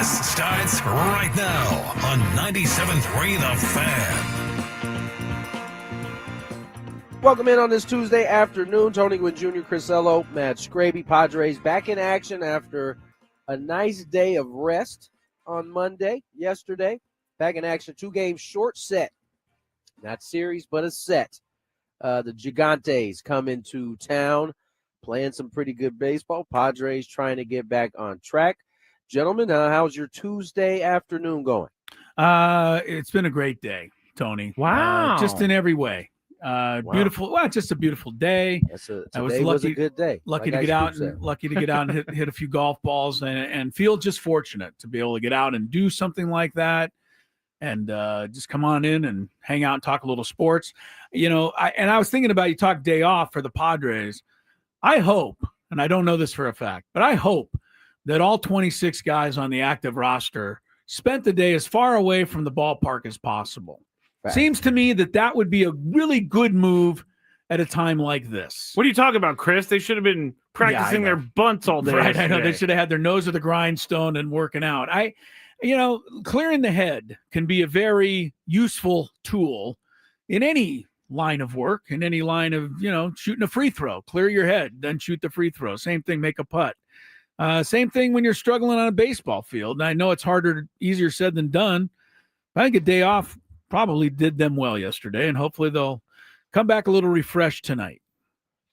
This starts right now on 97.3 The Fan. Welcome in on this Tuesday afternoon. Tony Gwynn Jr., Chris, Matt Skraby, Padres back in action after a nice day of rest on Monday, yesterday. Back in action, 2 games short set. Not series, but a set. The Gigantes come into town, playing some pretty good baseball. Padres trying to get back on track. Gentlemen, how's your Tuesday afternoon going? It's been a great day, Tony. Wow. Just in every way. Wow. Beautiful. Well, just a beautiful day. Today was a good day. Lucky to get out and hit a few golf balls and feel just fortunate to be able to get out and do something like that. And just come on in and hang out and talk a little sports. You know, I was thinking about, you talk day off for the Padres. I hope, and I don't know this for a fact, but I hope that all 26 guys on the active roster spent the day as far away from the ballpark as possible. Right. Seems to me that would be a really good move at a time like this. What are you talking about, Chris? They should have been practicing their bunts all day. Right, yesterday. I know. They should have had their nose to the grindstone and working out. Clearing the head can be a very useful tool in any line of work, in any line of, shooting a free throw. Clear your head, then shoot the free throw. Same thing, make a putt. Same thing when you're struggling on a baseball field. And I know it's easier said than done. I think a day off probably did them well yesterday, and hopefully they'll come back a little refreshed tonight.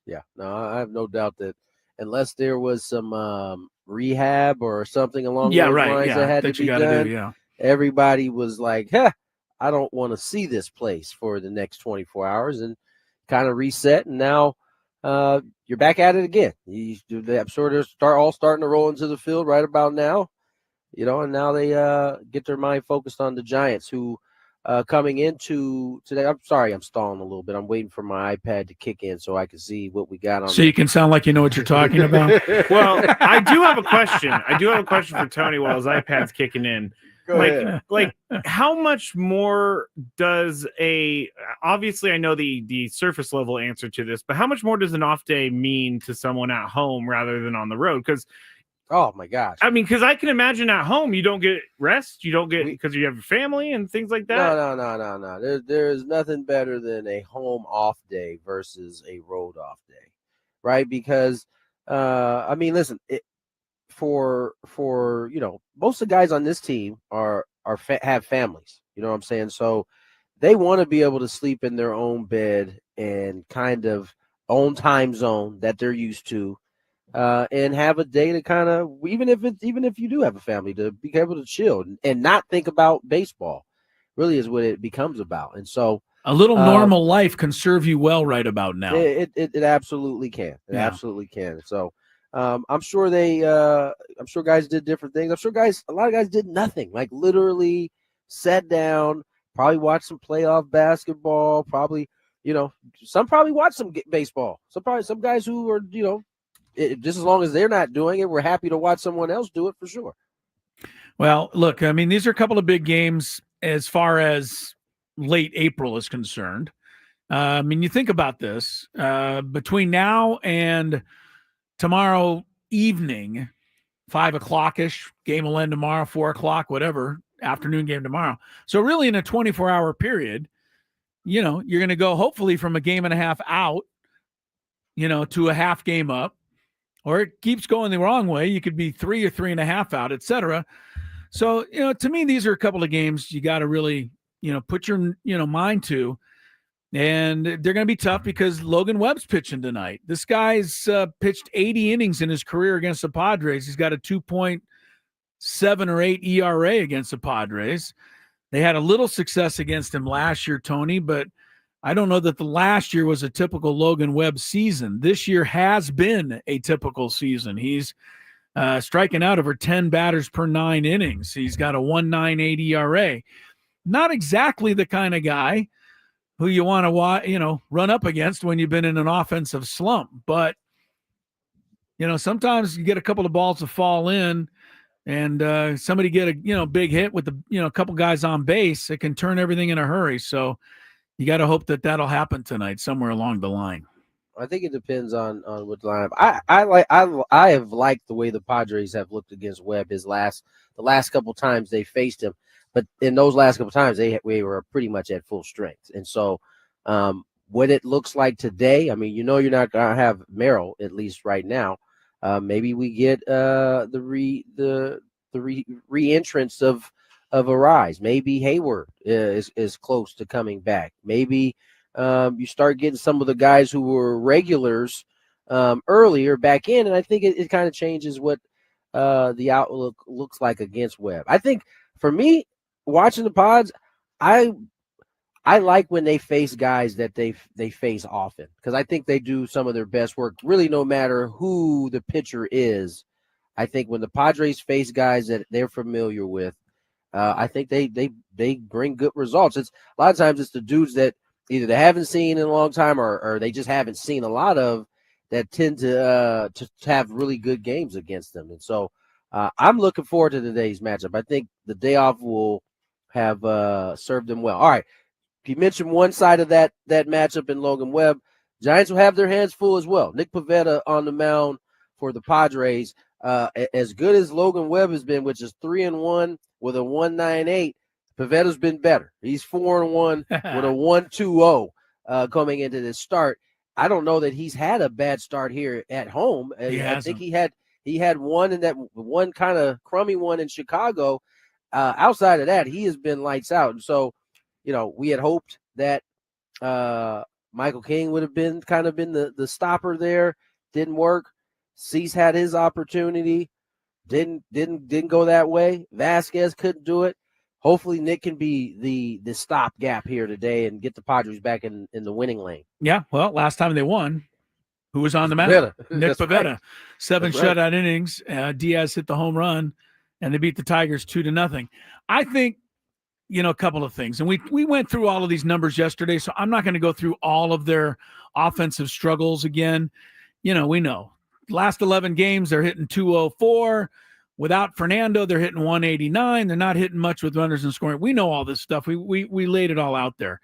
Yeah, no, I have no doubt that unless there was some rehab or something along those lines that had to be done, everybody was like, I don't want to see this place for the next 24 hours, and kind of reset, and now you're back at it again. They sort of starting to roll into the field right about now, and now they get their mind focused on the Giants, who coming into today. I'm sorry, I'm stalling a little bit. I'm waiting for my iPad to kick in so I can see what we got on. So you can sound like you know what you're talking about. Well, I do have a question. For Tony while his iPad's kicking in. Go ahead. Like, how much more does obviously I know the surface level answer to this, but how much more does an off day mean to someone at home rather than on the road? Because, oh my gosh, I mean, because I can imagine at home you don't get rest, you don't get because you have your family and things like that. No. There's nothing better than a home off day versus a road off day, right? Because I mean, listen, for most of the guys on this team have families, you know what I'm saying? So they want to be able to sleep in their own bed and kind of own time zone that they're used to, and have a day to kind of, even if you do have a family, to be able to chill and not think about baseball, really is what it becomes about. And so a little normal life can serve you well right about now. It absolutely can. It absolutely can. So I'm sure guys did different things. I'm sure a lot of guys did nothing, like literally sat down, probably watched some playoff basketball, probably, some probably watched some baseball. Some guys who are, just as long as they're not doing it, we're happy to watch someone else do it for sure. Well, look, I mean, these are a couple of big games as far as late April is concerned. I mean, you think about this, between now and tomorrow evening, 5 o'clock-ish, game will end tomorrow, 4 o'clock, whatever, afternoon game tomorrow. So really in a 24-hour period, you're going to go hopefully from a game and a half out, to a half game up, or it keeps going the wrong way. You could be 3 or 3.5 out, et cetera. So, to me, these are a couple of games you got to really, put your, mind to. And they're going to be tough because Logan Webb's pitching tonight. This guy's pitched 80 innings in his career against the Padres. He's got a 2.7 or 8 ERA against the Padres. They had a little success against him last year, Tony, but I don't know that the last year was a typical Logan Webb season. This year has been a typical season. He's striking out over 10 batters per 9 innings. He's got a 1.98 ERA. Not exactly the kind of guy who you want to, run up against when you've been in an offensive slump. But, sometimes you get a couple of balls to fall in and somebody get a, big hit with a couple guys on base. It can turn everything in a hurry. So you got to hope that that'll happen tonight somewhere along the line. I think it depends on what lineup. I have liked the way the Padres have looked against Webb the last couple times they faced him, but in those last couple times we were pretty much at full strength, and so what it looks like today. I mean, you're not gonna have Merrill at least right now. Maybe we get the re-entrance of Arise. Maybe Hayward is close to coming back. Maybe you start getting some of the guys who were regulars earlier back in, and I think it kind of changes what the outlook looks like against Webb. I think for me, watching the Pods, I like when they face guys that they face often, because I think they do some of their best work, really, no matter who the pitcher is. I think when the Padres face guys that they're familiar with, I think they bring good results. It's a lot of times it's the dudes that either they haven't seen in a long time or they just haven't seen a lot of that tend to have really good games against them. And so I'm looking forward to today's matchup. I think the day off will have served them well. All right. You mentioned one side of that matchup in Logan Webb. Giants will have their hands full as well. Nick Pivetta on the mound for the Padres. As good as Logan Webb has been, which is 3-1 with a 1.98, Pivetta's been better. He's 4-1 with a 1.20 coming into this start. I don't know that he's had a bad start here at home. I think he had one in that one kind of crummy one in Chicago. Outside of that, he has been lights out. And so, we had hoped that Michael King would have been the stopper there. Didn't work. Cease had his opportunity. Didn't go that way. Vasquez couldn't do it. Hopefully Nick can be the stopgap here today and get the Padres back in the winning lane. Yeah, well, last time they won, who was on the mound? Nick Pivetta. Right. 7 shutout innings. Diaz hit the home run, and they beat the Tigers 2-0. I think, a couple of things. And we went through all of these numbers yesterday, so I'm not going to go through all of their offensive struggles again. We know. Last 11 games, they're hitting 204. Without Fernando, they're hitting 189. They're not hitting much with runners in scoring. We know all this stuff. We laid it all out there.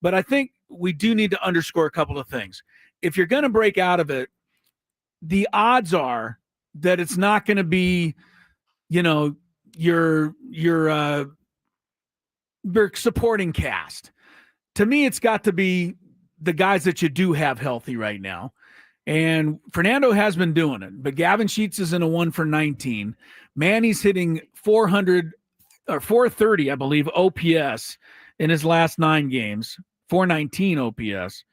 But I think we do need to underscore a couple of things. If you're going to break out of it, the odds are that it's not going to be, your supporting cast. To me, it's got to be the guys that you do have healthy right now. And Fernando has been doing it, but Gavin Sheets is in a 1-for-19. Manny's hitting 400 or 430, I believe, OPS in his last 9 games, 419 OPS.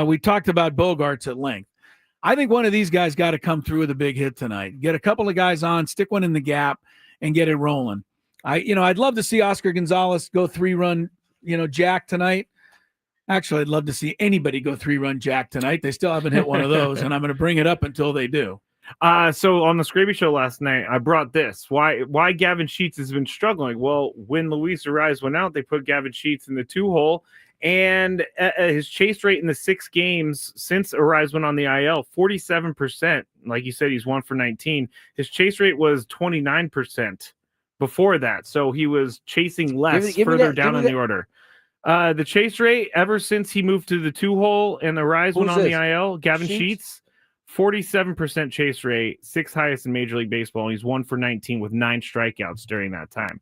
We talked about Bogarts at length. I think one of these guys got to come through with a big hit tonight. Get a couple of guys on, stick one in the gap, and get it rolling. I'd love to see Oscar Gonzalez go 3-run, jack tonight. Actually, I'd love to see anybody go 3-run jack tonight. They still haven't hit one of those, and I'm going to bring it up until they do. So on the Skraby show last night, I brought this. Why Gavin Sheets has been struggling? Well, when Luis Ariz went out, they put Gavin Sheets in the 2-hole, and his chase rate in the 6 games since Ariz went on the IL, 47%. Like you said, he's 1-for-19. His chase rate was 29% before that, so he was chasing less further down in the order. The chase rate ever since he moved to the 2-hole and Ariz went on the IL, Gavin Sheets, 47% chase rate, 6th highest in Major League Baseball. He's 1-for-19 with 9 strikeouts during that time.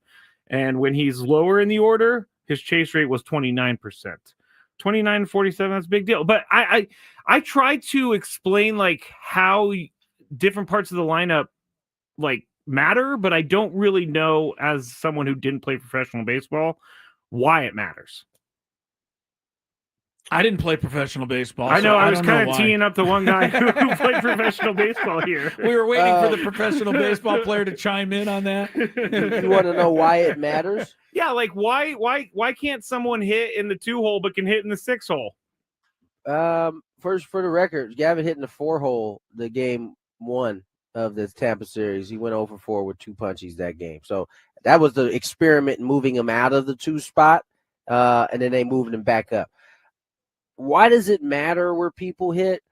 And when he's lower in the order, his chase rate was 29%. 29-47, that's a big deal. But I try to explain how different parts of the lineup matter, but I don't really know, as someone who didn't play professional baseball, why it matters. I didn't play professional baseball. I know. I was kind of teeing up the one guy who played professional baseball here. We were waiting for the professional baseball player to chime in on that. You want to know why it matters? Yeah, why can't someone hit in the 2-hole but can hit in the 6-hole? First, for the record, Gavin hit in the 4-hole the game 1 of the Tampa series. He went 0-for-4 with 2 punchies that game. So that was the experiment, moving him out of the 2 spot, and then they moved him back up. Why does it matter where people hit?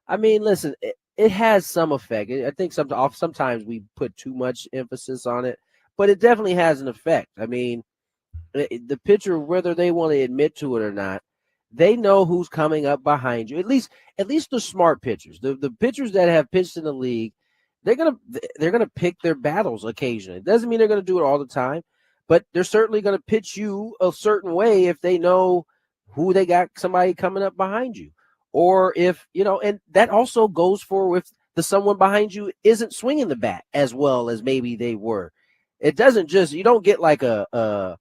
I mean, listen, it has some effect. I think sometimes we put too much emphasis on it, but it definitely has an effect. I mean, the pitcher, whether they want to admit to it or not, they know who's coming up behind you. At least the smart pitchers, the pitchers that have pitched in the league, they're gonna pick their battles occasionally. It doesn't mean they're gonna do it all the time, but they're certainly gonna pitch you a certain way if they know who they got somebody coming up behind you, or if and that also goes for if the someone behind you isn't swinging the bat as well as maybe they were. It doesn't just you don't get like a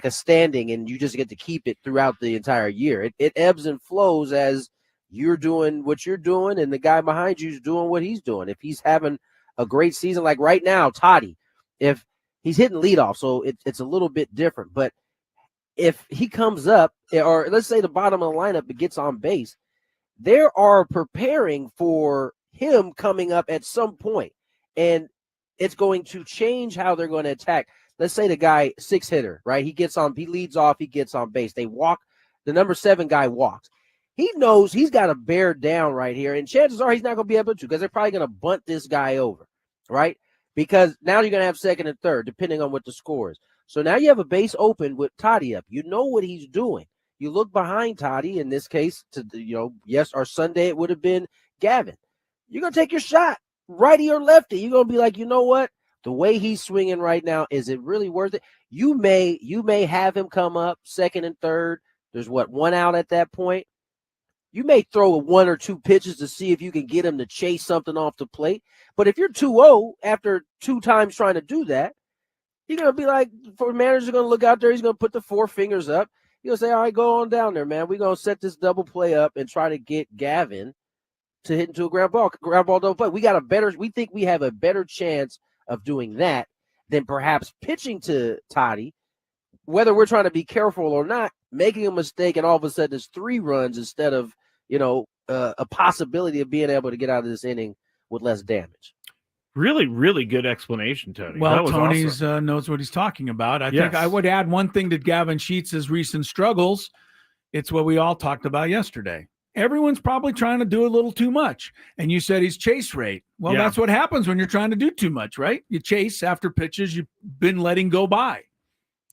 standing and you just get to keep it throughout the entire year. It ebbs and flows as you're doing what you're doing and the guy behind you is doing what he's doing. If he's having a great season, like right now, Toddy, if he's hitting leadoff, so it's a little bit different. But if he comes up, or let's say the bottom of the lineup gets on base, they are preparing for him coming up at some point, and it's going to change how they're going to attack. Let's say the guy 6-hitter, right? He leads off, he gets on base. They walk, the number 7 guy walks. He knows he's got to bear down right here, and chances are he's not going to be able to because they're probably going to bunt this guy over, right? Because now you're going to have second and third, depending on what the score is. So now you have a base open with Toddy up. You know what he's doing. You look behind Toddy, in this case, yes, or Sunday it would have been Gavin. You're going to take your shot, righty or lefty. You're going to be like, you know what? The way he's swinging right now, is it really worth it? You may have him come up second and third. There's one out at that point. You may throw 1 or 2 pitches to see if you can get him to chase something off the plate. But if you're 2-0 after 2 times trying to do that, you're going to be like, for manager's going to look out there. He's going to put the 4 fingers up. He's going to say, all right, go on down there, man. We're going to set this double play up and try to get Gavin to hit into a ground ball double play. We think we have a better chance of doing that than perhaps pitching to Toddy, whether we're trying to be careful or not, making a mistake and all of a sudden it's 3 runs instead of, a possibility of being able to get out of this inning with less damage. Really, really good explanation, Tony. Well, Tony's awesome. Knows what he's talking about. I think I would add one thing to Gavin Sheets' recent struggles. It's what we all talked about yesterday. Everyone's probably trying to do a little too much. And you said his chase rate. Well, that's what happens when you're trying to do too much, right? You chase after pitches you've been letting go by.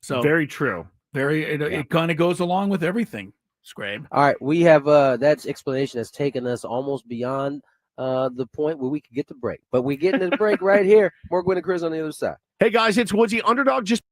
So very true. It kind of goes along with everything, Skrabe. All right, we have that explanation has taken us almost beyond the point where we could get the break. But we're getting to the break right here. More Gwynn and Chris on the other side. Hey, guys, it's Woodsy. Underdog just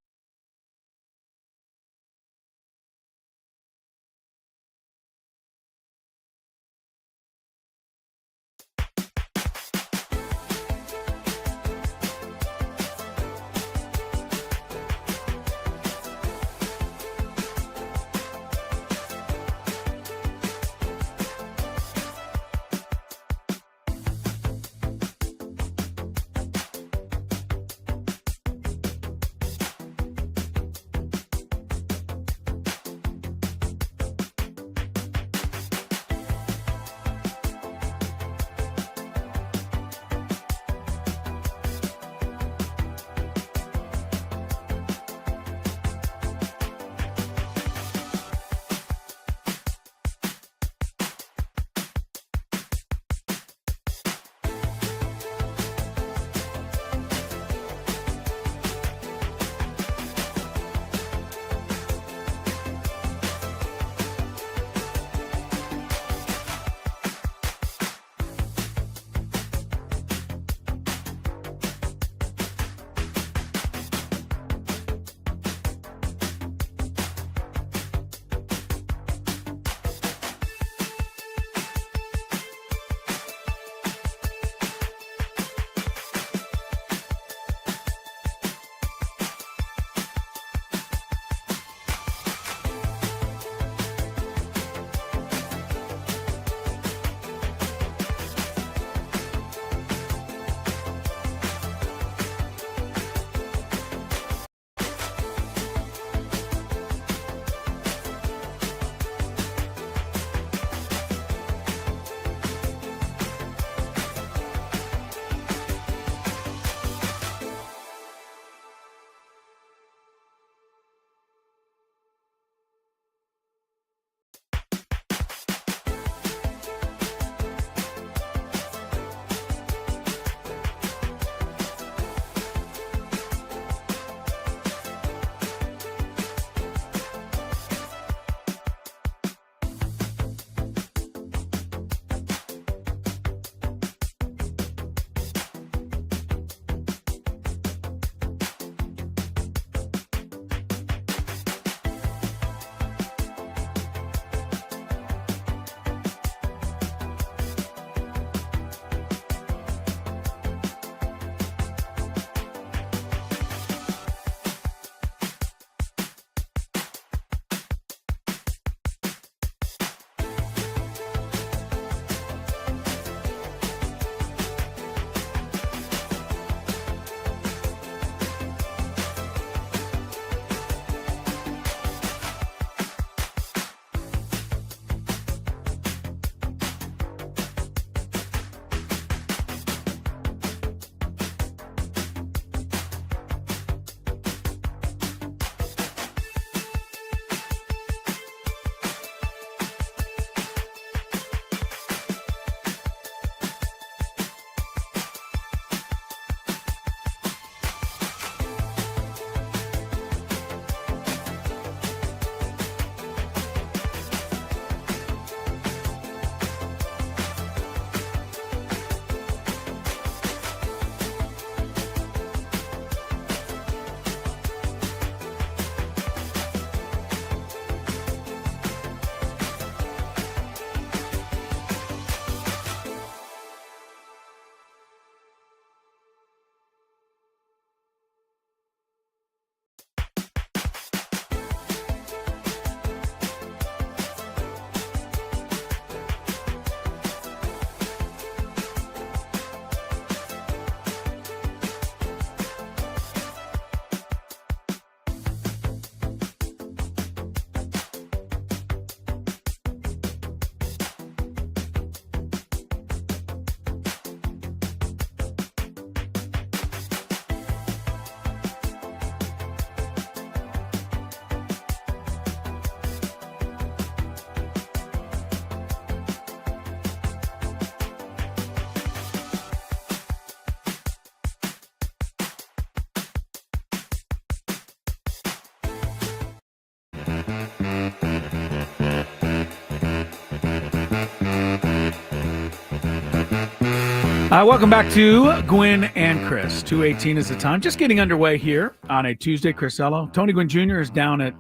Welcome back to Gwynn and Chris. 2:18 is the time. Just getting underway here on a Tuesday. Crisello. Tony Gwynn Jr. is down at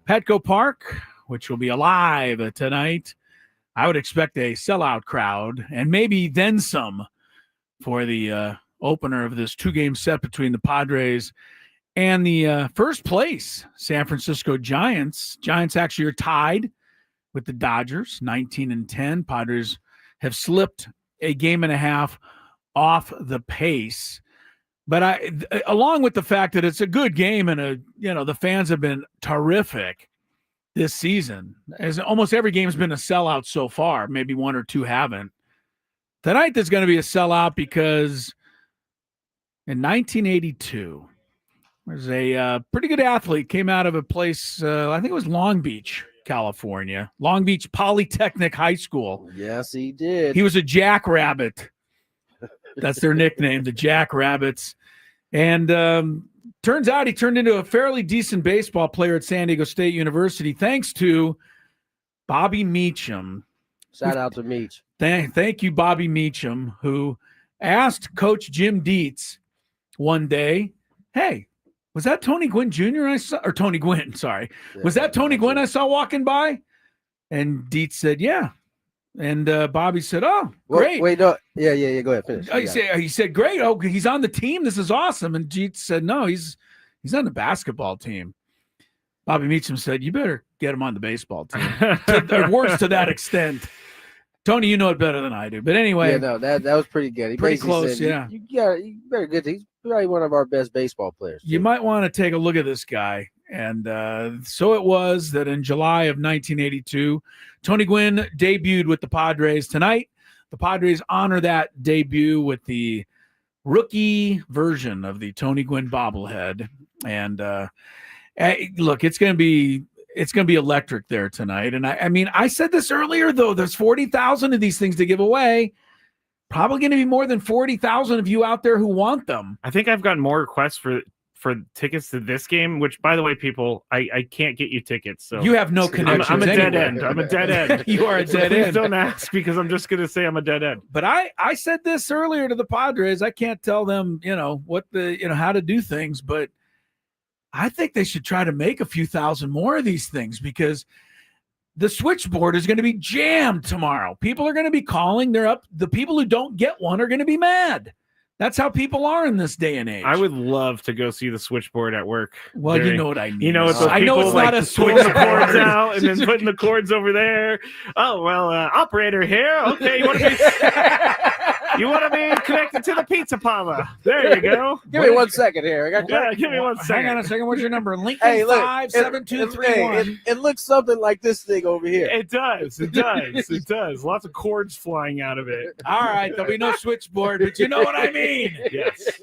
Petco Park, which will be alive tonight. I would expect a sellout crowd and maybe then some for the opener of this 2-game set between the Padres and the first place San Francisco Giants. Giants actually are tied with the Dodgers, 19-10. Padres have slipped a game and a half off the pace. But along with the fact that it's a good game and the fans have been terrific this season, as almost every game's been a sellout so far, maybe one or two haven't. Tonight there's going to be a sellout because in 1982, there's a pretty good athlete came out of a place, I think it was Long Beach, California, Long Beach Polytechnic High School. Yes, he did. He was a jackrabbit. That's their nickname, the Jackrabbits. And turns out he turned into a fairly decent baseball player at San Diego State University thanks to Bobby Meacham. Shout out to Meach. Thank you, Bobby Meacham, who asked Coach Jim Dietz one day, hey, was that Tony Gwynn Jr. I saw? Or Tony Gwynn, sorry. Was that Tony Gwynn I saw walking by? And Dietz said, yeah. And Bobby said, oh, great. Wait, no. Yeah. Go ahead. Finish. He said, great. Oh, he's on the team. This is awesome. And Dietz said, no, he's on the basketball team. Bobby Meacham said, you better get him on the baseball team. Words to that extent. Tony, you know it better than I do. But anyway. Yeah, no, that was pretty good. He pretty close, said, yeah. You better get. He's probably one of our best baseball players. You might want to take a look at this guy. And so it was that in July of 1982, Tony Gwynn debuted with the Padres. Tonight, the Padres honor that debut with the rookie version of the Tony Gwynn bobblehead. And look, it's going to be electric there tonight. And I mean, I said this earlier, though, there's 40,000 of these things to give away. Probably going to be more than 40,000 of you out there who want them. I think I've gotten more requests for tickets to this game, which, by the way, people, I can't get you tickets. So you have no connection. I'm a dead end. I'm a dead end. You are a dead end. Please don't ask, because I'm just going to say I'm a dead end. But I said this earlier to the Padres. I can't tell them, how to do things, but I think they should try to make a few thousand more of these things, because the switchboard is going to be jammed tomorrow. People are going to be calling. They're up. The people who don't get one are going to be mad. That's how people are in this day and age. I would love to go see the switchboard at work. Well, you know what I mean. You know, it's I know it's not a switchboard. The cords out and then putting the cords over there. Oh, well, operator here. Okay, you want to be connected to the pizza parlor. There you go. Give me 1 second here. Give me 1 second. Hang on a second. What's your number? Lincoln 57231. It looks something like this thing over here. It does. It does. It does. Lots of cords flying out of it. All right, there'll be no switchboard, but you know what I mean. Yes.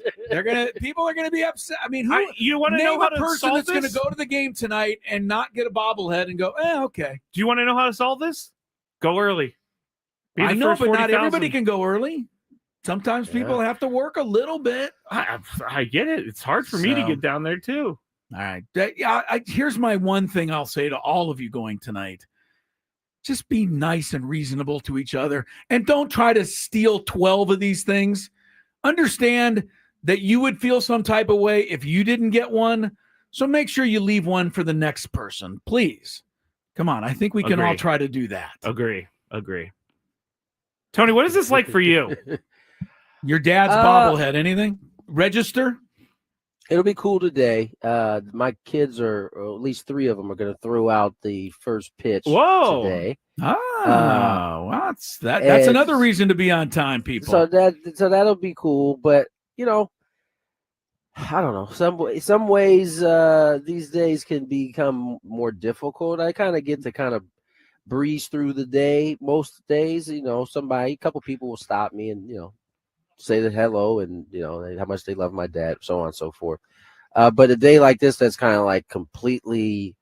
People are gonna be upset. I mean, you want to know how to person solve that's this? Going to go to the game tonight and not get a bobblehead and go, okay. Do you want to know how to solve this? Go early. I know, but not everybody can go early. Sometimes people have to work a little bit. I get it. It's hard for me to get down there too. All right. Here's my one thing I'll say to all of you going tonight. Just be nice and reasonable to each other, and don't try to steal 12 of these things. Understand that you would feel some type of way if you didn't get one. So make sure you leave one for the next person, please. Come on. I think we can all try to do that. Agree. Tony, what is this like for you? Your dad's bobblehead, anything? Register? It'll be cool today. My kids or at least 3 of them are going to throw out the first pitch today. That's another reason to be on time, people. So that'll be cool. But I don't know. Some ways these days can become more difficult. I kind of get to breeze through the day. Most days, a couple people will stop me and say that hello and how much they love my dad, so on and so forth. But a day like this, that's kind of like completely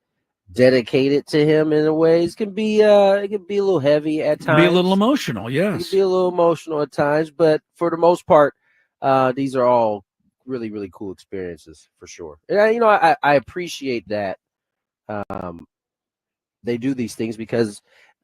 dedicated to him in a way, it can be a little heavy at times. Be a little emotional, yes. It can be a little emotional at times, but for the most part, these are all really, really cool experiences for sure. And I appreciate that they do these things, because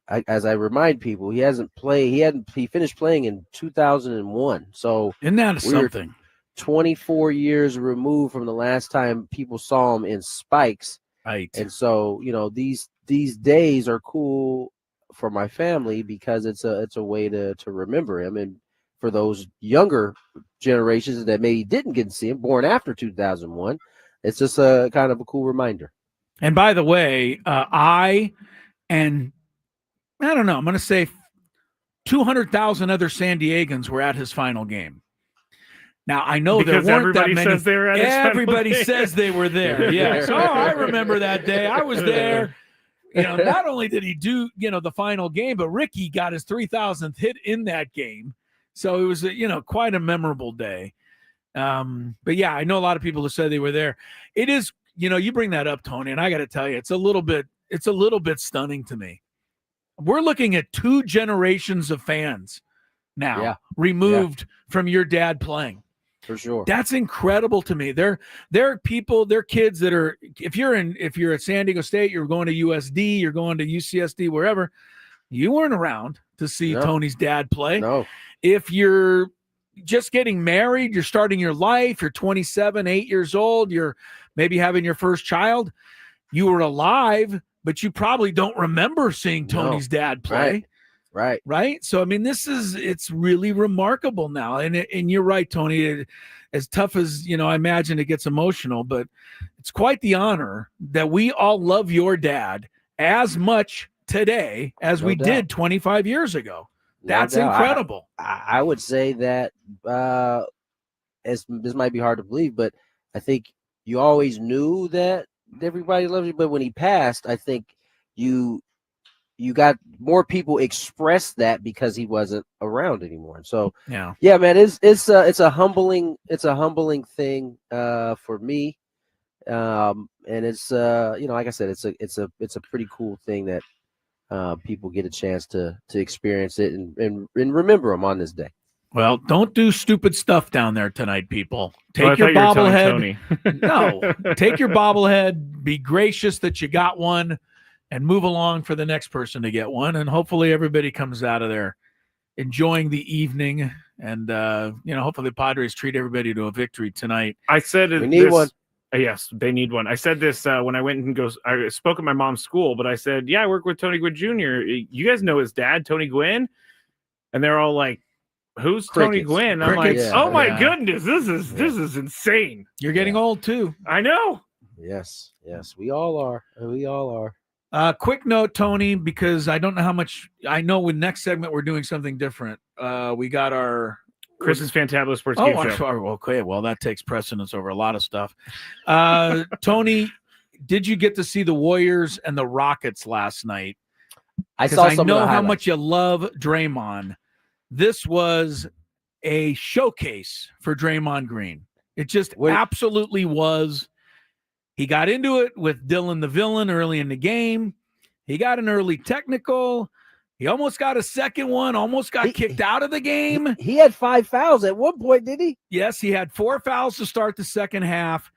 as I remind people, he hasn't played. He finished playing in 2001. So Isn't that we were something? 24 years removed from the last time people saw him in spikes. Right. And so, these days are cool for my family because it's a way to remember him. And for those younger generations that maybe didn't get to see him, born after 2001, it's just a kind of a cool reminder. And by the way, I don't know, I'm going to say 200,000 other San Diegans were at his final game. Now, I know because there weren't that many. Says they were at his everybody final says they were there. Yes. Oh, I remember that day. I was there. Not only did he do, the final game, but Ricky got his 3,000th hit in that game. So it was, quite a memorable day. But yeah, I know a lot of people who said they were there. It is, you bring that up, Tony, and I got to tell you, it's a little bit stunning to me. We're looking at 2 generations of fans now removed from your dad playing. For sure. That's incredible to me. There are people, there are kids that are, if you're at San Diego State, you're going to USD, you're going to UCSD, wherever, you weren't around to see Tony's dad play. No. If you're just getting married, you're starting your life, you're 27, 8 years old, you're maybe having your first child, you were alive, but you probably don't remember seeing Tony's dad play. Right. So, I mean, it's really remarkable now. And you're right, Tony, as tough as, I imagine it gets emotional, but it's quite the honor that we all love your dad as much today as we did 25 years ago. That's incredible. I would say that this might be hard to believe, but I think you always knew that everybody loves you. But when he passed, I think you got more people express that because he wasn't around anymore. So yeah, man, it's a humbling thing for me, and it's like I said, it's a pretty cool thing that people get a chance to experience it and remember him on this day. Well, don't do stupid stuff down there tonight, people. Take your bobblehead. No, take your bobblehead. Be gracious that you got one. And move along for the next person to get one. And hopefully everybody comes out of there enjoying the evening. And, hopefully the Padres treat everybody to a victory tonight. I said we need one. Yes, they need one. I said this when I went and I spoke at my mom's school, but I said, I work with Tony Gwynn Jr. You guys know his dad, Tony Gwynn? And they're all like, who's Tony Gwynn? I'm like, my goodness, this is insane. You're getting old too. I know. Yes, we all are. Quick note, Tony, because I don't know how much I know with next segment we're doing something different. We got our Chris's Fantabulous Sports Game Show. Okay, well, that takes precedence over a lot of stuff. Tony, did you get to see the Warriors and the Rockets last night? I saw some. I know how much you love Draymond. This was a showcase for Draymond Green. It just absolutely was. He got into it with Dylan the Villain early in the game. He got an early technical. He almost got a second one, almost got kicked out of the game. He had 5 fouls at one point, did he? Yes, he had 4 fouls to start the second half,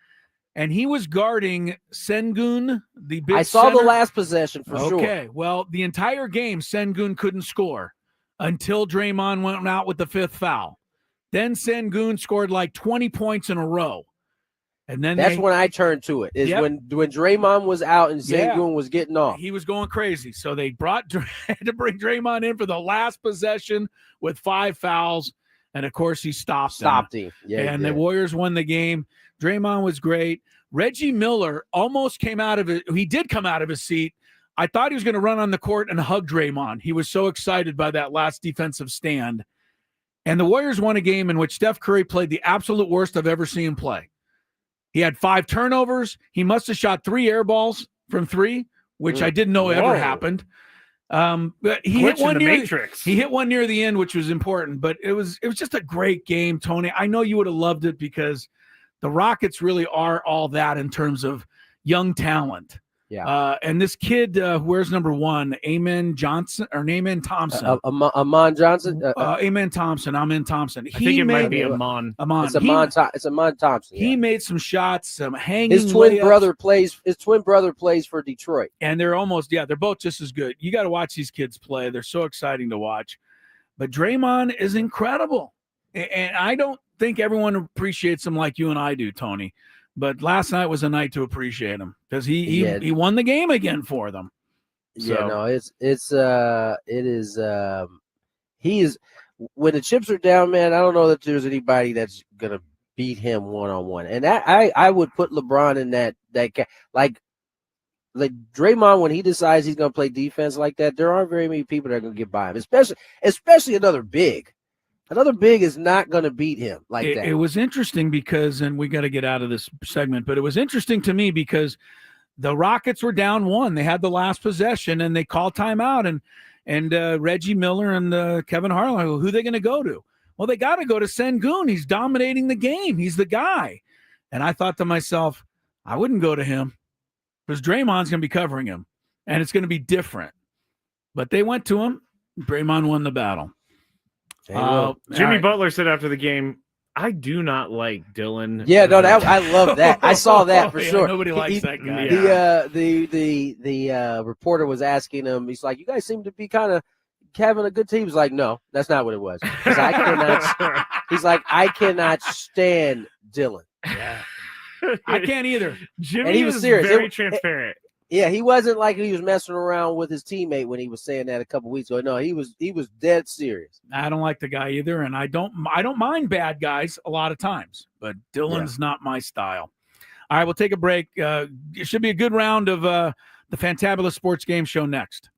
and he was guarding Sengun, the big I saw center. the last possession for sure. Okay, well, the entire game, Sengun couldn't score until Draymond went out with the 5th foul. Then Sengun scored like 20 points in a row. And then that's when I turned to it. When Draymond was out and Sengun was getting off. He was going crazy. So they had to bring Draymond in for the last possession with 5 fouls. And of course he stopped him. Yeah, and the Warriors won the game. Draymond was great. Reggie Miller almost came out of it. He did come out of his seat. I thought he was going to run on the court and hug Draymond. He was so excited by that last defensive stand. And the Warriors won a game in which Steph Curry played the absolute worst I've ever seen him play. He had 5 turnovers. He must have shot 3 air balls from 3, which I didn't know ever happened. But he hit one near Matrix. He hit one near the end, which was important. But it was just a great game, Tony. I know you would have loved it because the Rockets really are all that in terms of young talent. Yeah. And this kid who wears number 1, Amen Thompson. Amon Johnson. Amen Thompson. Amen Thompson. I think it might be Amon. It's Amon Thompson. He Yeah. made some shots, some hanging. His twin layups. brother plays for Detroit. And they're they're both just as good. You got to watch these kids play. They're so exciting to watch. But Draymond is incredible. And I don't think everyone appreciates him like you and I do, Tony. But last night was a night to appreciate him because he won the game again for them. So. Yeah, no, he is when the chips are down, man. I don't know that there's anybody that's gonna beat him one-on-one. And I would put LeBron in that like Draymond, when he decides he's gonna play defense like that, there aren't very many people that are gonna get by him, especially another big. Another big is not going to beat him like that. It was interesting because, and we got to get out of this segment, but it was interesting to me because the Rockets were down 1. They had the last possession and they called timeout, and Reggie Miller and Kevin Harlan, who are they going to go to? Well, they got to go to Sengun. He's dominating the game. He's the guy. And I thought to myself, I wouldn't go to him because Draymond's going to be covering him and it's going to be different. But they went to him. Draymond won the battle. Jimmy Butler said after the game, I do not like Dylan. Yeah, no, I love that. I saw that for sure. Nobody likes that guy. The reporter was asking him. He's like, "You guys seem to be kind of having a good team." He's like, "No, that's not what it was." He's like, I cannot stand Dylan. Yeah, I can't either. Jimmy and he was is serious. very transparent. Yeah, he wasn't like he was messing around with his teammate when he was saying that a couple weeks ago. No, he was dead serious. I don't like the guy either, and I don't mind bad guys a lot of times, but Dylan's not my style. All right, we'll take a break. It should be a good round of the Fantabulous Sports Game Show next.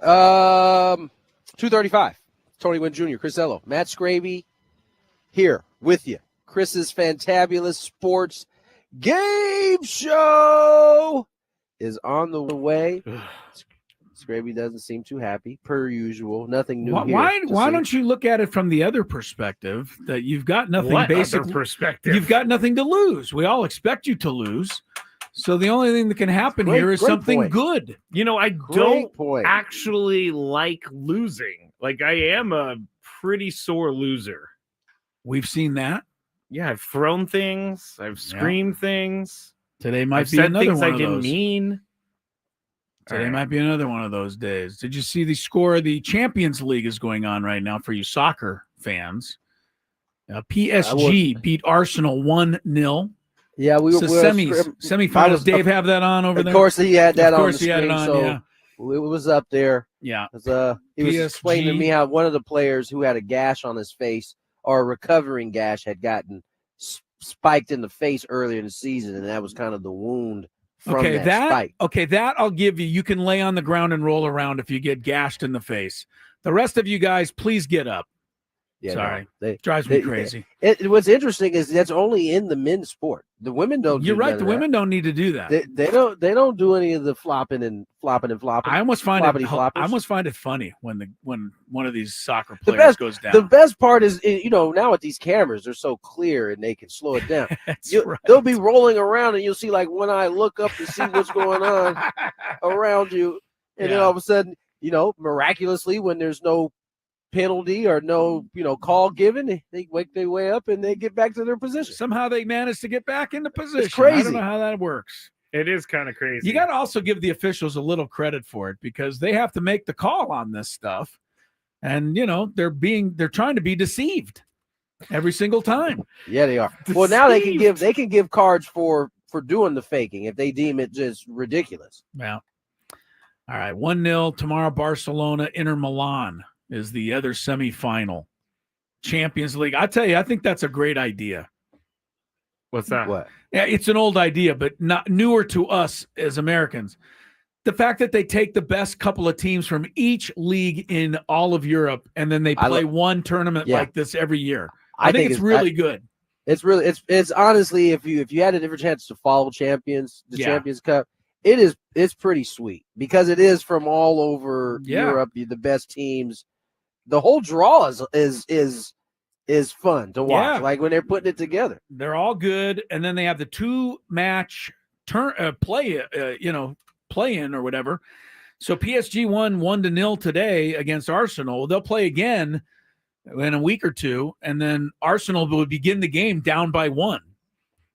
235. Tony Gwynn Jr., Chris Ello, Matt Skraby here with you. Chris's Fantabulous Sports Game Show is on the way. Skraby doesn't seem too happy, per usual. Nothing new here. Why don't you look at it from the other perspective that you've got nothing perspective? You've got nothing to lose. We all expect you to lose. So the only thing that can happen here is something good. You know, I don't actually like losing. Like, I am a pretty sore loser. We've seen that. Yeah, I've thrown things. I've screamed things. Today might I've be said another things one I of didn't those. mean. Today might be another one of those days. Did you see the score? The Champions League is going on right now for you soccer fans. PSG beat Arsenal 1-0. Yeah, we were semifinals. Dave have that on over there? Of course, he had that on the he screen. had it on, so yeah. It was up there. Yeah. He was explaining to me how one of the players who had a gash on his face, or a recovering gash, had gotten spiked in the face earlier in the season, and that was kind of the wound from that spike. Okay, that I'll give you. You can lay on the ground and roll around if you get gashed in the face. The rest of you guys, please get up. Yeah, sorry, no, drives me crazy. What's interesting is that's only in the men's sport. The women don't. You're right. The women don't need to do that. They don't do any of the flopping and flopping. I almost find it funny when one of these soccer players goes down. The best part is, now with these cameras, they're so clear and they can slow it down. Right. They'll be rolling around and you'll see like one eye look up to see what's going on around you, and then all of a sudden, miraculously, when there's no penalty or no call given, they wake their way up and they get back to their position. Somehow they manage to get back into position. It's crazy. I don't know how that works. It is kind of crazy. You got to also give the officials a little credit for it, because they have to make the call on this stuff, and they're trying to be deceived every single time. Yeah, they are. Well, now they can give cards for doing the faking if they deem it just ridiculous. Yeah. All right, 1-0 tomorrow. Barcelona, Inter Milan is the other semifinal. Champions League. I tell you, I think that's a great idea. What's that? What? Yeah, it's an old idea, but not newer to us as Americans. The fact that they take the best couple of teams from each league in all of Europe, and then they play one tournament like this every year. I think it's really good. It's honestly, if you had a different chance to follow Champions Cup, it's pretty sweet, because it is from all over Europe, the best teams. The whole draw is fun to watch. Like when they're putting it together, they're all good, and then they have the 2-match play-in or whatever. So PSG won 1-0 today against Arsenal. They'll play again in a week or two, and then Arsenal will begin the game down by 1.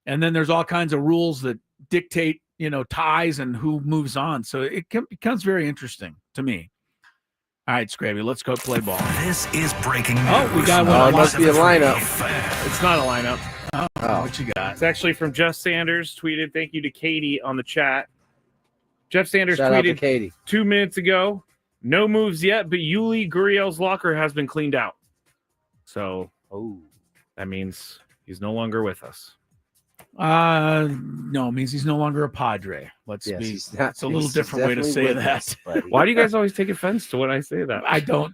And then there's all kinds of rules that dictate ties and who moves on. So it becomes very interesting to me. All right, Skraby, let's go play ball. This is breaking news. Oh, we got one. It must be a lineup. It's not a lineup. Oh, what you got? It's actually from Jeff Sanders. Tweeted, thank you to Katie on the chat. Jeff Sanders Shout out to tweeted Katie 2 minutes ago, no moves yet, but Yuli Gurriel's locker has been cleaned out. So that means he's no longer with us. No, it means he's no longer a Padre. It's a little different way to say that. Why do you guys always take offense to when I say that? I don't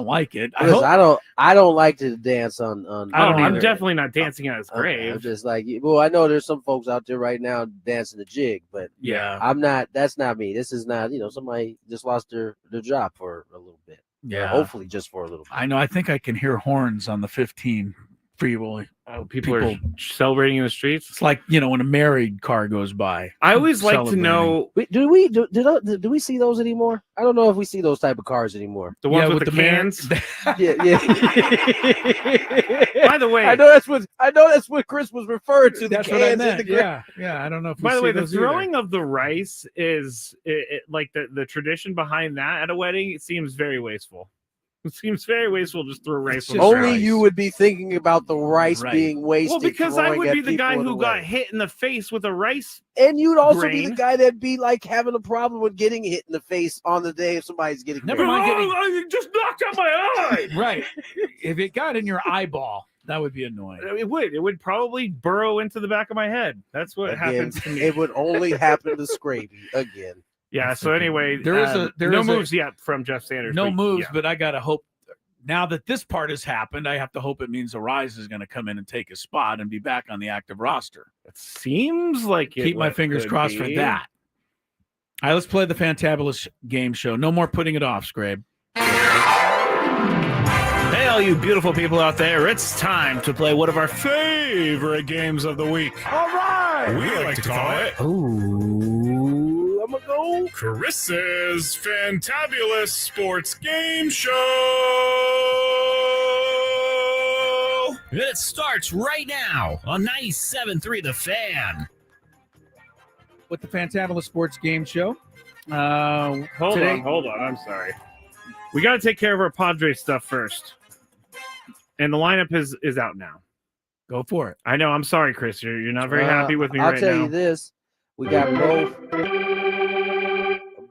like it. I don't like to dance on I'm definitely not dancing at his grave. I'm just like, well, I know there's some folks out there right now dancing the jig, but I'm not. That's not me. This is not. Somebody just lost their job for a little bit. Yeah, hopefully just for a little bit. I know. I think I can hear horns on the 15 freeway. People are celebrating in the streets. It's like when a married car goes by. I always like to know. Do we see those anymore? I don't know if we see those type of cars anymore. The ones with the cans. Yeah. By the way, I know that's what Chris was referring to. That's what I meant. Yeah. I don't know if. By the way, the throwing of the rice is like the tradition behind that at a wedding. It seems very wasteful. It seems very wasteful. Just throw rice. Only you would be thinking about the rice being wasted. Well, because I would be the guy who got hit in the face with a rice. And you'd also be the guy that'd be like having a problem with getting hit in the face on the day if somebody's getting. Never mind I just knocked out my eye. Right. If it got in your eyeball, that would be annoying. It would probably burrow into the back of my head. That's what happens to me. It would only happen to Skraby again. Yeah. I'm So thinking. anyway, There no is a- moves yet from Jeff Sanders. No moves, yeah. but I got to hope now that this part has happened, I have to hope it means Arise is going to come in and take his spot and be back on the active roster. It seems like it Keep my fingers could crossed for be. that. All right, let's play the Fantabulous game show. No more putting it off, Skrabe. Hey, all you beautiful people out there, it's time to play one of our favorite games of the week. All right. We like to call it Ooh, I'm gonna go. Chris's Fantabulous Sports Game Show. It starts right now on 97.3 The Fan. With the Fantabulous Sports Game Show. Hold today- on. I'm sorry. We got to take care of our Padres stuff first. And the lineup is out now. Go for it. I know. I'm sorry, Chris. You're not very happy with me I'll right tell now. you this: we got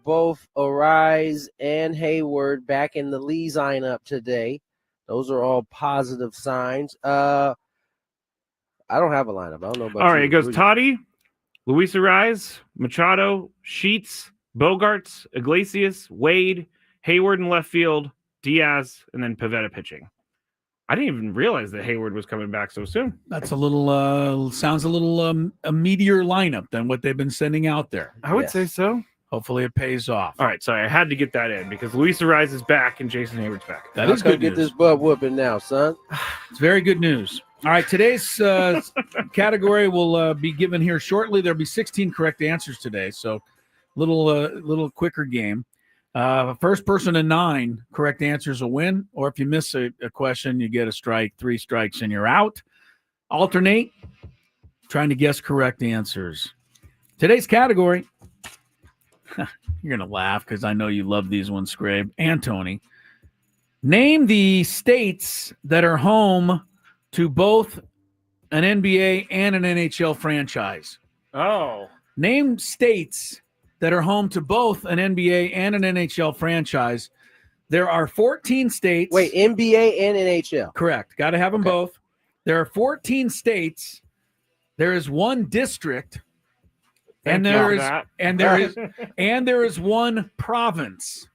both Arise and Hayward back in the Lee lineup today. Those are all positive signs. I don't have a lineup. I don't know about All right, you. it goes Who do you- Toddy, Luis Arraez, Machado, Sheets, Bogarts, Iglesias, Wade, Hayward in left field, Diaz, and then Pivetta pitching. I didn't even realize that Hayward was coming back so soon. That's a little, sounds a little a meatier lineup than what they've been sending out there. I would Yes. say so. Hopefully it pays off. All right, sorry, I had to get that in because Luis Arraez is back and Jason Hayward's back. That I'll is come good get news. this butt whooping now, son. It's very good news. All right, today's category will be given here shortly. There'll be 16 correct answers today, so little quicker game. First person to 9 correct answers will win, or if you miss a question, you get a strike. 3 strikes and you're out. Alternate, trying to guess correct answers. Today's category, you're going to laugh because I know you love these ones, Skrabe and Tony. Name the states that are home to both an NBA and an NHL franchise. Oh, Name states that are home to both an NBA and an NHL franchise. There are 14 states. Wait, NBA and NHL. Correct. Got to have them Okay. both. There are 14 states. There is one district. And thank you there for is that. and there is one province.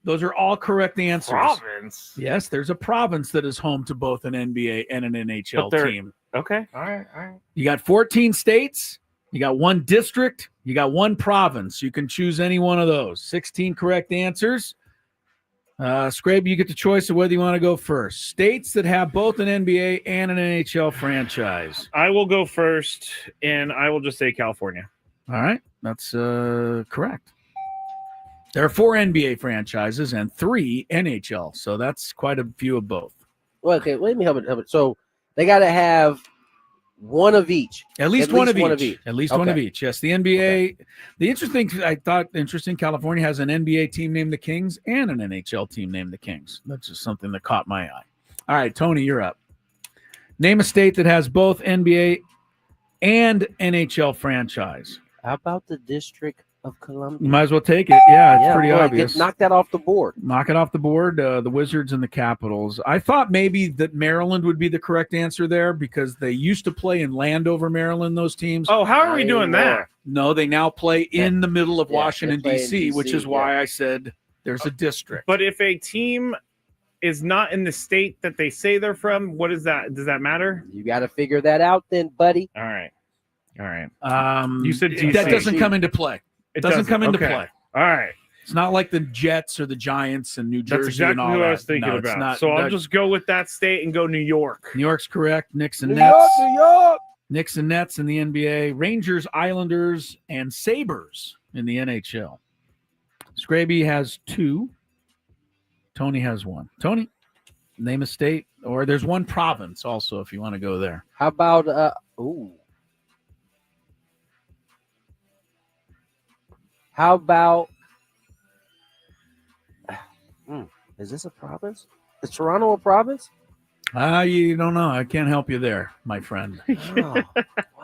Those are all correct answers. Province. Yes, there's a province that is home to both an NBA and an NHL But they're- team. Okay. All right. You got 14 states. You got one district. You got one province. You can choose any one of those. 16 correct answers. Skrabe, you get the choice of whether you want to go first. States that have both an NBA and an NHL franchise. I will go first, and I will just say California. All right, that's correct. There are 4 NBA franchises and 3 NHL, so that's quite a few of both. Well, okay, let me help it. So they got to have one of each. At least, At one, least of one each. of each. At least one Okay. of each. Yes, the NBA. The interesting. California has an NBA team named the Kings and an NHL team named the Kings. That's just something that caught my eye. All right, Tony, you're up. Name a state that has both NBA and NHL franchise. How about the District of Columbia? You might as well take it. Yeah, it's pretty boy, obvious. Knock that off the board. Knock it off the board. The Wizards and the Capitals. I thought maybe that Maryland would be the correct answer there because they used to play in Landover, Maryland, those teams. Oh, how are we doing that? No, they now play in the middle of Yeah, Washington, they play in D.C., which DC, is why I said there's a district. But if a team is not in the state that they say they're from, what is that? Does that matter? You got to figure that out then, buddy. All right. You said that DC. doesn't come into play. It Doesn't come into Okay. play. All right. It's not like the Jets or the Giants and New Jersey. That's exactly and all who I that. was thinking No, it's about. not- So I'll that- just go with that state and go New York. New York's correct. Knicks and New Nets. York, New York. Knicks and Nets in the NBA. Rangers, Islanders, and Sabres in the NHL. Skraby has 2. Tony has 1. Tony, name a state, or there's one province also if you want to go there. How about How about is this a province? Is Toronto a province? You don't know. I can't help you there, my friend. Oh,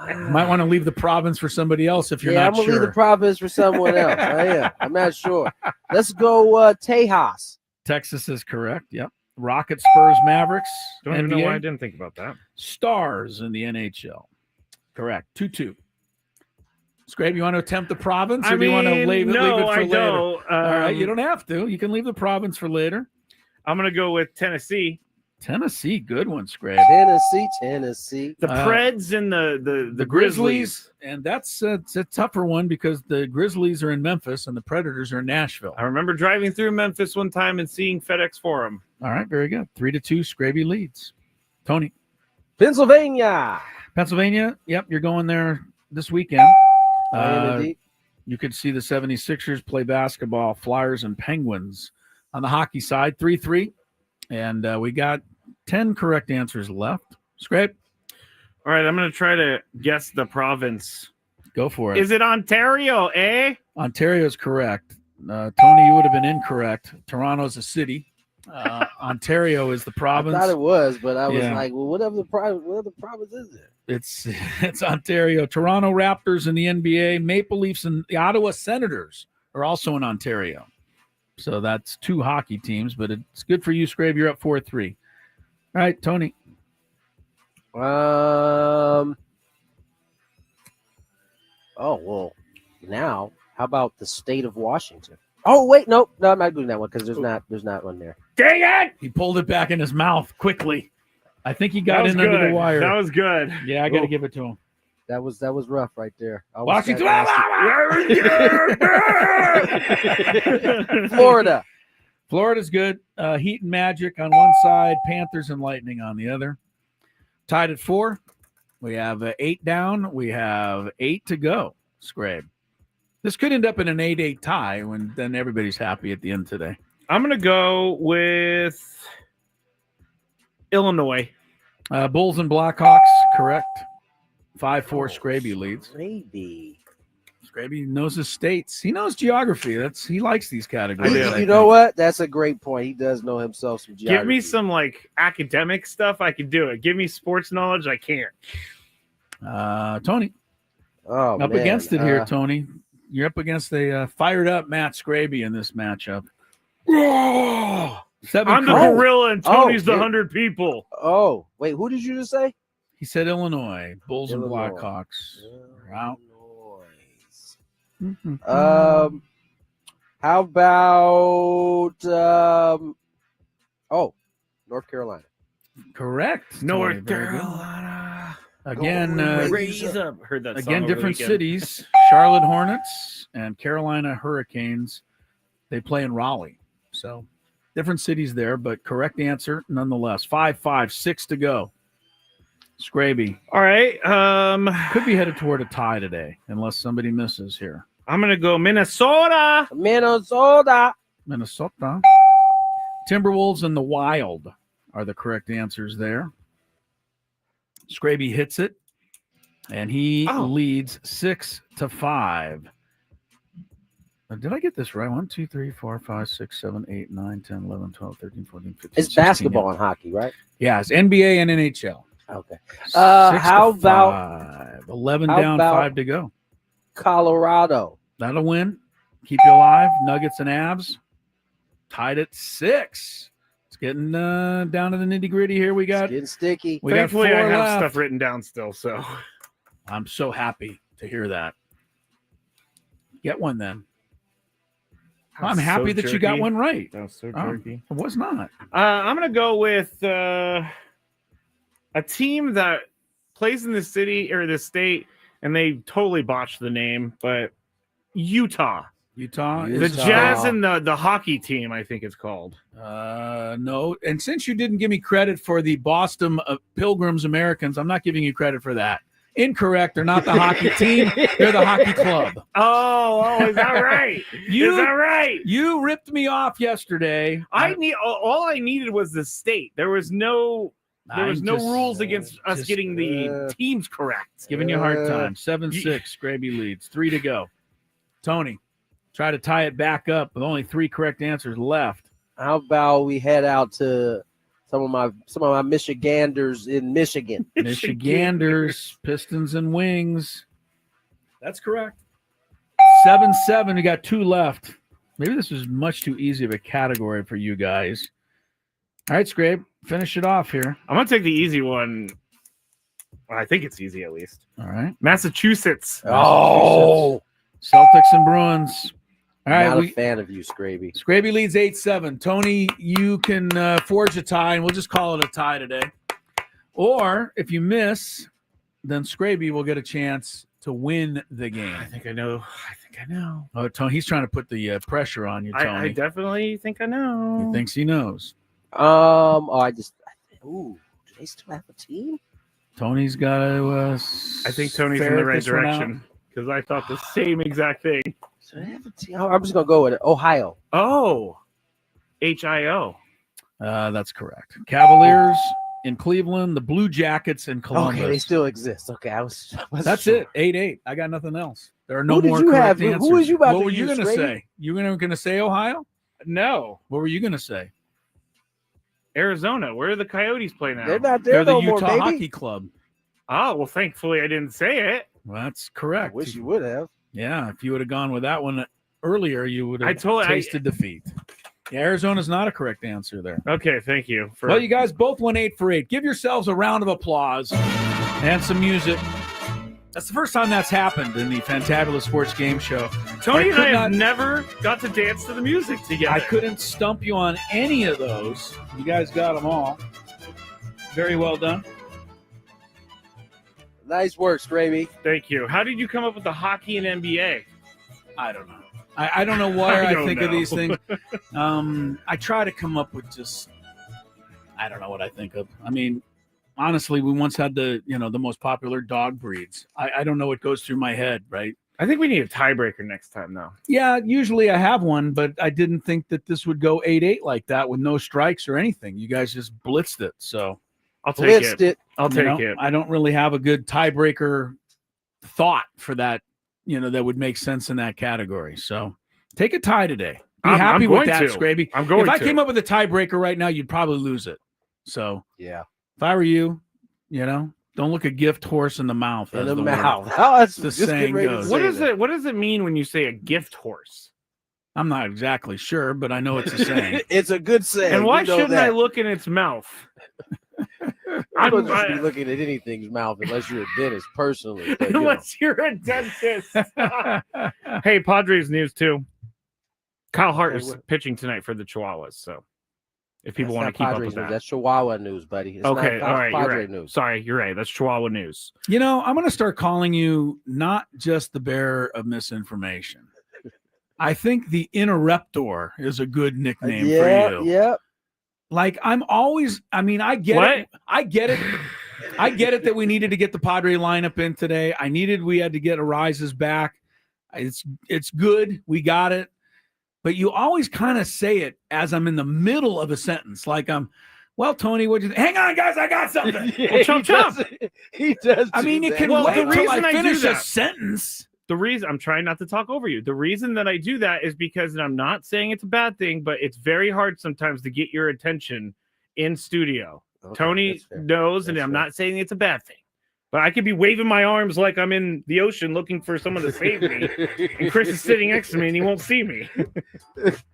You might want to leave the province for somebody else if you're I'm not gonna sure. leave the province for someone else. I am. I'm not sure. Let's go Tejas. Texas is correct. Yep. Rockets, Spurs, Mavericks. Don't even know why I NBA. didn't think about that. Stars in the NHL. Correct. 2-2. Scrape, you want to attempt the province, or do you want to leave it for later? Don't. All right, you don't have to. You can leave the province for later. I'm going to go with Tennessee. Tennessee, good one, Scrape. Tennessee. The Preds and the Grizzlies, and that's it's a tougher one because the Grizzlies are in Memphis and the Predators are in Nashville. I remember driving through Memphis one time and seeing FedEx Forum. All right, very good. 3-2, Scraby leads. Tony. Pennsylvania. Yep, you're going there this weekend. Miami. You could see the 76ers play basketball, Flyers and Penguins. On the hockey side, 3-3, and we got 10 correct answers left. Scrape. All right, I'm going to try to guess the province. Go for it. Is it Ontario, eh? Ontario is correct. Tony, you would have been incorrect. Toronto's a city. Ontario is the province. I thought it was, but I was like, well, what other province is it? It's Ontario. Toronto Raptors in the NBA. Maple Leafs and the Ottawa Senators are also in Ontario. So that's 2 hockey teams, but it's good for you, Scrape. You're up 4-3. All right, Tony. Oh, well, now how about the state of Washington? Oh, wait, no, I'm not doing that one because there's not one there. Dang it! He pulled it back in his mouth quickly. I think he got in under the wire. That was good. Yeah, I got to give it to him. That was rough right there. Washington. Florida. Florida's good. Heat and Magic on one side, Panthers and Lightning on the other. Tied at 4. We have 8 down. We have 8 to go. Scrape. This could end up in an 8-8 tie when then everybody's happy at the end today. I'm going to go with Illinois. Bulls and Blackhawks, correct. 5-4, Scraby leads. Maybe. Scraby knows his states. He knows geography. He likes these categories. You know what? That's a great point. He does know himself some geography. Give me some academic stuff. I can do it. Give me sports knowledge. I can't. Tony. Oh, up man. Against it here, Tony. You're up against a fired up Matt Scraby in this matchup. I'm the gorilla and Tony's the 100 people. Oh, wait, who did you just say? He said Illinois. Bulls and Blackhawks. Wow. How about North Carolina? Correct. North Carolina. Again, raise up. Heard that song again, over different the weekend. cities. Charlotte Hornets and Carolina Hurricanes. They play in Raleigh. So different cities there, but correct answer nonetheless. 5-5, 6 to go. Scraby. All right. Could be headed toward a tie today, unless somebody misses here. I'm going to go Minnesota. Minnesota. Timberwolves and the Wild are the correct answers there. Scraby hits it, and he leads 6-5. Did I get this right? 1, 2, 3, 4, 5, 6, 7, 8, 9, 10, 11, 12, 13, 14, 15. It's 16, basketball and hockey, right? Yeah, it's NBA and NHL. Okay. 6 how to about 5. 11 down, 5 to go. Colorado? That'll win. Keep you alive. Nuggets and Avs. Tied at 6. It's getting down to the nitty gritty here. We got it's getting sticky. Thankfully, I have left. stuff written down still. So I'm so happy to hear that. Get one then. I'm happy that you got one right. That was so jerky. It was not. I'm going to go with a team that plays in the city or the state, and they totally botched the name, but Utah. The Jazz and the hockey team, I think it's called. No. And since you didn't give me credit for the Boston Pilgrims Americans, I'm not giving you credit for that. Incorrect. They're not the hockey team. They're the hockey club. Oh, is that right? Is that right? You ripped me off yesterday. All I needed was the state. There was no rules against us getting the teams correct. Giving you a hard time. 7-6. Scraby leads. 3 to go. Tony, try to tie it back up with only 3 correct answers left. How about we head out to some of my Michiganders in Michigan? Michiganders, Pistons and Wings. That's correct. 7-7. We got 2 left. Maybe this was much too easy of a category for you guys. All right, Scrape, finish it off here. I'm going to take the easy one. I think it's easy at least. All right. Massachusetts. Oh, Celtics and Bruins. All right. not a fan of you, Skraby. Skraby leads 8-7. Tony, you can forge a tie, and we'll just call it a tie today. Or if you miss, then Skraby will get a chance to win the game. I think I know. Oh, Tony, he's trying to put the pressure on you, Tony. I definitely think I know. He thinks he knows. Ooh, do they still have a team? Tony's got to. I think Tony's in the right direction because I thought the same exact thing. So they have a team. I'm just gonna go with it. Ohio. Oh, HIO. That's correct. Cavaliers in Cleveland, the Blue Jackets in Columbus. Okay, they still exist. Okay, That's sure. it. 8-8. I got nothing else. There are no Who did more you correct have? Who answers. was you about what to were you use, going to Skraby? say? You were going to say Ohio? No, What were you going to say? Arizona. Where do the Coyotes play now? They're not there They're the no Utah more, baby. Hockey Club. Oh, well, thankfully I didn't say it. Well, that's I correct. wish you would have. Yeah, if you would have gone with that one earlier, you would I have told- tasted defeat. Yeah, Arizona's not a correct answer there. Okay, thank you. Well, you guys both went 8 for 8. Give yourselves a round of applause and some music. That's the first time that's happened in the Fantabulous Sports Game Show. Tony and I have not- never got to dance to the music together. I couldn't stump you on any of those. You guys got them all. Very well done. Nice work, Skraby. Thank you. How did you come up with the hockey and NBA? I don't know. I don't know why I I don't think of know. these things. I try to come up with just, I don't know what I think of. I mean, honestly, we once had the most popular dog breeds. I don't know what goes through my head, right? I think we need a tiebreaker next time, though. Yeah, usually I have one, but I didn't think that this would go 8-8 like that with no strikes or anything. You guys just blitzed it. So I'll take Blitzed it. it. I'll take it. I don't really have a good tiebreaker thought for that, that would make sense in that category. So take a tie today. Be I'm happy with going that, to. Skraby. I'm going If I to. came up with a tiebreaker right now, you'd probably lose it. So Yeah. if I were you, don't look a gift horse in the mouth. In as the word. mouth. Oh, that's The just getting saying ready to goes. say What is that. it? What does it mean when you say a gift horse? I'm not exactly sure, but I know it's a saying. It's a good saying. And why You know shouldn't I that. look in its mouth? I don't just be looking at anything's mouth unless you're a dentist personally. But, Unless you're a dentist. Hey, Padres news too. Kyle Hart Hey, is what- pitching tonight for the Chihuahuas. So if people That's want not to keep Padres up with news. that. That's Chihuahua news, buddy. It's Okay, not all right, you're Padre right. news. Sorry, you're right. That's Chihuahua news. I'm going to start calling you not just the bearer of misinformation. I think the interruptor is a good nickname yeah, for you. yeah. Like I get What? it. I get it. I get it that we needed to get the Padre lineup in today. We had to get Arises back. It's good. We got it. But you always kind of say it as I'm in the middle of a sentence. Like well, Tony, what'd you think? Hang on, guys, I got something. Well, chomp, chomp. He does. I mean, do you that. can Well, wait the until I reason I do finish a that- sentence. The reason I'm trying not to talk over you. The reason that I do that is because I'm not saying it's a bad thing, but it's very hard sometimes to get your attention in studio. Okay, Tony that's fair. knows, and That's I'm fair. not saying it's a bad thing. But I could be waving my arms like I'm in the ocean looking for someone to save me. And Chris is sitting next to me and he won't see me.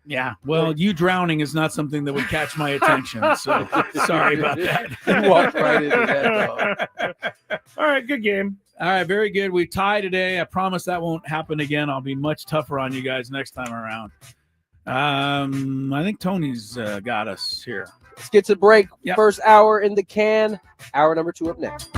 Yeah. Well, you drowning is not something that would catch my attention. So sorry about that. You walked right into that, dog. All right, good game. All right, very good. We tie today. I promise that won't happen again. I'll be much tougher on you guys next time around. I think Tony's got us here. Let's get to break. Yep. First hour in the can. Hour number 2 up next.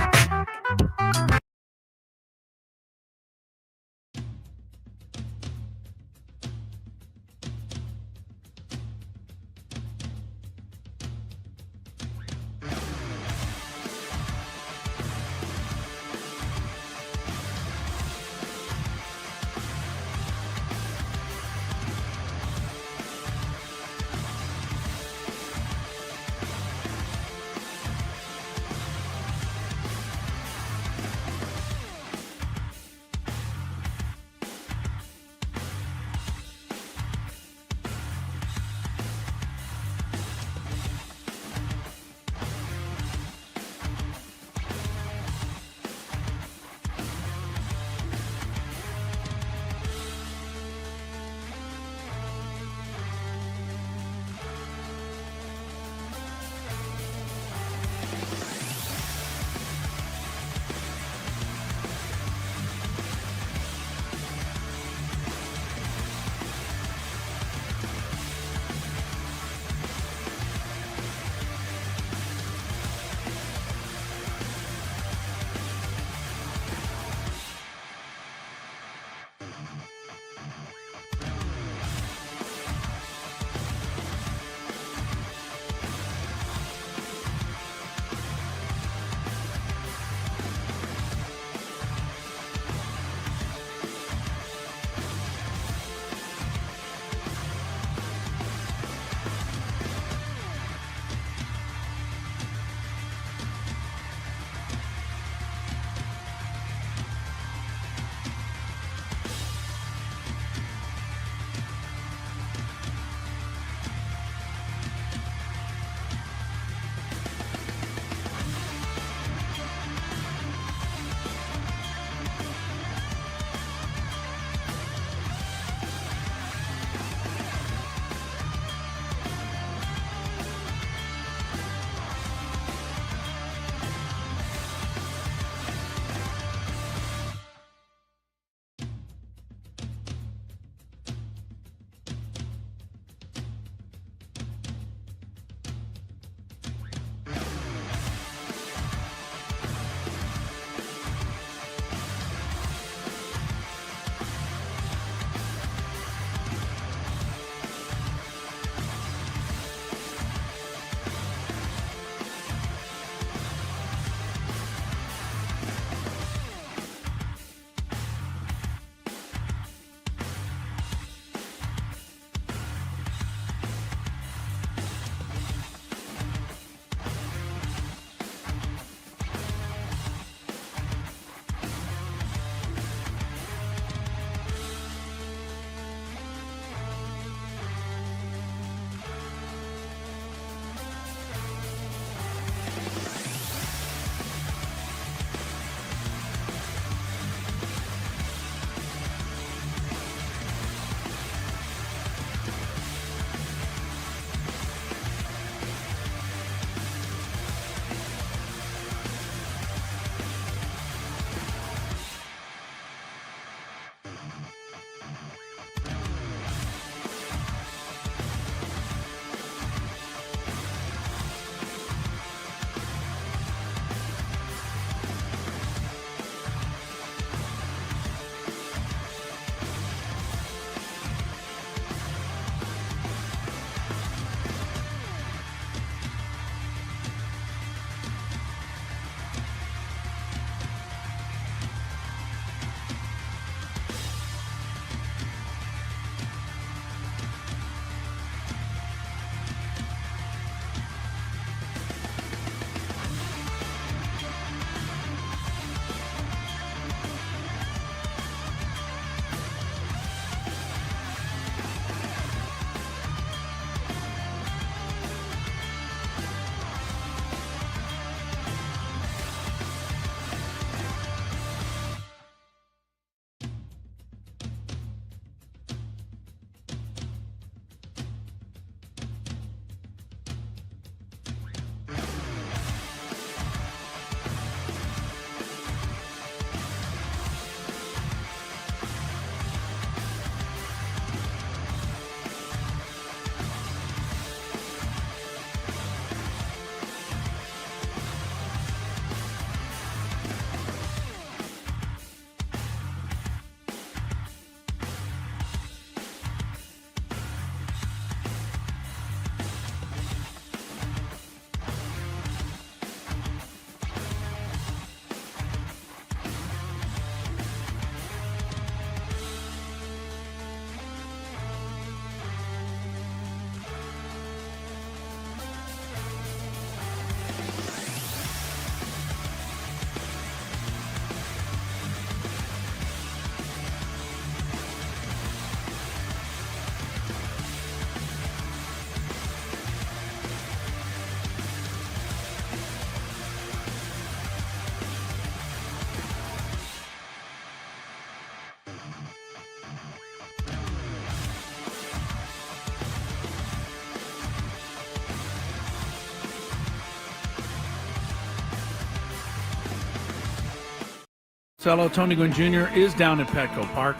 Cello Tony Gwynn Jr. is down in Petco Park.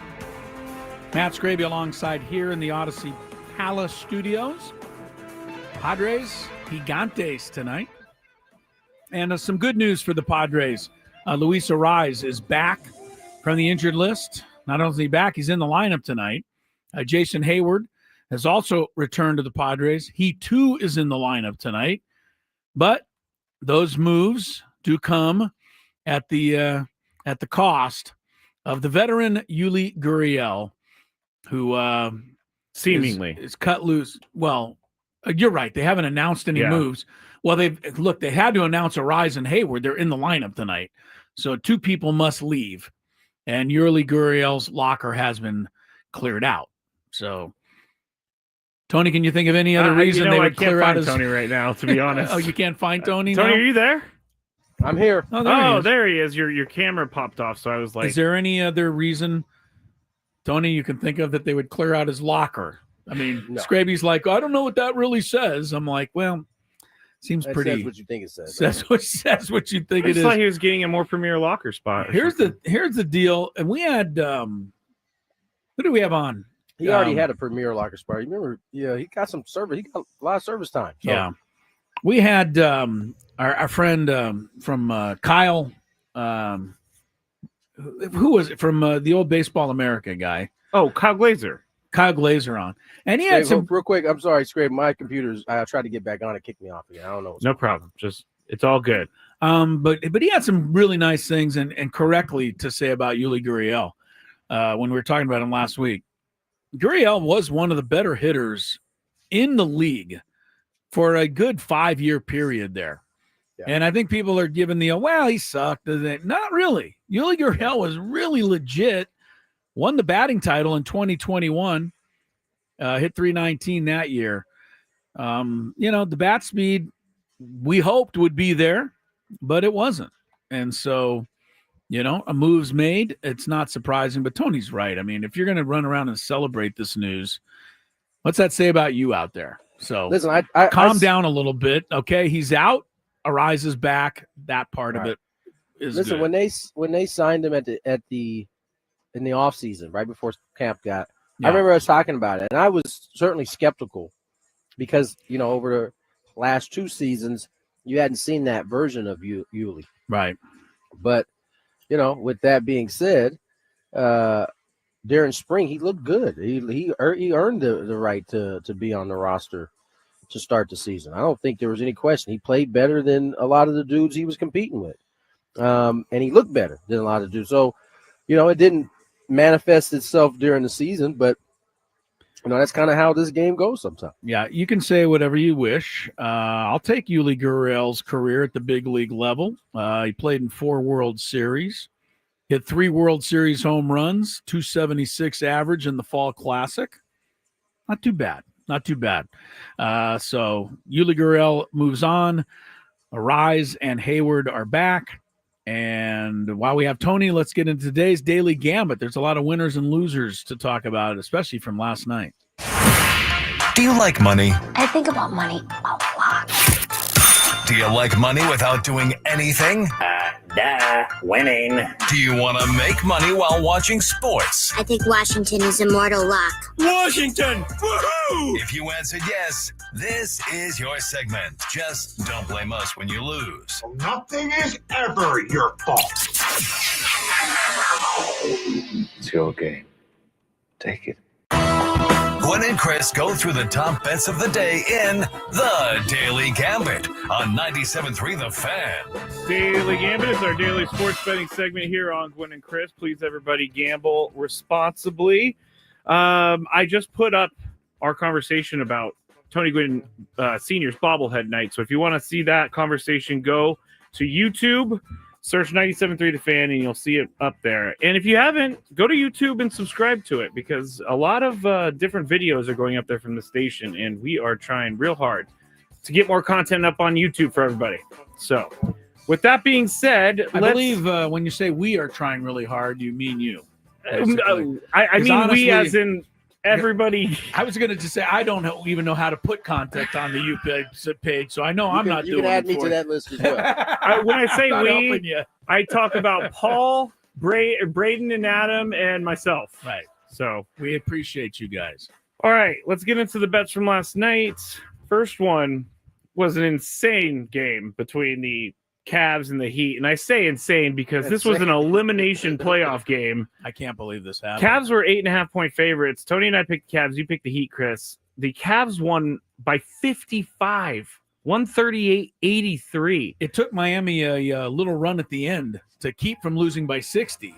Matt Skraby alongside here in the Odyssey Palace Studios. Padres, Gigantes tonight. And some good news for the Padres. Luis Arraez is back from the injured list. Not only is he back, he's in the lineup tonight. Jason Hayward has also returned to the Padres. He, too, is in the lineup tonight. But those moves do come at the cost of the veteran Yuli Gurriel, who Seemingly is cut loose. Well, you're right. They haven't announced any moves. Well, they had to announce Arraez and Hayward. They're in the lineup tonight. So 2 people must leave. And Yuli Gurriel's locker has been cleared out. So, Tony, can you think of any other reason they would clear out his... Tony right now, to be honest. Oh, you can't find Tony Tony, now? are you there? I'm here. There he is. Your camera popped off, so I was like... Is there any other reason, Tony, you can think of that they would clear out his locker? I mean, No. Skraby's like, I don't know what that really says. I'm like, well, seems That pretty... says what you think it says. Says what you think I it just is. thought he was getting a more premier locker spot. Here's the deal. And we had... who do we have on? He already had a premier locker spot. You remember? Yeah, he got some service. He got a lot of service time. So. Yeah. We had our friend from Kyle, who was it? From the old Baseball America guy. Oh, Kyle Glazer on. And he had some... Real quick, I'm sorry, Scrape. My computer's... I tried to get back on. It kicked me off again. I don't know. No problem. Just, it's all good. But he had some really nice things and correctly to say about Yuli Gurriel when we were talking about him last week. Gurriel was one of the better hitters in the league for a good 5-year period there. Yeah. And I think people are giving he sucked. Not really. Yuli Gurriel was really legit, won the batting title in 2021, hit 319 that year. The bat speed we hoped would be there, but it wasn't. And so, a move's made. It's not surprising, but Tony's right. I mean, if you're going to run around and celebrate this news, what's that say about you out there? So listen, calm down a little bit. Okay. He's out. Arraez is back. That part of it is listen, good. when they signed him in the off season, right before camp got, I remember us talking about it, and I was certainly skeptical because, over the last 2 seasons, you hadn't seen that version of Yuli. Right. But, with that being said, during spring, he looked good. He earned the right to be on the roster to start the season. I don't think there was any question. He played better than a lot of the dudes he was competing with. And he looked better than a lot of dudes. So, it didn't manifest itself during the season, but, that's kind of how this game goes sometimes. Yeah, you can say whatever you wish. I'll take Yuli Gurriel's career at the big league level. He played in 4 World Series, hit 3 World Series home runs, 276 average in the Fall Classic. Not too bad. So Yuli Gurriel moves on. Arraez and Hayward are back. And while we have Tony, let's get into today's Daily Gambit. There's a lot of winners and losers to talk about, especially from last night. Do you like money? I think about money a lot. Do you like money without doing anything? Winning. Do you want to make money while watching sports? I think Washington is immortal luck. Washington! Woohoo! If you answered yes, this is your segment. Just don't blame us when you lose. Nothing is ever your fault. It's your game. Take it. Gwynn and Chris go through the top bets of the day in The Daily Gambit on 97.3 The Fan. Daily Gambit is our daily sports betting segment here on Gwynn and Chris. Please, everybody, gamble responsibly. I just put up our conversation about Tony Gwynn Sr.'s bobblehead night. So if you want to see that conversation, go to YouTube. Search 97.3 The Fan, and you'll see it up there. And if you haven't, go to YouTube and subscribe to it, because a lot of different videos are going up there from the station, and we are trying real hard to get more content up on YouTube for everybody. So, with that being said, I believe when you say we are trying really hard, you mean you. I mean honestly, we as in everybody. I was going to just say I don't even know how to put content on the YouTube page, so I know I'm not doing it. You can add me to that list as well. When I say we, I talk about Paul, Braden and Adam and myself. Right. So We appreciate you guys. all right, let's get into the bets from last night. First one was an insane game between the Cavs and the Heat. And I say insane because this was an elimination playoff game. I can't believe this happened. Cavs were 8.5-point favorites. Tony and I picked the Cavs. You picked the Heat, Chris. The Cavs won by 55, 138-83. It took Miami a little run at the end to keep from losing by 60.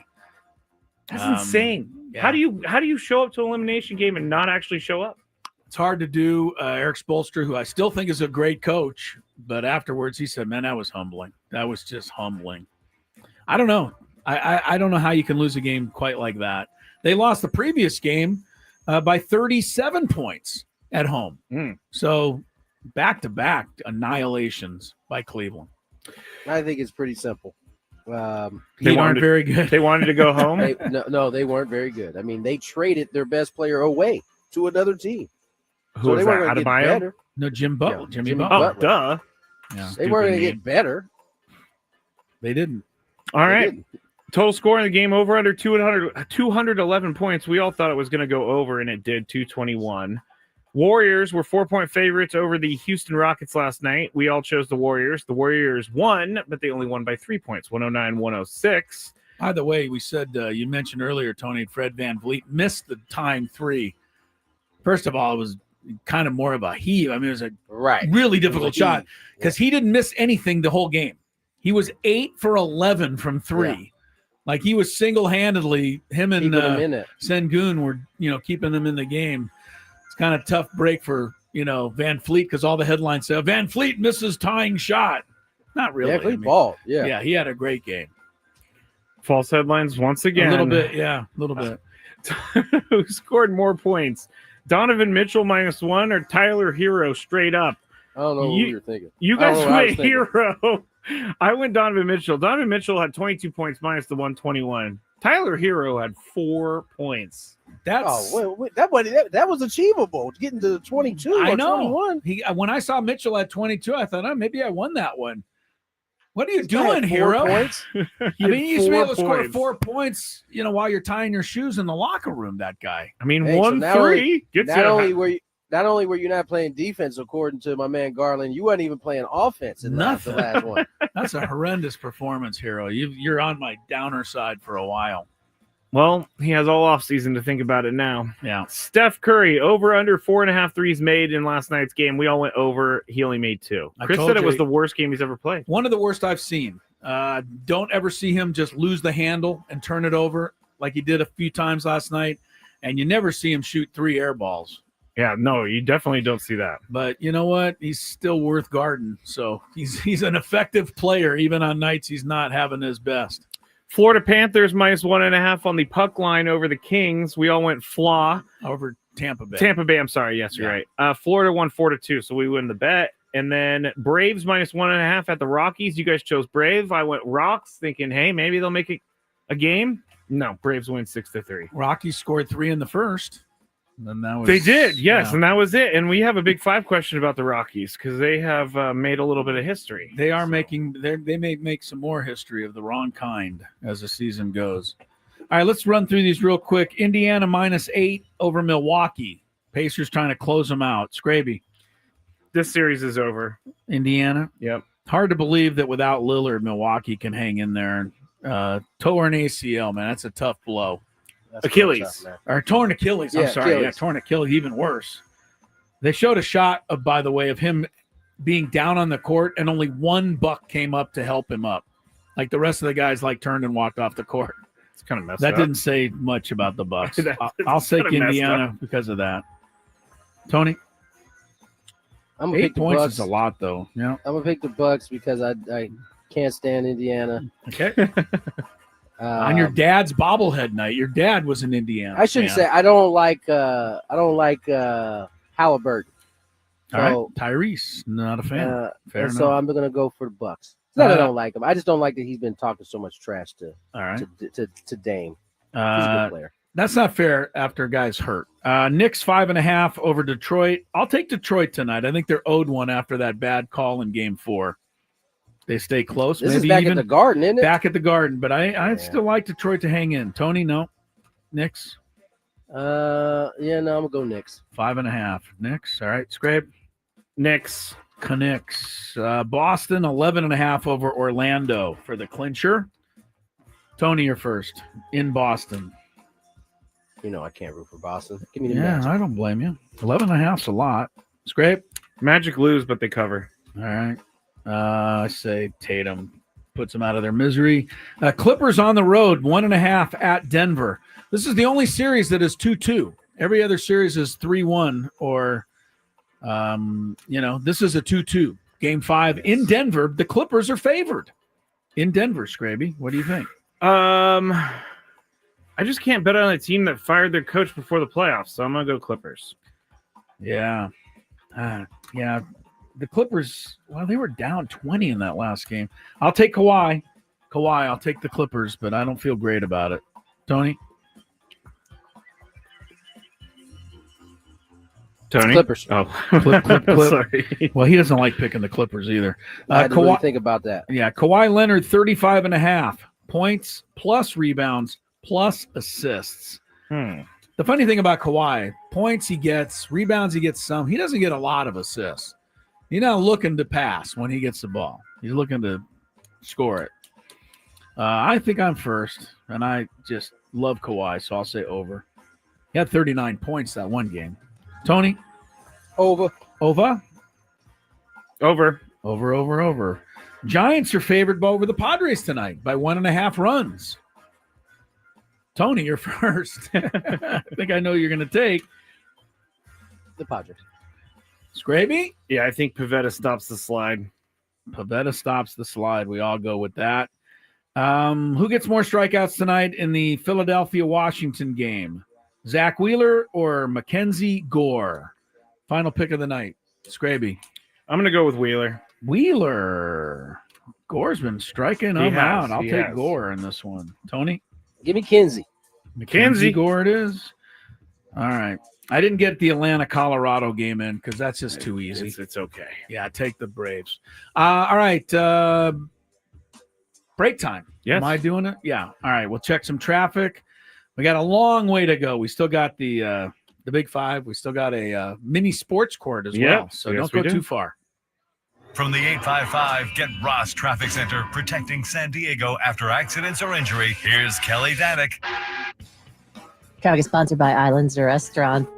That's insane. Yeah. How do you show up to an elimination game and not actually show up? It's hard to do. Eric Spoelstra, who I still think is a great coach, but afterwards he said, man, that was humbling. That was just humbling. I don't know. I don't know how you can lose a game quite like that. They lost the previous game by 37 points at home. So back-to-back annihilations by Cleveland. I think it's pretty simple. They aren't very good. They wanted to go home? No, they weren't very good. I mean, they traded their best player away to another team. Who was they weren't that? going to get Adebayo? better. No, Jimmy Butler. Oh, duh. Yeah. They weren't going to get better. They didn't. All right. Total score in the game over under 211 points. We all thought it was going to go over, and it did, 221. Warriors were 4-point favorites over the Houston Rockets last night. We all chose the Warriors. The Warriors won, but they only won by 3 points, 109-106. By the way, we said you mentioned earlier, Tony, Fred VanVleet missed the tying three. First of all, it was kind of more of a heave. I mean, it was a really difficult shot because he didn't miss anything the whole game. He was 8 for 11 from three. Yeah. Like he was single-handedly, him and Sengun were, keeping them in the game. It's kind of tough break for, Van Fleet because all the headlines say Van Fleet misses tying shot. Not really. Van Fleet ball. Yeah. Yeah, he had a great game. False headlines once again. A little bit, yeah, a little bit. Who scored more points? Donovan Mitchell -1 or Tyler Hero straight up? I don't know what you're thinking. You guys went Hero. I went Donovan Mitchell. Donovan Mitchell had 22 points minus the 121. Tyler Hero had 4 points. That was achievable. Getting to the 22. I know. 21. When I saw Mitchell at 22, I thought, maybe I won that one. What are you doing, Hero? Points? I mean, you used to be able to score 4 points, while you're tying your shoes in the locker room. That guy. I mean, 1-3 gets not only were you not playing defense, according to my man Garland, you weren't even playing offense in the last one. That's a horrendous performance, Hero. You're on my downer side for a while. Well, he has all offseason to think about it now. Yeah. Steph Curry, over under 4.5 threes made in last night's game. We all went over. He only made 2. Chris said it was the worst game he's ever played. One of the worst I've seen. Don't ever see him just lose the handle and turn it over like he did a few times last night. And you never see him shoot 3 air balls. Yeah, no, you definitely don't see that. But you know what? He's still worth guarding. So he's an effective player, even on nights he's not having his best. Florida Panthers -1.5 on the puck line over the Kings. We all went flaw. Over Tampa Bay. I'm sorry. Yes, you're right. Florida won 4-2, so we win the bet. And then Braves -1.5 at the Rockies. You guys chose Brave. I went Rocks, thinking, hey, maybe they'll make it a game. No, Braves win 6-3. Rockies scored 3 in the first. And that was, they did, yes, and that was it. And we have a big 5 question about the Rockies because they have made a little bit of history. They are they may make some more history of the wrong kind as the season goes. All right, let's run through these real quick. Indiana -8 over Milwaukee. Pacers trying to close them out. Skraby. This series is over. Indiana. Yep. Hard to believe that without Lillard, Milwaukee can hang in there. Torn ACL, man, that's a tough blow. That's Achilles. Or torn Achilles. I'm sorry. Achilles. Yeah, torn Achilles, even worse. They showed a shot, by the way, of him being down on the court, and only one Buck came up to help him up. Like the rest of the guys, turned and walked off the court. It's kind of messed up. That didn't say much about the Bucks. I'll take Indiana because of that. Tony? I'm gonna 8 points is a lot, though. Yeah. I'm gonna pick the Bucks because I can't stand Indiana. Okay. On your dad's bobblehead night, your dad was in Indiana. I shouldn't say I don't like Halliburton. All right, Tyrese, not a fan. Fair enough. So I'm gonna go for the Bucks. It's not that I don't like him. I just don't like that he's been talking so much trash to Dame. He's a good player. That's not fair after a guy's hurt. Knicks 5.5 over Detroit. I'll take Detroit tonight. I think they're owed one after that bad call in Game 4. They stay close. This maybe is back even at the Garden, isn't it? back at the Garden. But I'd still like Detroit to hang in. Tony, no. Knicks? Yeah, no, I'm going to go Knicks. 5.5. Knicks. All right, Scrape. Knicks. Knicks. Boston, 11.5 over Orlando for the clincher. Tony, you're first in Boston. You know I can't root for Boston. Give me the Yeah, Magic. I don't blame you. 11.5's a lot. Scrape. Magic lose, but they cover. All right. I say Tatum puts them out of their misery. Clippers on the road, 1.5 at Denver. This is the only series that is 2-2. Every other series is 3-1 or, this is a 2-2. Game 5 in Denver. The Clippers are favored in Denver, Scraby. What do you think? I just can't bet on a team that fired their coach before the playoffs, so I'm going to go Clippers. Yeah. The Clippers, well, they were down 20 in that last game. I'll take Kawhi. I'll take the Clippers, but I don't feel great about it. Tony? Tony? Clippers. Oh, Clip. Sorry. Well, he doesn't like picking the Clippers either. I had to really think about that. Yeah, Kawhi Leonard, 35.5 points plus rebounds plus assists. The funny thing about Kawhi, points he gets, rebounds he gets some. He doesn't get a lot of assists. He's not looking to pass when he gets the ball. He's looking to score it. I think I'm first, and I just love Kawhi, so I'll say over. He had 39 points that one game. Tony? Over. Over. Giants are favored over the Padres tonight by 1.5 runs. Tony, you're first. I think I know you're going to take the Padres. Skraby? Yeah, I think Pivetta stops the slide. Pivetta stops the slide. We all go with that. Who gets more strikeouts tonight in the Philadelphia-Washington game? Zach Wheeler or Mackenzie Gore? Final pick of the night. Skraby. I'm going to go with Wheeler. Gore's been striking them out. I'll take Gore in this one. Tony? Give me Kinsey. Mackenzie Gore it is. All right. I didn't get the Atlanta-Colorado game in because that's just too easy. It's okay. Yeah, take the Braves. All right. Break time. Yes. Am I doing it? Yeah. All right. We'll check some traffic. We got a long way to go. We still got the Big Five. We still got a mini sports court as well. So don't go too far. From the 855 Get Ross Traffic Center, protecting San Diego after accidents or injury, here's Kelly Danick. Traffic is sponsored by Islands Restaurant.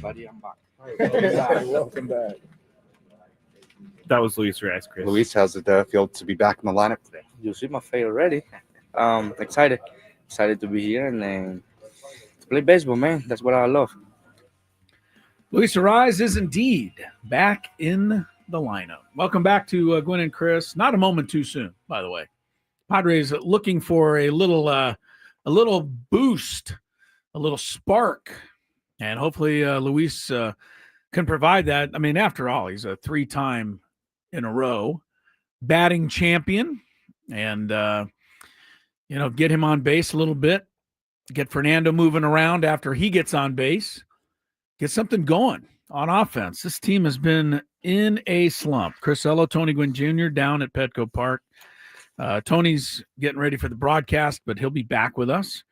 everybody. I'm back. Welcome back. That was Luis Urias, Chris. Luis, how's it feel to be back in the lineup today? You see my face already. Excited to be here and to play baseball, man. That's what I love. Luis Urias is indeed back in the lineup. Welcome back to Gwynn and Chris. Not a moment too soon, by the way. Padres looking for a little boost, a little spark, and hopefully Luis can provide that. I mean, after all, he's a 3-time in a row batting champion, and get him on base a little bit, get Fernando moving around after he gets on base, get something going on offense. This team has been in a slump. Chris Ello, Tony Gwynn Jr. down at Petco Park. Tony's getting ready for the broadcast, but he'll be back with us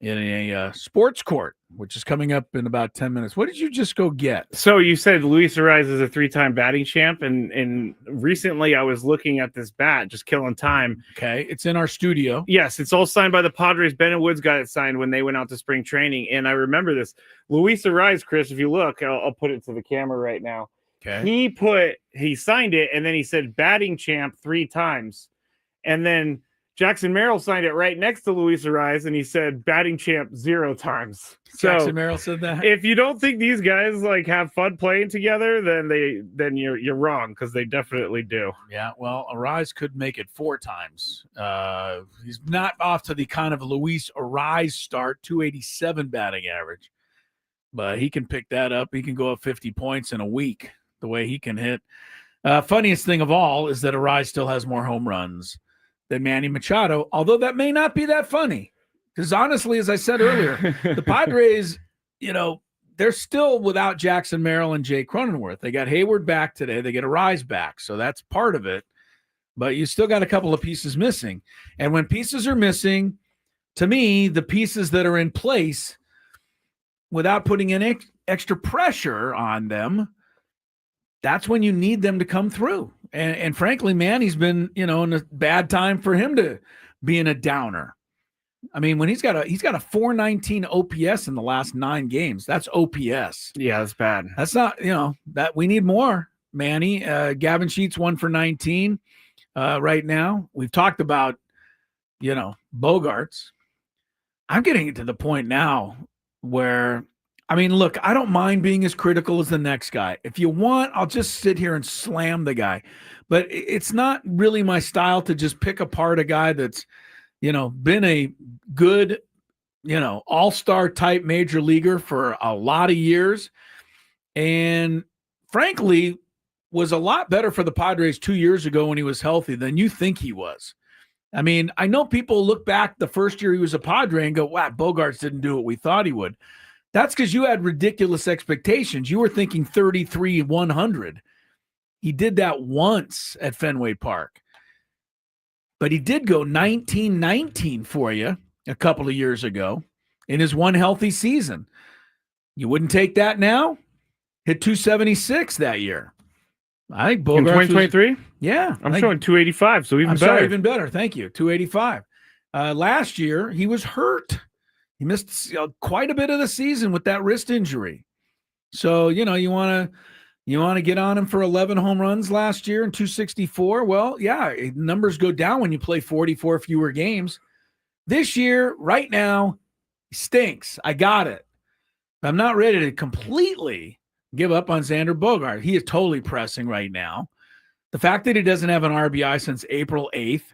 in a sports court, which is coming up in about 10 minutes. What did you just go get? So you said Luis Urias is a 3-time batting champ, and recently I was looking at this bat, just killing time. Okay, it's in our studio. Yes, it's all signed by the Padres. Bennett Woods got it signed when they went out to spring training, and I remember this. Luis Urias, Chris, if you look, I'll put it to the camera right now. Okay. He signed it, and then he said batting champ 3 times. And then Jackson Merrill signed it right next to Luis Urias, and he said batting champ 0 times. Jackson Merrill said that. If you don't think these guys have fun playing together, then you're wrong, because they definitely do. Yeah, well, Urias could make it 4 times. He's not off to the kind of Luis Urias start, 287 batting average, but he can pick that up. He can go up 50 points in a week the way he can hit. Funniest thing of all is that Urias still has more home runs than Manny Machado, although that may not be that funny. Because honestly, as I said earlier, the Padres, they're still without Jackson Merrill and Jay Cronenworth. They got Hayward back today. They get Urias back. So that's part of it. But you still got a couple of pieces missing. And when pieces are missing, to me, the pieces that are in place, without putting in extra pressure on them, that's when you need them to come through. And frankly, man, he's been, in a bad time for him to be in a downer. I mean, when he's got a 419 OPS in the last 9 games, that's OPS. Yeah, that's bad. That's not, that we need more, Manny. Gavin Sheets 1 for 19 right now. We've talked about, Bogarts. I'm getting to the point now where, look, I don't mind being as critical as the next guy. If you want, I'll just sit here and slam the guy. But it's not really my style to just pick apart a guy that's, been a good, all-star type major leaguer for a lot of years. And frankly, was a lot better for the Padres 2 years ago when he was healthy than you think he was. I know people look back the first year he was a Padre and go, wow, Bogarts didn't do what we thought he would. That's because you had ridiculous expectations. You were thinking 33-100. He did that once at Fenway Park. But he did go 19-19 for you a couple of years ago in his one healthy season. You wouldn't take that now? Hit 276 that year. I think Bogarts in 2023? Yeah. I'm showing 285, so even better. Sorry, even better. Thank you. 285. Last year, he was hurt. He missed quite a bit of the season with that wrist injury. So, you want to get on him for 11 home runs last year and 264. Well, yeah, numbers go down when you play 44 fewer games. This year, right now, he stinks. I got it. I'm not ready to completely give up on Xander Bogart. He is totally pressing right now. The fact that he doesn't have an RBI since April 8th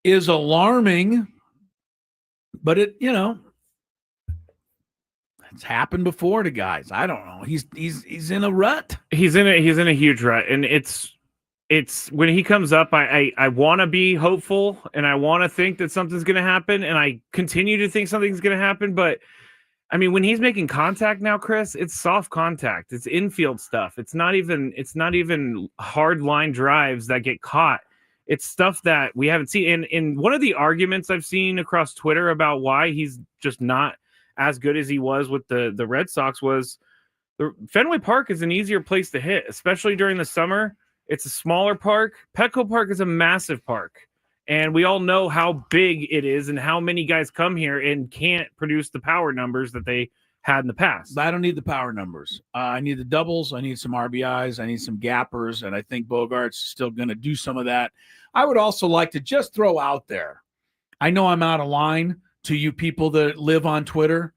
is alarming, but it's happened before to guys. I don't know. He's in a rut. He's in a huge rut, and it's when he comes up, I want to be hopeful, and I want to think that something's going to happen, and I continue to think something's going to happen. But when he's making contact now, Chris, it's soft contact. It's infield stuff. It's not even hard line drives that get caught. It's stuff that we haven't seen. And one of the arguments I've seen across Twitter about why he's just not as good as he was with the Red Sox was the Fenway Park is an easier place to hit, especially during the summer. It's a smaller park. Petco Park is a massive park. And we all know how big it is and how many guys come here and can't produce the power numbers that they had in the past. I don't need the power numbers. I need the doubles. I need some RBIs. I need some gappers. And I think Bogart's still going to do some of that. I would also like to just throw out there, I know I'm out of line to you people that live on Twitter,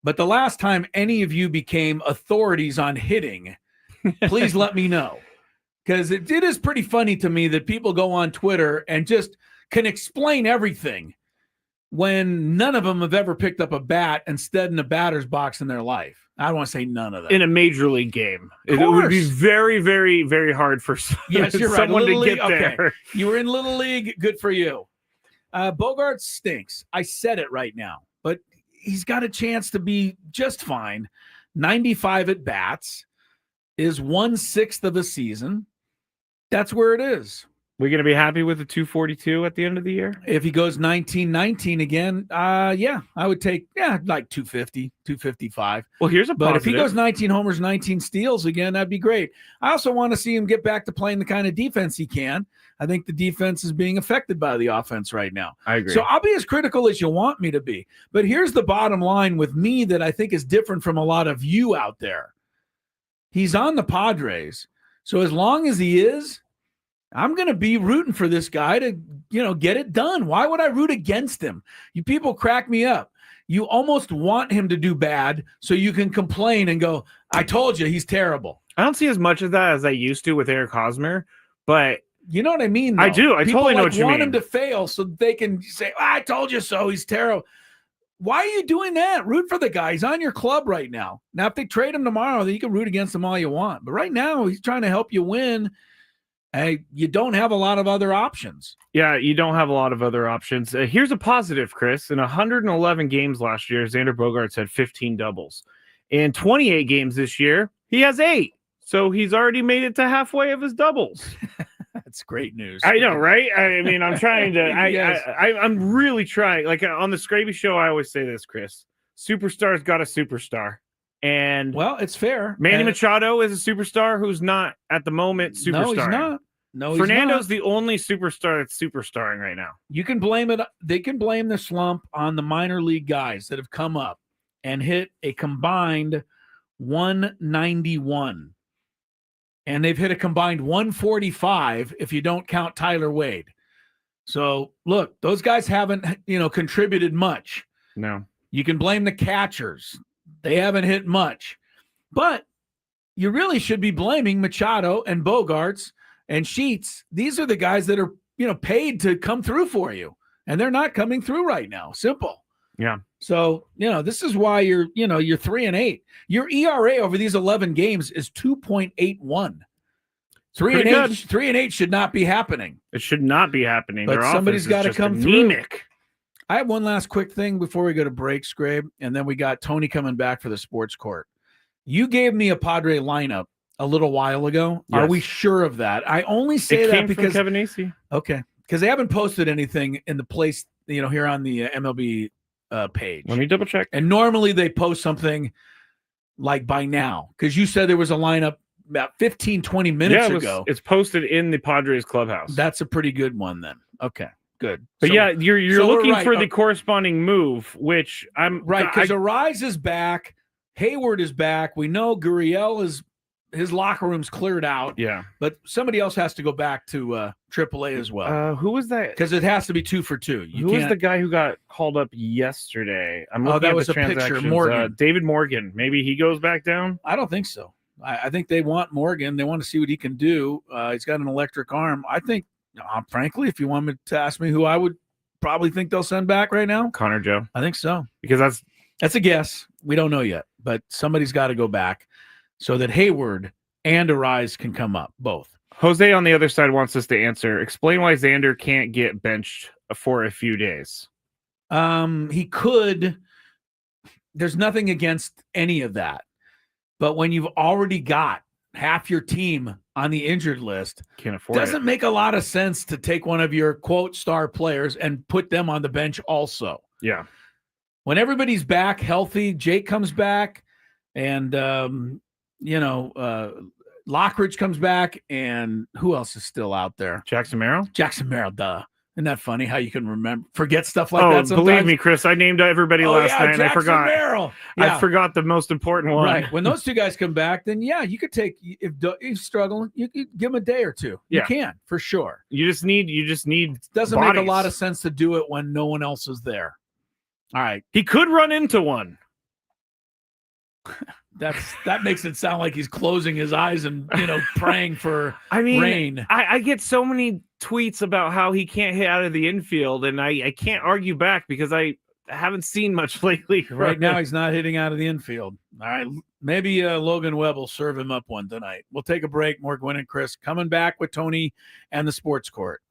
but the last time any of you became authorities on hitting, please let me know. Because it is pretty funny to me that people go on Twitter and just can explain everything when none of them have ever picked up a bat and stood in a batter's box in their life. I don't want to say none of that. In a major league game. It would be very, very, very hard for yes, you're someone right. to League, get there. Okay. You were in Little League. Good for you. Bogart stinks. I said it right now. But he's got a chance to be just fine. 95 at bats is 1/6 of a season. That's where it is. We're going to be happy with the 242 at the end of the year? If he goes 19-19 again, yeah, I would take, like 250, 255. Well, here's a positive. But if he goes 19 homers, 19 steals again, that'd be great. I also want to see him get back to playing the kind of defense he can. I think the defense is being affected by the offense right now. I agree. So I'll be as critical as you want me to be. But here's the bottom line with me that I think is different from a lot of you out there. He's on the Padres. So as long as he is, I'm going to be rooting for this guy to, get it done. Why would I root against him? You people crack me up. You almost want him to do bad so you can complain and go, I told you he's terrible. I don't see as much of that as I used to with Eric Hosmer, but you know what I mean, though? I do. I people totally know what you mean. want him to fail so they can say, I told you so. He's terrible. Why are you doing that? Root for the guy. He's on your club right now. Now, if they trade him tomorrow, then you can root against him all you want. But right now, he's trying to help you win. Hey, you don't have a lot of other options. Yeah, you don't have a lot of other options. Here's a positive, Chris. In 111 games last year, Xander Bogaerts had 15 doubles. In 28 games this year, he has 8. So he's already made it to halfway of his doubles. That's great news. I know, right? I mean, I'm trying to. Yes. I'm really trying. Like on the Skraby show, I always say this, Chris. Superstar's got a superstar. And well, it's fair. Manny Machado is a superstar who's not at the moment superstar. No, he's not. No, Fernando's the only superstar that's superstarring right now. You can blame it. They can blame the slump on the minor league guys that have come up and hit a combined 191. And they've hit a combined 145 if you don't count Tyler Wade. So look, those guys haven't, contributed much. No. You can blame the catchers. They haven't hit much. But you really should be blaming Machado and Bogarts and Sheets. These are the guys that are, paid to come through for you. And they're not coming through right now. Simple. Yeah. So, this is why you're 3-8. Your ERA over these 11 games is 2.81. 3-8 should not be happening. It should not be happening. But somebody's got to come anemic. through. I have one last quick thing before we go to break, Skrabe, and then we got Tony coming back for the sports court. You gave me a Padre lineup a little while ago. Yes. Are we sure of that? I only say it that came because from Kevin Acee. Okay, because they haven't posted anything in the place, here on the MLB page. Let me double check. And normally they post something like by now, because you said there was a lineup about 15, 20 minutes ago. It's posted in the Padres clubhouse. That's a pretty good one then. Okay. Good. But so, you're looking right. for the corresponding move, which I'm right, because Arise is back, Hayward is back. We know Gurriel his locker room's cleared out. Yeah, but somebody else has to go back to AAA as well. Who was that? Because it has to be 2 for 2. Who was the guy who got called up yesterday? I'm looking that at was the a picture. transactions. Morgan. David Morgan. Maybe he goes back down. I don't think so. I think they want Morgan. They want to see what he can do. He's got an electric arm. I think, frankly, if you want me to ask me who I would probably think they'll send back right now, Connor Joe. I think so. Because that's a guess. We don't know yet, but somebody's got to go back so that Hayward and Arise can come up, both. Jose on the other side wants us to answer. Explain why Xander can't get benched for a few days. He could. There's nothing against any of that. But when you've already got half your team on the injured list, can't afford it. Doesn't make a lot of sense to take one of your quote star players and put them on the bench also. Yeah. When everybody's back healthy, Jake comes back and Lockridge comes back, and who else is still out there? Jackson Merrill, duh. Isn't that funny how you can forget stuff like Oh, that sometimes? believe me, Chris, I named everybody last night and I Jackson forgot. Merrill. Yeah. I forgot the most important one. Right. When those two guys come back, then yeah, you could take if he's struggling, you could give him a day or two. You can for sure. You just need. It doesn't make a lot of sense to do it when no one else is there. All right. He could run into one. That makes it sound like he's closing his eyes and praying for rain. I get so many tweets about how he can't hit out of the infield, and I can't argue back because I haven't seen much lately. Right now, he's not hitting out of the infield. All right, maybe Logan Webb will serve him up one tonight. We'll take a break. More Gwynn and Chris coming back with Tony and the Sports Court.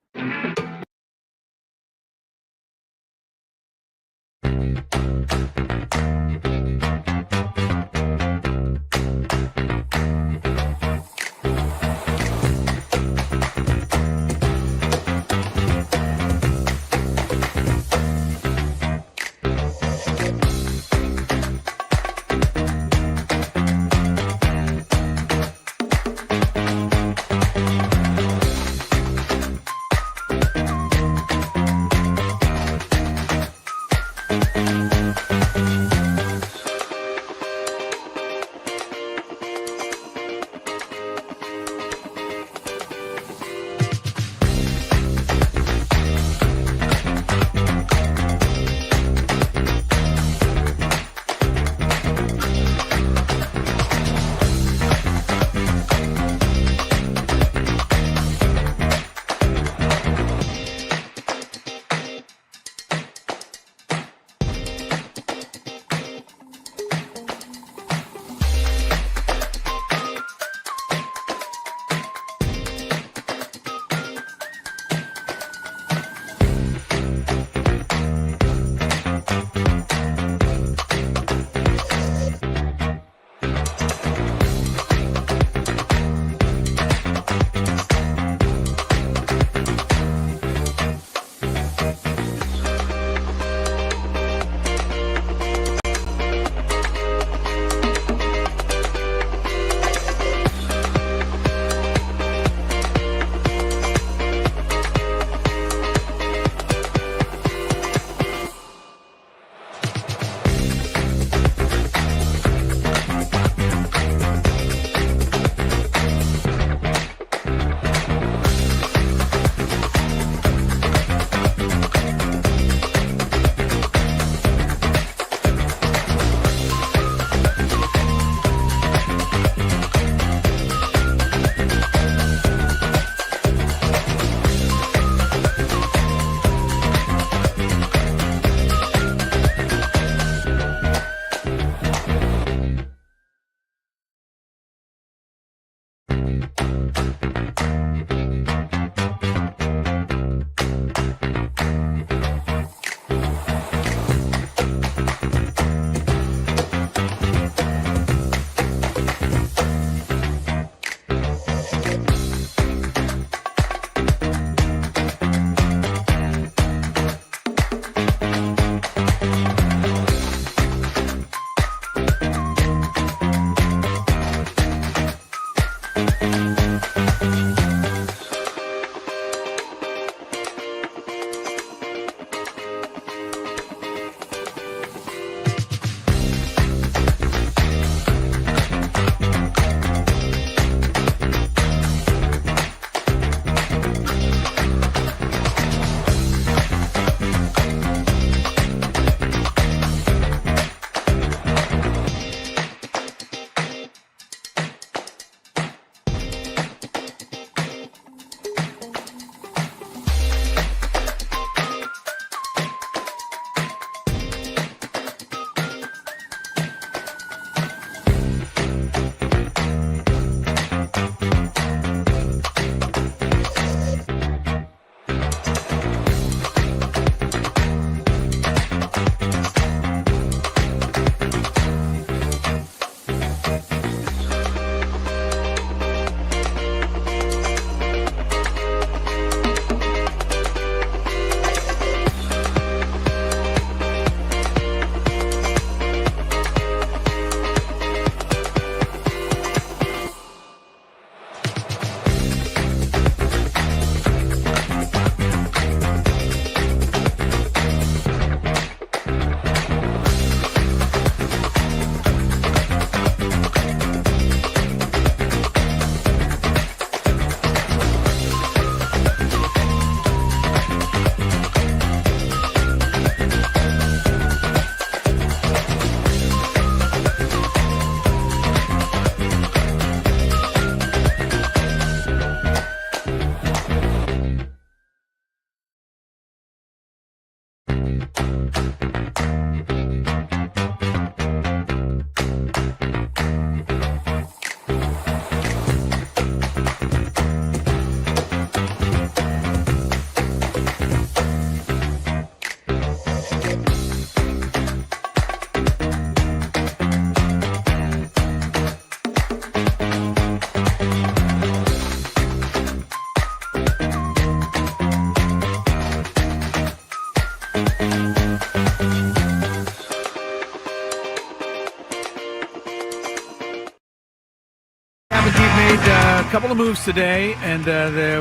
couple of moves today, and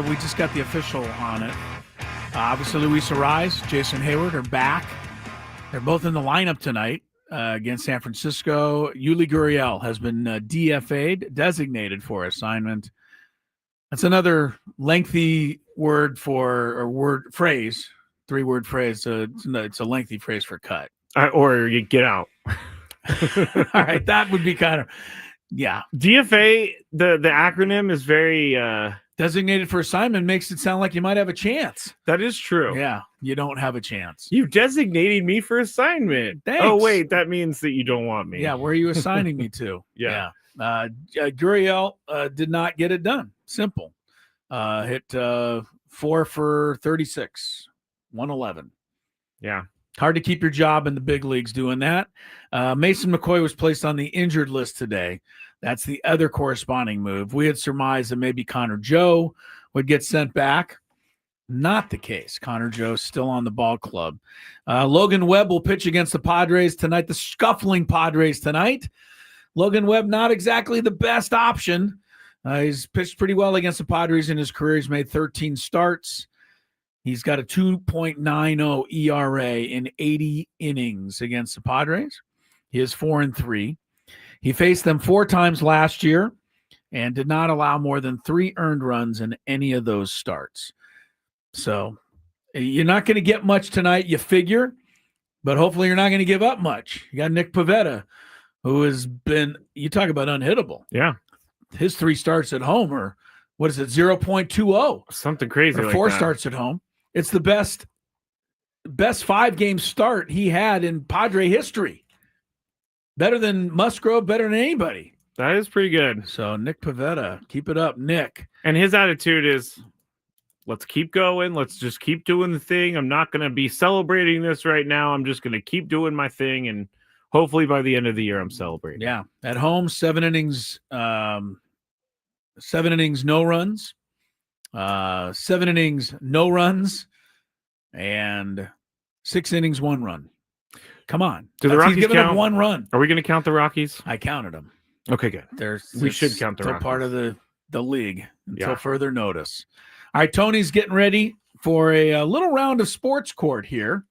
we just got the official on it. Obviously, Luis Ariz, Jason Hayward are back. They're both in the lineup tonight against San Francisco. Yuli Gurriel has been DFA'd, designated for assignment. That's another lengthy word phrase, 3-word phrase. It's a lengthy phrase for cut. Or you get out. All right, that would be kind of, yeah. DFA, the acronym is very... Designated for assignment makes it sound like you might have a chance. That is true. Yeah, you don't have a chance. You designated me for assignment. Thanks. Oh, wait, that means that you don't want me. Yeah, where are you assigning me to? Yeah. Gurriel did not get it done. Simple. Hit 4 for 36, 111. Yeah. Hard to keep your job in the big leagues doing that. Mason McCoy was placed on the injured list today. That's the other corresponding move. We had surmised that maybe Connor Joe would get sent back. Not the case. Connor Joe's still on the ball club. Logan Webb will pitch against the Padres tonight, the scuffling Padres tonight. Logan Webb, not exactly the best option. He's pitched pretty well against the Padres in his career. He's made 13 starts. He's got a 2.90 ERA in 80 innings against the Padres. He is 4-3. He faced them 4 times last year and did not allow more than 3 earned runs in any of those starts. So you're not going to get much tonight, you figure, but hopefully you're not going to give up much. You got Nick Pivetta, who has been, you talk about unhittable. Yeah. His 3 starts at home are, what is it, 0.20? Something crazy like 4 that. starts at home. It's the best 5-game start he had in Padre history. Better than Musgrove, better than anybody. That is pretty good. So Nick Pivetta, keep it up, Nick. And his attitude is, let's keep going. Let's just keep doing the thing. I'm not going to be celebrating this right now. I'm just going to keep doing my thing. And hopefully by the end of the year, I'm celebrating. Yeah. At home, 7 innings, 7 innings, no runs, 7 innings, no runs, and 6 innings, 1 run. Come on. Do the Rockies he's given count? up 1 run. Are we going to count the Rockies? I counted them. Okay, good. We should count the still Rockies. part of the league until Yeah. further notice. All right, Tony's getting ready for a little round of sports court here.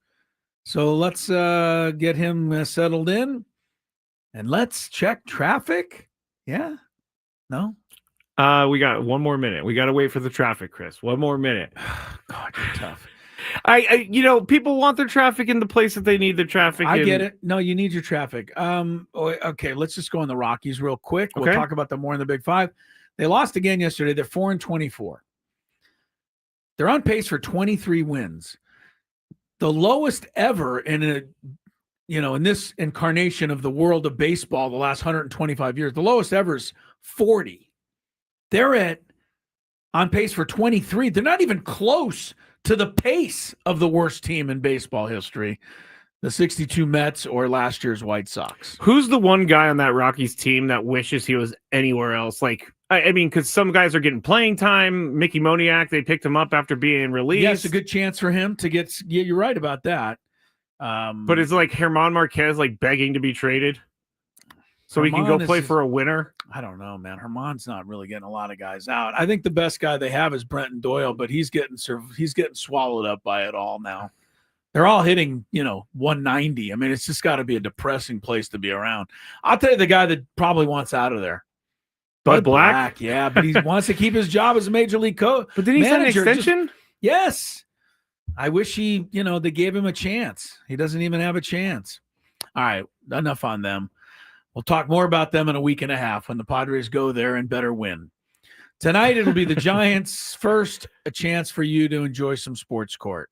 So let's get him settled in, and let's check traffic. Yeah? No? We got 1 more minute. We got to wait for the traffic, Chris. 1 more minute. God, you're tough. People want their traffic in the place that they need their traffic. I get it. No, you need your traffic. Okay, let's just go on the Rockies real quick. We'll Okay. talk about them more in the Big Five. They lost again yesterday. They're 4-24. They're on pace for 23 wins. The lowest ever in this incarnation of the world of baseball the last 125 years. The lowest ever is 40. They're on pace for 23. They're not even close to the pace of the worst team in baseball history, the 62 Mets or last year's White Sox. Who's the one guy on that Rockies team that wishes he was anywhere else? Like, I mean, because some guys are getting playing time. Mickey Moniak, they picked him up after being released. Yeah, it's a good chance for him to get. Yeah, you're right about that. But it's like German Marquez like begging to be traded so he can go play for a winner. I don't know, man. Herman's not really getting a lot of guys out. I think the best guy they have is Brenton Doyle, but he's getting swallowed up by it all now. They're all hitting, 190. I mean, it's just got to be a depressing place to be around. I'll tell you the guy that probably wants out of there. Bud Black? Yeah, but he wants to keep his job as a major league coach. But did he sign an extension? Yes. I wish they gave him a chance. He doesn't even have a chance. All right, enough on them. We'll talk more about them in a week and a half when the Padres go there and better win. Tonight, it'll be the Giants' first a chance for you to enjoy some sports court.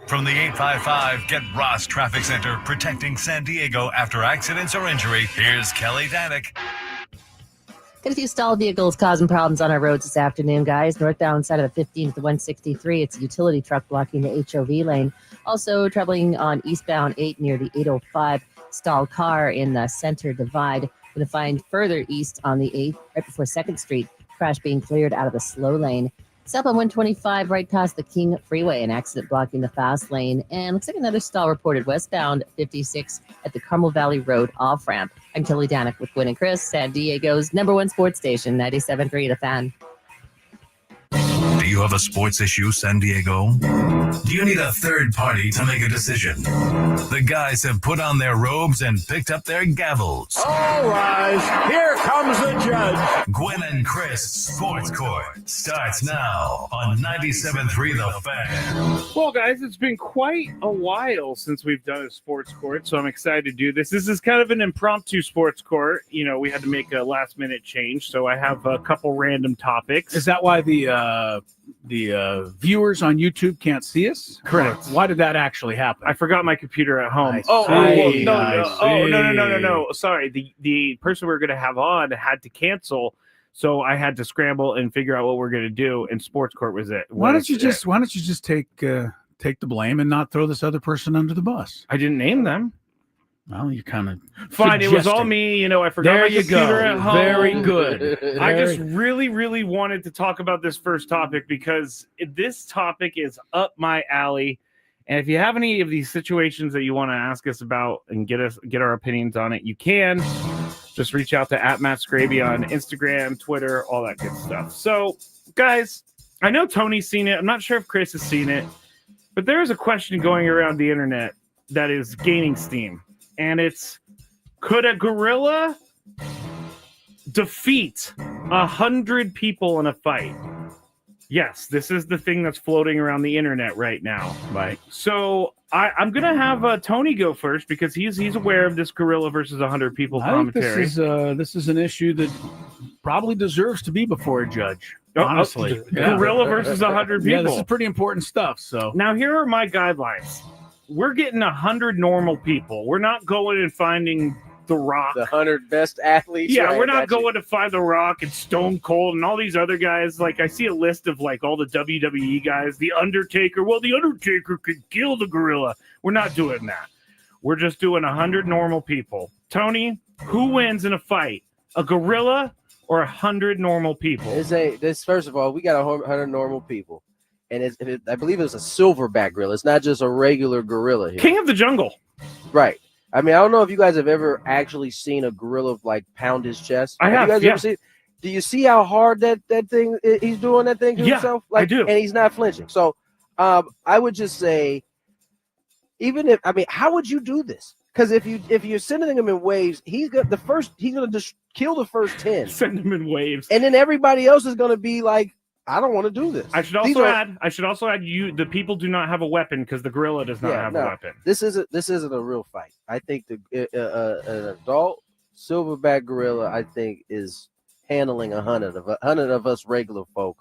From the 855 Get Ross Traffic Center, protecting San Diego after accidents or injury, here's Kelly Danick. Got a few stalled vehicles causing problems on our roads this afternoon, guys. Northbound side of the 15th to 163. It's a utility truck blocking the HOV lane. Also traveling on eastbound 8 near the 805. Stalled car in the center divide. Going to find further east on the 8th, right before 2nd Street. Crash being cleared out of the slow lane. South on 125, right past the King Freeway, an accident blocking the fast lane. And looks like another stall reported westbound 56 at the Carmel Valley Road off-ramp. I'm Kelly Danick with Gwynn and Chris, San Diego's #1 sports station, 97.3 The Fan. you have a sports issue, San Diego? Do you need a third party to make a decision? The guys have put on their robes and picked up their gavels. All rise. Here comes the judge. Gwynn and Chris Sports Court starts now on 97.3 The Fan. Well, guys, it's been quite a while since we've done a sports court, so I'm excited to do this. This is kind of an impromptu sports court. You know, we had to make a last-minute change, so I have a couple random topics. Is that why the viewers on YouTube can't see us? Correct. Why did that actually happen? I forgot my computer at home. No. Sorry, the person we were going to have on had to cancel, so I had to scramble and figure out what we're going to do. And sports court was it. Why don't you just take the blame and not throw this other person under the bus? I didn't name them. Well, you kind of fine. It was all me. You know, I forgot my computer at home. Very good. I just really, really wanted to talk about this first topic because this topic is up my alley. And if you have any of these situations that you want to ask us about and get our opinions on it, you can just reach out to @Matt Skraby on Instagram, Twitter, all that good stuff. So, guys, I know Tony's seen it. I'm not sure if Chris has seen it, but there is a question going around the internet that is gaining steam. And it's, could a gorilla defeat 100 people in a fight? Yes, this is the thing that's floating around the internet right now. Right. So I'm going to have Tony go first because he's aware of this gorilla versus 100 people commentary. This is an issue that probably deserves to be before a judge. Honestly, gorilla versus 100 people. Yeah, this is pretty important stuff. So now here are my guidelines. We're getting 100 normal people. We're not going and finding The Rock. The 100 best athletes. Yeah, right, we're not going to find The Rock and Stone Cold and all these other guys. Like, I see a list of, like, all the WWE guys. The Undertaker. Well, The Undertaker could kill the gorilla. We're not doing that. We're just doing 100 normal people. Tony, who wins in a fight? A gorilla or 100 normal people? This first of all, we got 100 normal people. And I believe it's a silverback gorilla. It's not just a regular gorilla here. King of the jungle. Right. I mean, I don't know if you guys have ever actually seen a gorilla like pound his chest. I have. You guys ever seen? Do you see how hard that thing he's doing that thing to himself? Like, I do. And he's not flinching. So, I would just say, how would you do this? Because if you're sending him in waves, he's gonna just kill the first 10. Send him in waves, and then everybody else is gonna be like, I don't want to do this. I should also add the people do not have a weapon because the gorilla does not have a weapon. This isn't a real fight. I think an adult silverback gorilla, I think, is handling 100 of us regular folk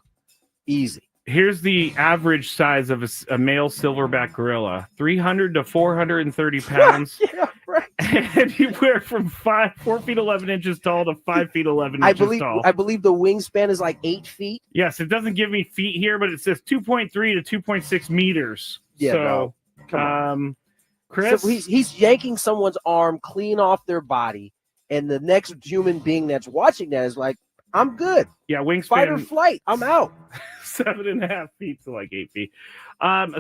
easy. Here's the average size of a male silverback gorilla: 300 to 430 pounds. Yeah, right. And anywhere from 4 feet 11 inches tall to 5 feet 11 inches tall. I believe the wingspan is like 8 feet. Yes, it doesn't give me feet here, but it says 2.3 to 2.6 meters. Yeah, so, no. Chris, so he's yanking someone's arm clean off their body, and the next human being that's watching that is like, I'm good. Yeah, wingspan. Fight or flight. I'm out. 7.5 feet to like 8 feet.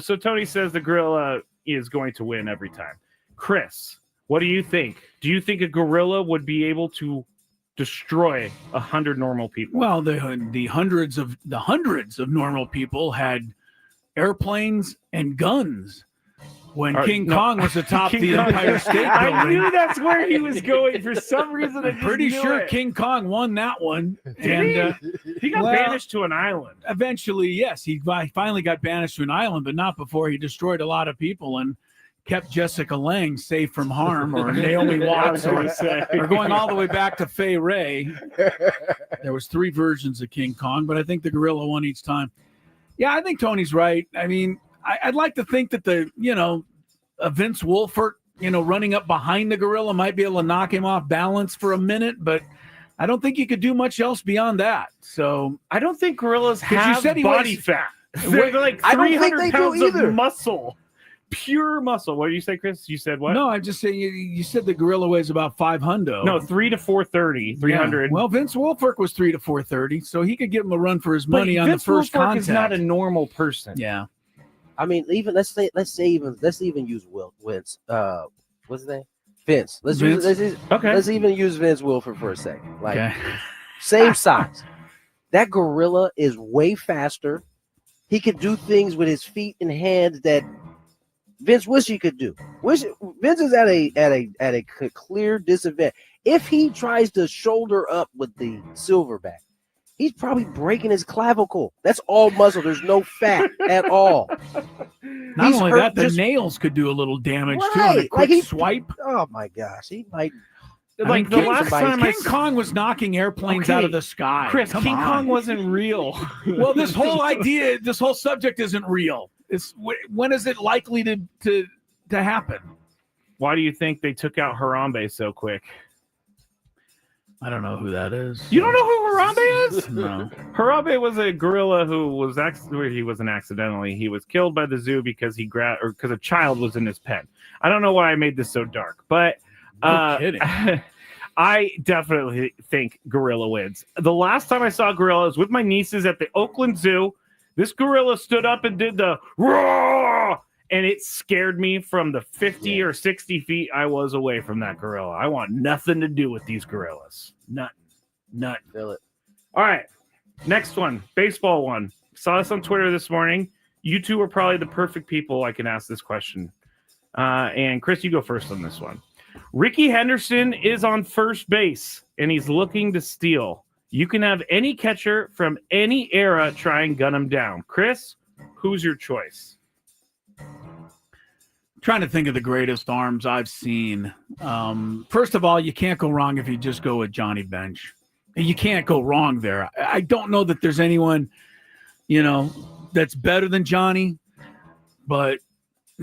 So Tony says the gorilla is going to win every time. Chris, what do you think? Do you think a gorilla would be able to destroy 100 normal people? Well, the hundreds of normal people had airplanes and guns when King Kong was atop the Empire State Building. I knew that's where he was going. For some reason, I'm pretty sure King Kong won that one. Did he got banished to an island. Eventually, yes. He finally got banished to an island, but not before he destroyed a lot of people and kept Jessica Lange safe from harm, or Naomi Watts, or going all the way back to Fay Ray. There was 3 versions of King Kong, but I think the gorilla won each time. Yeah, I think Tony's right. I mean, I'd like to think that Vince Wilfork, running up behind the gorilla might be able to knock him off balance for a minute, but I don't think you could do much else beyond that. So I don't think gorillas have body fat. They're like 300 pounds of muscle. Pure muscle. What did you say, Chris? You said what? No, I'm just saying you said the gorilla weighs about 500. No, 3 to 430. 300. Yeah. Well, Vince Wilfork was 3 to 430, so he could give him a run for his money on the first contact. Vince Wilfork is not a normal person. Yeah. I mean, even let's even use Vince. What's his name? Vince. Let's even use Vince Wilfork for a second. Like, same size. That gorilla is way faster He could do things with his feet and hands that Vince wish he could do. Vince is at a clear disadvantage. If he tries to shoulder up with the silverback, he's probably breaking his clavicle. That's all muscle. There's no fat at all. Not only that, the nails could do a little damage too on a quick swipe. Oh my gosh, he might. Like the last time King Kong was knocking airplanes out of the sky. Chris, King Kong wasn't real. Well, this whole idea, this whole subject isn't real. When is it likely to happen? Why do you think they took out Harambe so quick? I don't know who that is. You don't know who Harambe is? No. Harambe was a gorilla who was he wasn't accidentally. He was killed by the zoo because because a child was in his pen. I don't know why I made this so dark, but no kidding. I definitely think gorilla wins. The last time I saw a gorilla was with my nieces at the Oakland Zoo. This gorilla stood up and did the roar, and it scared me from the 50 or 60 feet I was away from that gorilla. I want nothing to do with these gorillas. Nothing. Feel it. All right. Next one. Baseball one. Saw this on Twitter this morning. You two are probably the perfect people I can ask this question. And Chris, you go first on this one. Ricky Henderson is on first base, and he's looking to steal. You can have any catcher from any era try and gun him down. Chris, who's your choice? Trying to think of the greatest arms I've seen. First of all, you can't go wrong if you just go with Johnny Bench. You can't go wrong there. I don't know that there's anyone, that's better than Johnny, but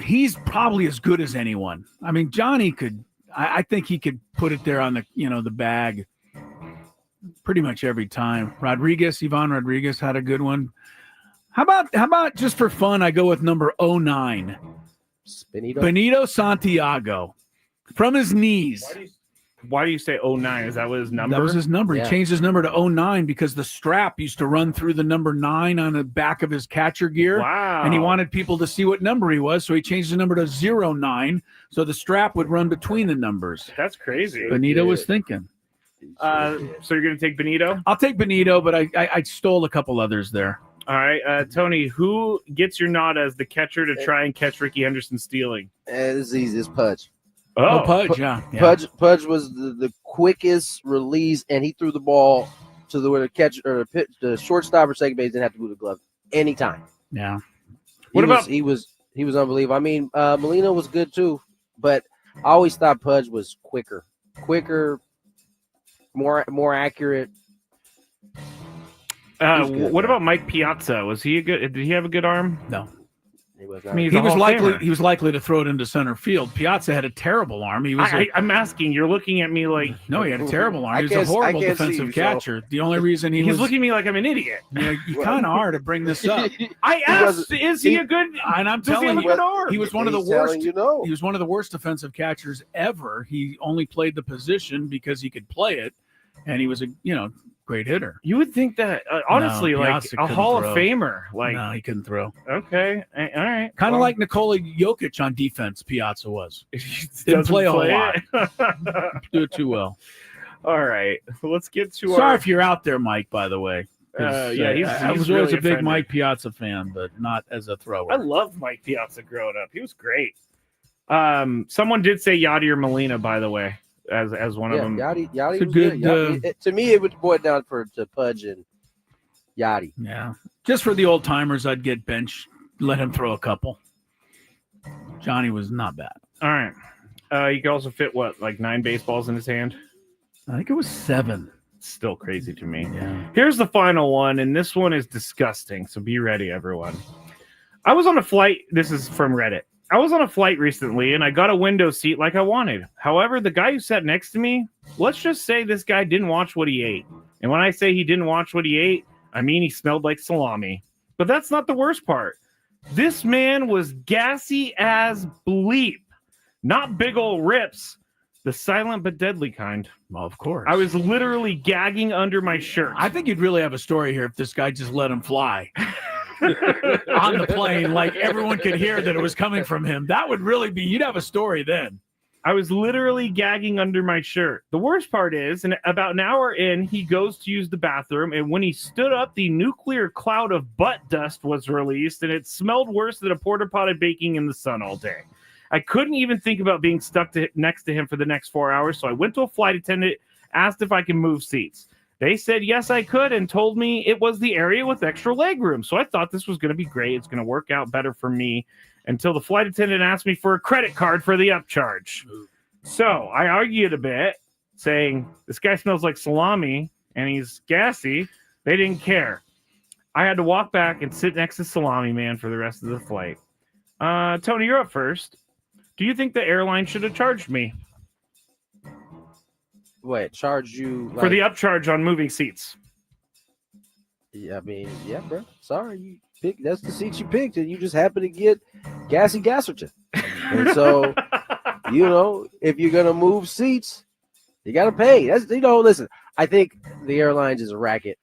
he's probably as good as anyone. I mean, Johnny could. I think he could put it there on the the bag pretty much every time. Ivan Rodriguez had a good one. How about just for fun, I go with number 09. Benito Santiago from his knees. Why do you say 09? Is that what his number? That was his number. Yeah. He changed his number to 09 because the strap used to run through the number 9 on the back of his catcher gear. Wow. And he wanted people to see what number he was, so he changed his number to 09, so the strap would run between the numbers. That's crazy. Benito was thinking. So you're going to take Benito? I'll take Benito, but I stole a couple others there. All right. Tony, who gets your nod as the catcher to try and catch Ricky Henderson stealing? This is easy. It's Pudge. Oh, Pudge, yeah. Pudge was the quickest release, and he threw the ball to where the catcher or the shortstop or second base didn't have to move the glove anytime. Yeah. He was unbelievable. I mean, Molina was good too, but I always thought Pudge was quicker, more accurate. What about Mike Piazza? Did he have a good arm? No. He was I mean, he was likely to throw it into center field. Piazza had a terrible arm. I'm asking. You're looking at me like no, he had a terrible arm. He was a horrible defensive catcher. The only reason he's looking at me like I'm an idiot. You kind of are to bring this up. I asked, is he a good? And I'm telling you, he was one of the worst. He was one of the worst defensive catchers ever. He only played the position because he could play it, and he was a great hitter. You would think that honestly, like a Hall of Famer. Like no, he couldn't throw. Okay, all right. Kind of like Nikola Jokic on defense. Piazza was didn't play a whole lot. Do it too well. All right, let's get to. Sorry if you're out there, Mike. By the way, I was always a big Mike Piazza fan, but not as a thrower. I loved Mike Piazza growing up. He was great. Someone did say Yachty or Molina, by the way. As one of them. Yachty was good. To me, it would boil down to Pudge and Yachty. Yeah. Just for the old timers, I'd get Bench, let him throw a couple. Johnny was not bad. All right. You could also fit like 9 baseballs in his hand? I think it was 7. Still crazy to me. Yeah. Here's the final one, and this one is disgusting. So be ready, everyone. I was on a flight. This is from Reddit. I was on a flight recently, and I got a window seat like I wanted. However, the guy who sat next to me, let's just say this guy didn't watch what he ate. And when I say he didn't watch what he ate, I mean he smelled like salami. But that's not the worst part. This man was gassy as bleep. Not big old rips. The silent but deadly kind. Well, of course. I was literally gagging under my shirt. I think you'd really have a story here if this guy just let him fly. On the plane, like everyone could hear that it was coming from him. That would really be, you'd have a story then. I was literally gagging under my shirt. The worst part is, and about an hour in, he goes to use the bathroom, and when he stood up, the nuclear cloud of butt dust was released, and it smelled worse than a porta potty baking in the sun all day. I couldn't even think about being stuck next to him for the next 4 hours, so I went to a flight attendant, asked if I can move seats. They said yes, I could, and told me it was the area with extra leg room. So I thought this was going to be great. It's going to work out better for me, until the flight attendant asked me for a credit card for the upcharge. So I argued a bit, saying, this guy smells like salami, and he's gassy. They didn't care. I had to walk back and sit next to Salami Man for the rest of the flight. Tony, you're up first. Do you think the airline should have charged me? What, charge you for the upcharge on moving seats? Yeah, I mean, yeah, bro. Sorry, you picked. That's the seat you picked, and you just happen to get Gassy Gasserton. And so, if you're gonna move seats, you gotta pay. That's listen. I think the airlines is a racket,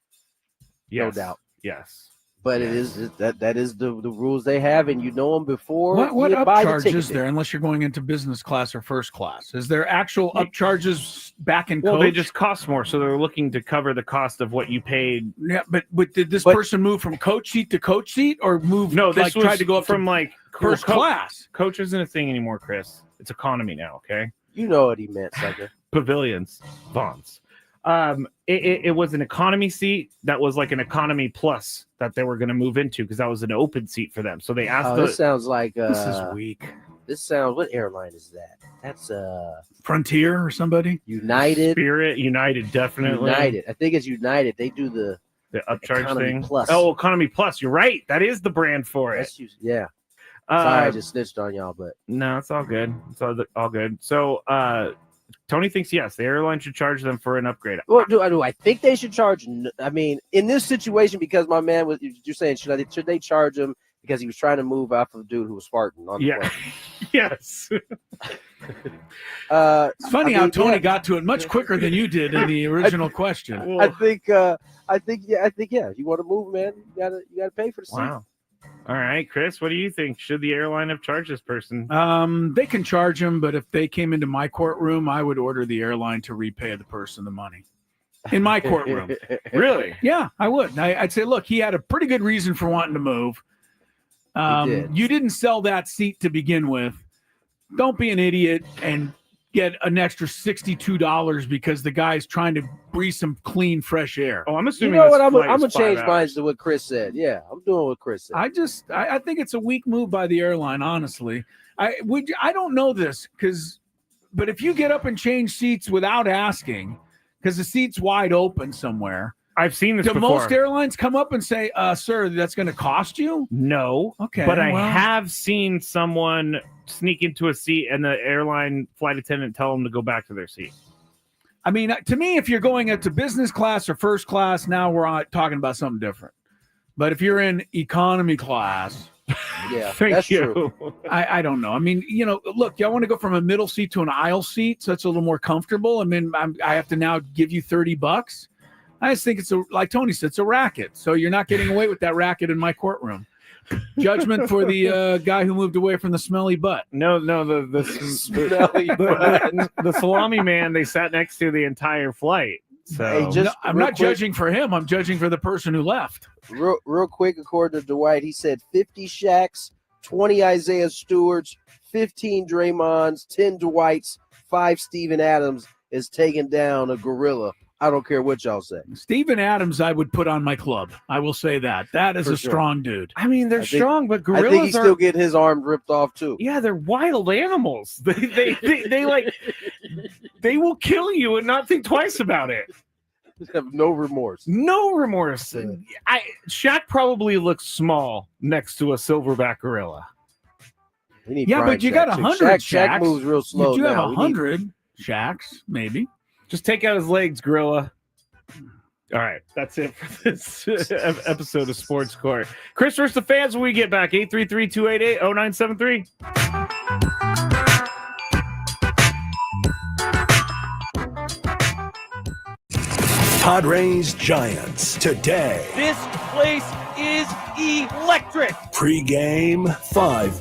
no doubt. Yes. But it is that is the rules they have, and you know them before. What you buy the upcharge ticket is there, unless you're going into business class or first class? Is there actual upcharges back in coach? Well, they just cost more, so they're looking to cover the cost of what you paid. Yeah, but did this person move from coach seat to coach seat, or move? No, this was tried to go up from first class. Coach isn't a thing anymore, Chris. It's economy now. Okay. You know what he meant, sucker. Pavilions, Vons. It was an economy seat that was like an economy plus that they were going to move into because that was an open seat for them. So they asked. This sounds like this is weak. This sounds. What airline is that? That's Frontier or somebody. United. Spirit. United, definitely. United. I think it's United. They do the upcharge economy thing. Plus. Oh, Economy Plus. You're right. That is the brand for it. Yeah. Sorry, I just snitched on y'all, but no, it's all good. It's all good. So, Tony thinks yes, the airline should charge them for an upgrade. Well, do I think they should charge? I mean, in this situation, because my man was, you're saying should they charge him because he was trying to move out of a dude who was farting on the plane? Yes. It's funny how Tony got to it much quicker than you did in the original question. I think yeah. If you want to move, man, you gotta pay for the seat. Wow. All right, Chris, what do you think? Should the airline have charged this person? They can charge him, but if they came into my courtroom, I would order the airline to repay the person the money. In my courtroom. Really? Yeah, I would. I'd say, look, he had a pretty good reason for wanting to move. You didn't sell that seat to begin with. Don't be an idiot and get an extra $62 because the guy's trying to breathe some clean, fresh air. Oh, I'm assuming. You know what? I'm gonna change mine to what Chris said. Yeah, I'm doing what Chris said. I think it's a weak move by the airline. Honestly, I don't know this but if you get up and change seats without asking, because the seat's wide open somewhere. I've seen this before. Most airlines come up and say, sir, that's going to cost you? No. Okay. But I have seen someone sneak into a seat and the airline flight attendant tell them to go back to their seat. I mean, to me, if you're going into business class or first class, now we're talking about something different. But if you're in economy class, yeah, thank you. True. I don't know. I mean, look, y'all want to go from a middle seat to an aisle seat, so it's a little more comfortable. I mean, I have to now give you $30. I just think like Tony said, it's a racket. So you're not getting away with that racket in my courtroom. Judgment for the guy who moved away from the smelly butt. No, the salami man they sat next to the entire flight. So hey, I'm not judging for him. I'm judging for the person who left. Real quick, according to Dwight, he said 50 Shaqs, 20 Isaiah Stewarts, 15 Draymonds, 10 Dwights, 5 Steven Adams is taking down a gorilla. I don't care what y'all say. Steven Adams, I would put on my club. I will say that. That is strong dude. I mean, they're strong, but gorillas I think he's still getting his arm ripped off too. Yeah, they're wild animals. They like they will kill you and not think twice about it. Have no remorse. No remorse. Shaq probably looks small next to a silverback gorilla. Yeah, but you got 100 Shaq moves real slow. You have 100 Shaqs, maybe. Just take out his legs, gorilla. All right, that's it for this episode of Sports Court. Chris versus the fans when we get back. 833-288-0973. Padres Giants today. This place is electric. Pre-game 5.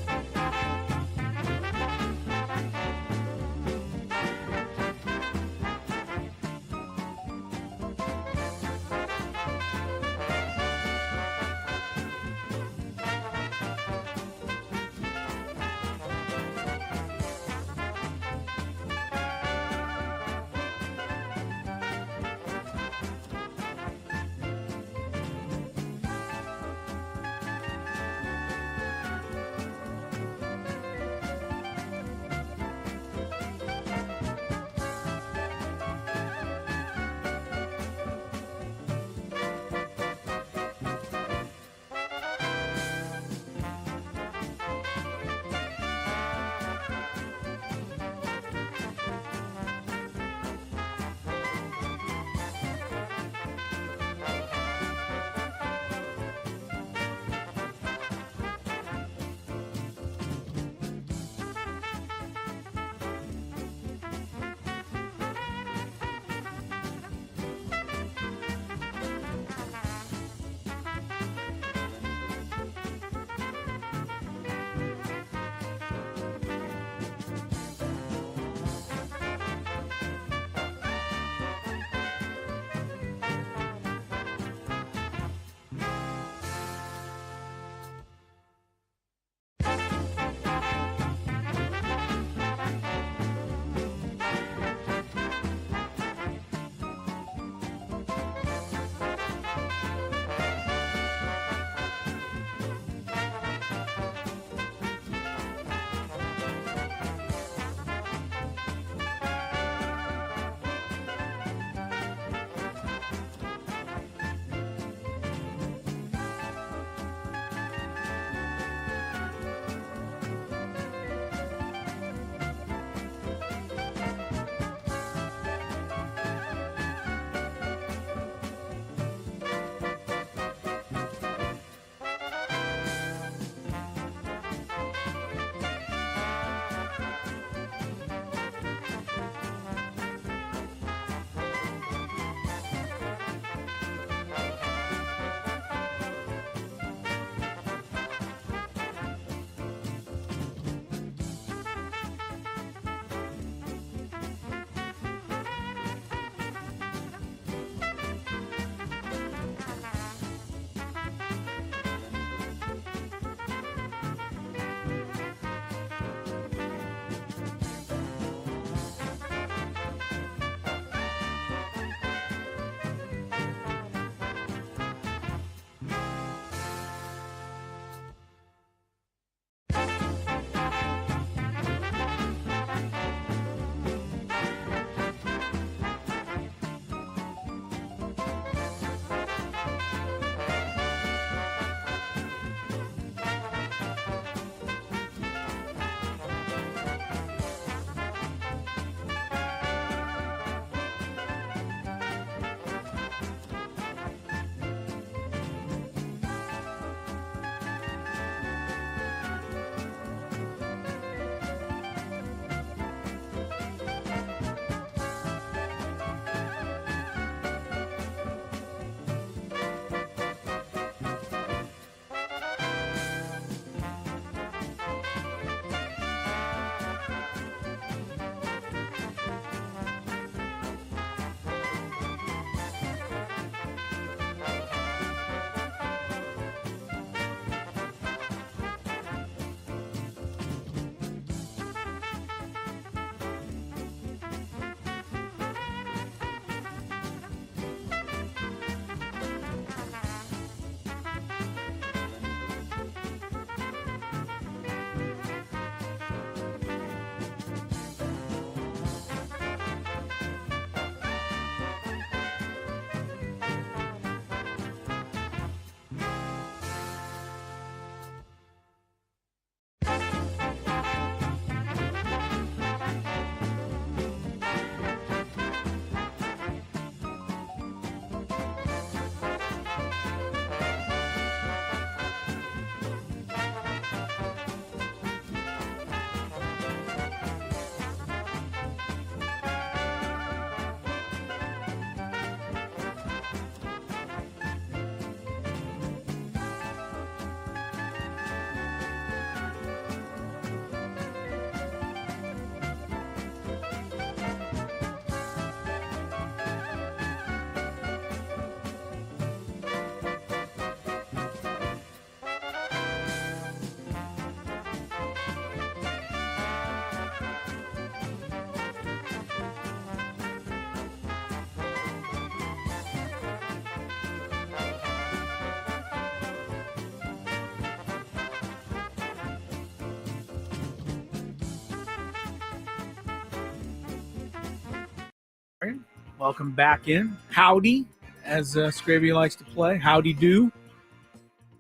Welcome back in. Howdy, as Skraby likes to play. Howdy do.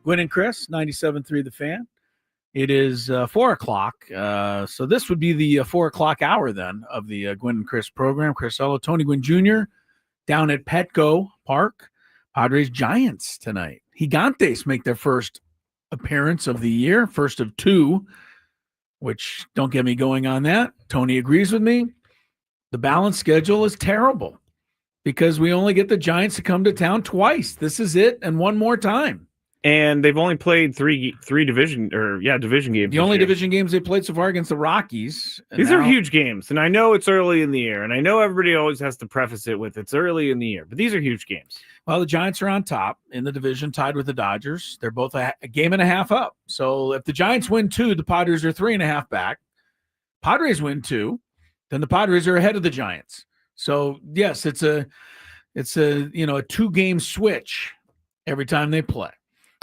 Gwynn and Chris, 97.3 The Fan. It is 4 o'clock. So this would be the 4 o'clock hour then of the Gwynn and Chris program. Chris Ello, Tony Gwynn Jr. down at Petco Park. Padres Giants tonight. Gigantes make their first appearance of the year, first of two, which don't get me going on that. Tony agrees with me. The balanced schedule is terrible because we only get the Giants to come to town twice. This is it, and one more time. And they've only played three division games. The only division games they played so far against the Rockies. These are huge games, and I know it's early in the year, and I know everybody always has to preface it with it's early in the year, but these are huge games. Well, the Giants are on top in the division, tied with the Dodgers. They're both a game and a half up. So if the Giants win 2, the Padres are 3.5 back. Padres win 2, then the Padres are ahead of the Giants. So yes, it's a 2-game switch every time they play.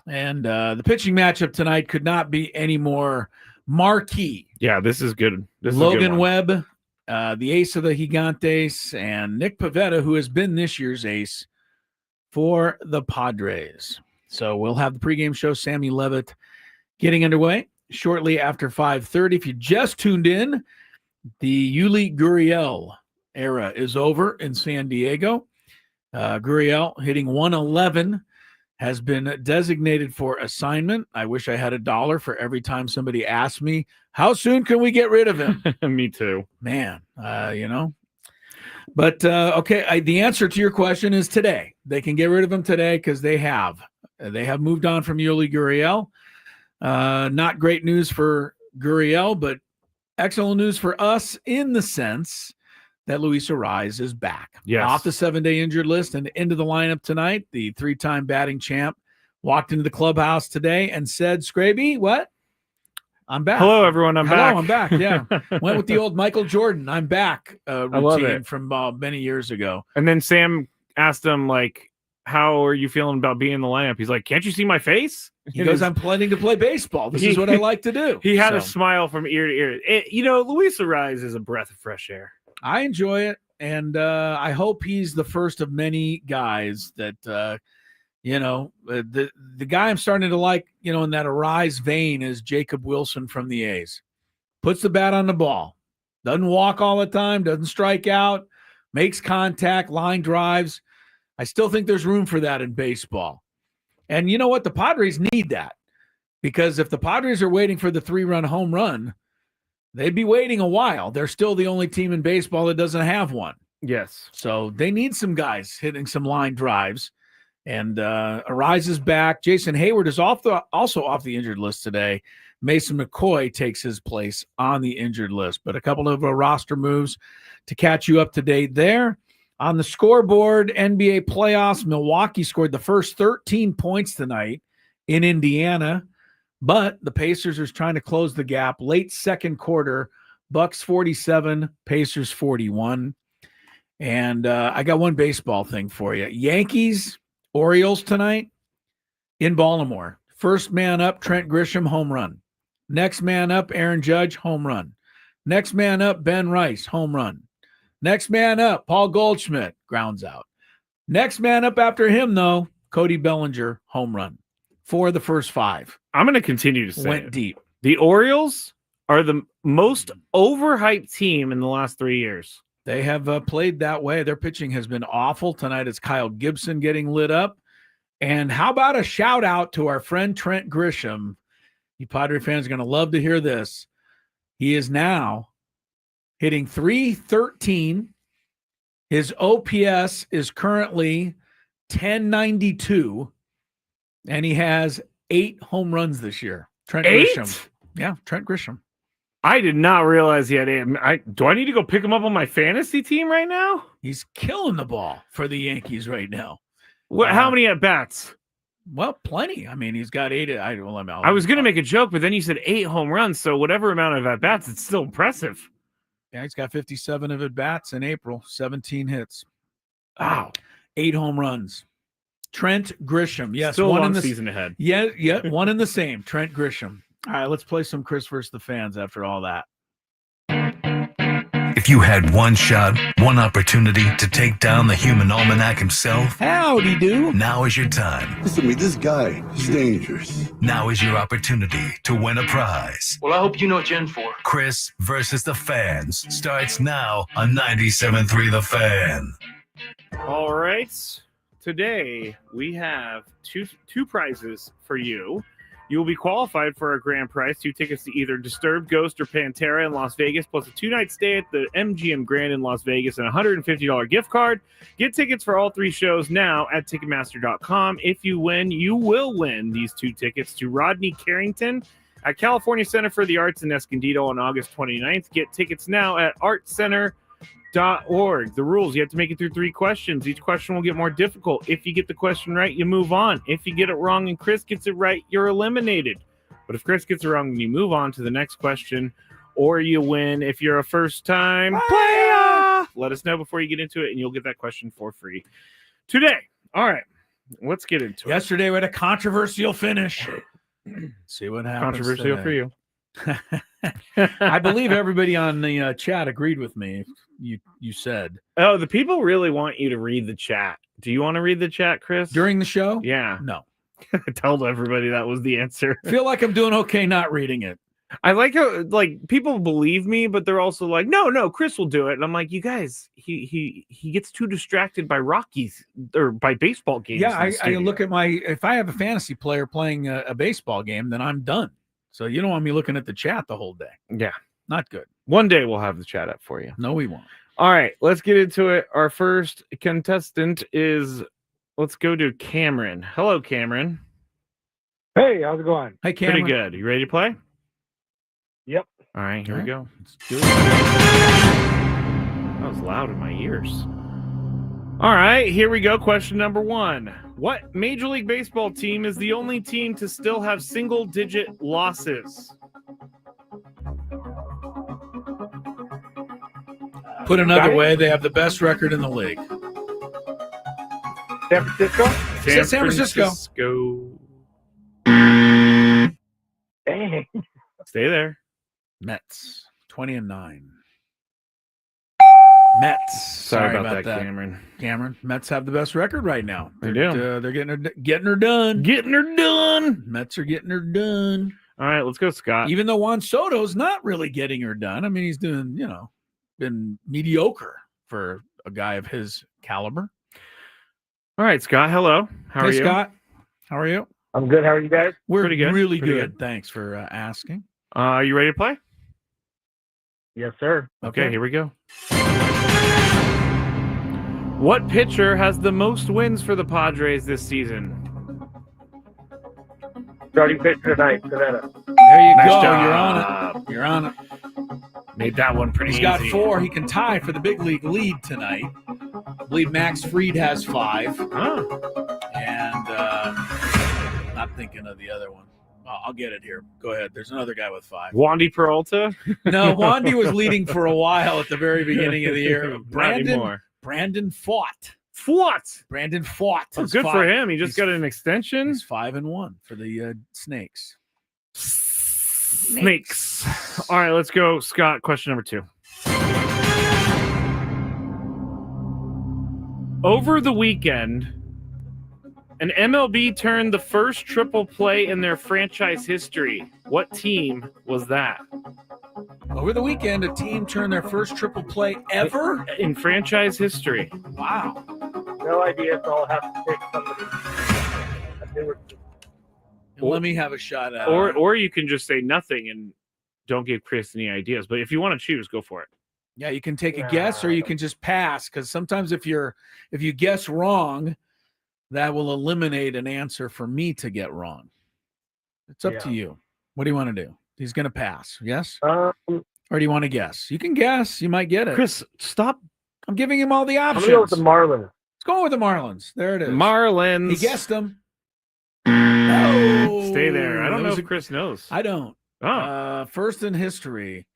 And the pitching matchup tonight could not be any more marquee. Yeah, this is good. Logan Webb, the ace of the Gigantes, and Nick Pivetta, who has been this year's ace for the Padres. So we'll have the pregame show, Sammy Levitt, getting underway shortly after 5:30. If you just tuned in, the Yuli Gurriel era is over in San Diego. Gurriel hitting 111. Has been designated for assignment. I wish I had $1 for every time somebody asked me, how soon can we get rid of him? Me too. Man, But, okay, the answer to your question is today. They can get rid of him today because they have. They have moved on from Yuli Gurriel. Not great news for Gurriel, but excellent news for us in the sense that Luis Arraez is back. Yes. Off the 7-day injured list and into the lineup tonight. The 3-time batting champ walked into the clubhouse today and said, Skraby, what? I'm back. Hello, everyone. I'm back. I'm back. Yeah. Went with the old Michael Jordan, I'm back routine from many years ago. And then Sam asked him, like, how are you feeling about being in the lineup? He's like, can't you see my face? He goes, I'm planning to play baseball. This is what I like to do. He had a smile from ear to ear. Luis Arraez is a breath of fresh air. I enjoy it, and I hope he's the first of many guys that, the guy I'm starting to like, in that Arraez vein is Jacob Wilson from the A's. Puts the bat on the ball. Doesn't walk all the time, doesn't strike out, makes contact, line drives. I still think there's room for that in baseball. And you know what? The Padres need that because if the Padres are waiting for the 3-run home run, they'd be waiting a while. They're still the only team in baseball that doesn't have one. Yes. So they need some guys hitting some line drives. And Arraez is back. Jason Hayward is also off the injured list today. Mason McCoy takes his place on the injured list. But a couple of roster moves to catch you up to date there. On the scoreboard, NBA playoffs, Milwaukee scored the first 13 points tonight in Indiana. But the Pacers are trying to close the gap. Late second quarter, Bucks 47, Pacers 41. And I got one baseball thing for you. Yankees, Orioles tonight in Baltimore. First man up, Trent Grisham, home run. Next man up, Aaron Judge, home run. Next man up, Ben Rice, home run. Next man up, Paul Goldschmidt, grounds out. Next man up after him, though, Cody Bellinger, home run. 4 of the first 5. I'm going to continue to say went deep. The Orioles are the most overhyped team in the last 3 years. They have played that way. Their pitching has been awful. Tonight it's Kyle Gibson getting lit up. And how about a shout out to our friend Trent Grisham? You Padre fans are going to love to hear this. He is now hitting .313. His OPS is currently 1092. And he has 8 home runs this year. Trent 8? Grisham. Yeah, Trent Grisham. I did not realize he had 8. Do I need to go pick him up on my fantasy team right now? He's killing the ball for the Yankees right now. How many at bats? Well, plenty. I mean, he's got 8. I was going to make a joke, but then you said 8 home runs. So whatever amount of at bats, it's still impressive. Yeah, he's got 57 of at bats in April, 17 hits. Wow. 8 home runs. Trent Grisham. Yes, still one a long in the season ahead. Yeah, one in the same. Trent Grisham. All right, let's play some Chris versus the fans after all that. If you had one shot, one opportunity to take down the human almanac himself, howdy do. Now is your time. Listen to me, this guy is dangerous. Now is your opportunity to win a prize. Well, I hope you know what you're in for. Chris versus the Fans starts now on 97.3 The Fan. All right. Today we have two prizes for you. You will be qualified for a grand prize, 2 tickets to either Disturbed, Ghost, or Pantera in Las Vegas, plus a 2-night stay at the MGM Grand in Las Vegas and a $150 gift card. Get tickets for all 3 shows now at Ticketmaster.com. If you win, you will win these 2 tickets to Rodney Carrington at California Center for the Arts in Escondido on August 29th. Get tickets now at artcenter.org. The rules: you have to make it through 3 questions. Each question will get more difficult. If you get the question right, you move on. If you get it wrong and Chris gets it right, you're eliminated. But if Chris gets it wrong, then you move on to the next question, or you win. If you're a first-time player, let us know before you get into it, and you'll get that question for free today. All right, let's get into it. Yesterday we had a controversial finish. See what happens. Controversial today. for you. I believe everybody on the chat agreed with me. You said. Oh, the people really want you to read the chat. Do you want to read the chat, Chris? During the show? Yeah. No. I told everybody that was the answer. I feel like I'm doing okay not reading it. I like how people believe me, but they're also like, no, Chris will do it. And I'm like, you guys, he gets too distracted by Rockies or by baseball games. Yeah, I look at if I have a fantasy player playing a baseball game, then I'm done. So you don't want me looking at the chat the whole day. Yeah. Not good. One day we'll have the chat up for you. No, we won't. All right, let's get into it. Our first contestant let's go to Cameron. Hello, Cameron. Hey, how's it going? Hey, Cameron. Pretty good. You ready to play? Yep. All right, here we go. Let's do it. That was loud in my ears. All right, here we go. Question number 1. What Major League Baseball team is the only team to still have single-digit losses? Put another way, they have the best record in the league. San Francisco? San Francisco. Dang. Stay there. Mets, 20-9. Mets. Sorry about that, Cameron. Cameron, Mets have the best record right now. They do. They're getting her done. Getting her done. Mets are getting her done. All right, let's go, Scott. Even though Juan Soto's not really getting her done. I mean, he's doing, been mediocre for a guy of his caliber. All right, Scott. Hello. How are you? Scott. How are you? I'm good. How are you guys? We're Pretty good. really Pretty good. Thanks for asking. Are you ready to play? Yes, sir. Okay, here we go. What pitcher has the most wins for the Padres this season? Starting pitcher tonight, Pivetta. There you Nice go. job. You're on it. Made that one pretty He's easy. got 4. He can tie for the big league lead tonight. I believe Max Fried has 5. Oh. And not thinking of the other one. I'll get it here. Go ahead. There's another guy with 5. Wandy Peralta? No, Wandy was leading for a while at the very beginning of the year. Brandon fought. Brandon fought. Oh, good for him. He just got an extension. He's 5-1 for the Snakes. Snakes. All right, let's go, Scott. Question number 2. Over the weekend, an MLB turned the first triple play in their franchise history. What team was that? Over the weekend, a team turned their first triple play ever in franchise history. Wow. No idea, so I'll have to pick somebody. Let me have a shot at it. Or you can just say nothing and don't give Chris any ideas. But if you want to choose, go for it. Yeah, you can take a guess or you can just pass, because sometimes if you guess wrong, that will eliminate an answer for me to get wrong. It's up to you. What do you want to do? He's going to pass, yes? Or do you want to guess? You can guess. You might get it. Chris, stop. I'm giving him all the options. I'm going to go with the Marlins. Let's go with the Marlins. There it is. Marlins. He guessed them. No. Stay there. I don't know if Chris knows. I don't. Oh. First in history.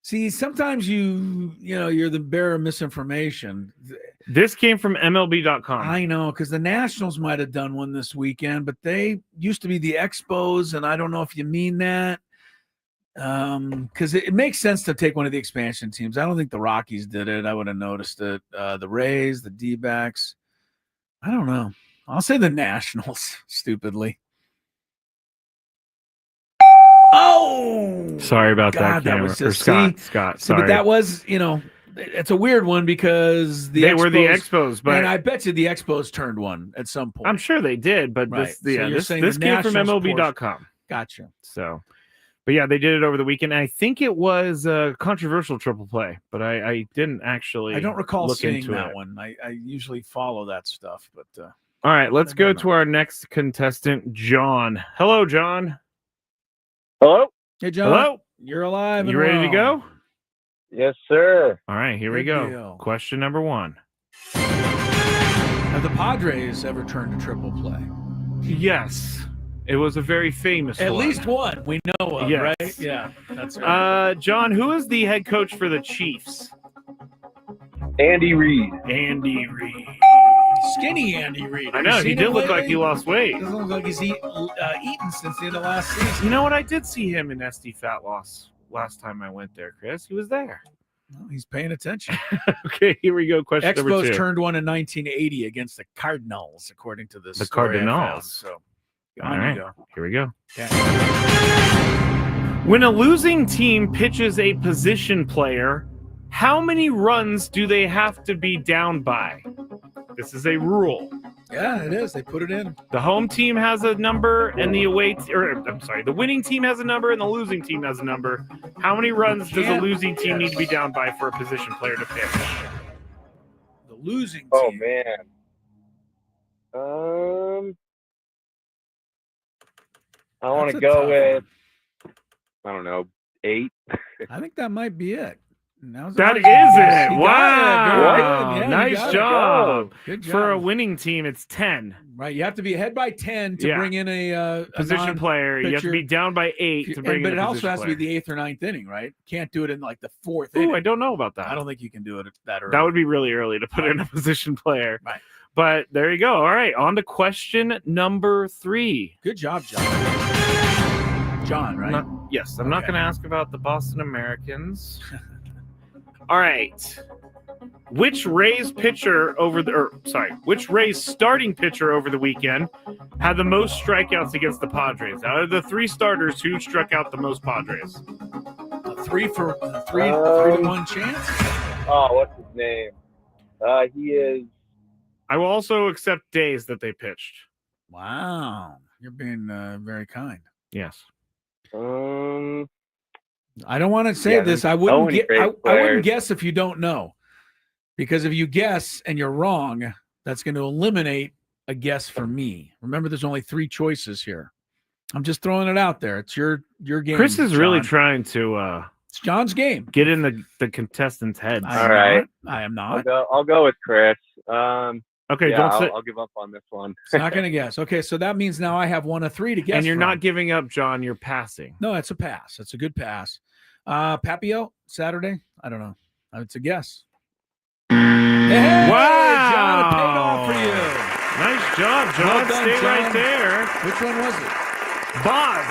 See, sometimes you're the bearer of misinformation. This came from MLB.com. I know, because the Nationals might have done one this weekend, but they used to be the Expos, and I don't know if you mean that. Because it makes sense to take one of the expansion teams. I don't think the Rockies did it. I would have noticed it. The Rays, the D-backs. I don't know. I'll say the Nationals, stupidly. Oh! Sorry about God, that, that was or just, Scott. See, Sorry. but that was, it's a weird one because they were the Expos, but and I bet you the Expos turned one at some point. I'm sure they did, but Right. this So this came from Nationals MLB.com. Gotcha. So, but yeah, they did it over the weekend. And I think it was a controversial triple play, but I didn't actually. I don't recall look seeing into that it. one. I usually follow that stuff, but All right, let's I go don't to know. our next contestant, John. Hello, John. Hello? Hey, John. Hello. You're alive. You and ready to well. go? Yes, sir. All right, here we Good go. deal. Question number 1. Have the Padres ever turned to triple play? Yes, it was a very famous At one. least one we know of, Yes. right? Yeah, that's right. John, who is the head coach for the Chiefs? Andy Reid. Andy Reid. Skinny Andy Reid. I know, he did look like he lost weight. Doesn't look like he's eaten since the end of last season. You know what? I did see him in SD Fat Loss last time I went there, Chris. He was there. Well, he's paying attention. Okay, here we go. Question number 2. Expos turned one in 1980 against the Cardinals, according to this. The story I found. Cardinals. So, All on right, you go. here we go. Okay. When a losing team pitches a position player, how many runs do they have to be down by? This is a rule. Yeah, it is. They put it in. The home team has a number, and the winning team has a number, and the losing team has a number. How many runs does a losing team need to be down by for a position player to pitch? The losing team. Oh, man. I want That's to a go tough with, I don't know, 8. I think that might be it. That is it. You Wow. got it. Very good. Yeah, you nice got it. job. Good job. For a winning team, it's 10. Right, you have to be ahead by 10 to Yeah. bring in a Position player. You have to be down by 8 to bring but in it a also position has player. to be the 8th or 9th inning, right? Can't do it in like the 4th Ooh, inning. I don't know about that. I don't think you can do it that early. That would be really early to put in a position player. Right. But there you go. All right, on to question number 3. Good job, John. John, right? I'm not going to ask about the Boston Americans. All right. Which Rays starting pitcher over the weekend had the most strikeouts against the Padres? Out of the 3 starters, who struck out the most Padres? A 3 to 1 chance? Oh, what's his name? He is. I will also accept days that they pitched. Wow. You're being very kind. Yes. I don't want to say this. I wouldn't guess if you don't know. Because if you guess and you're wrong, that's going to eliminate a guess for me. Remember, there's only 3 choices here. I'm just throwing it out there. It's your game. Chris is John. really trying to it's John's game. Get in the contestants' heads. All right. I am not. I'll go with Chris. Okay, yeah, don't say. I'll give up on this one. It's not going to guess. Okay, so that means now I have 1 of 3 to guess. And you're from. not giving up, John. You're passing. No, it's a pass. It's a good pass. Papio, Saturday? I don't know. It's a guess. Hey, Wow. John, it paid off for you. Nice job, John. Well done, Stay right John. there. Which one was it? Boz.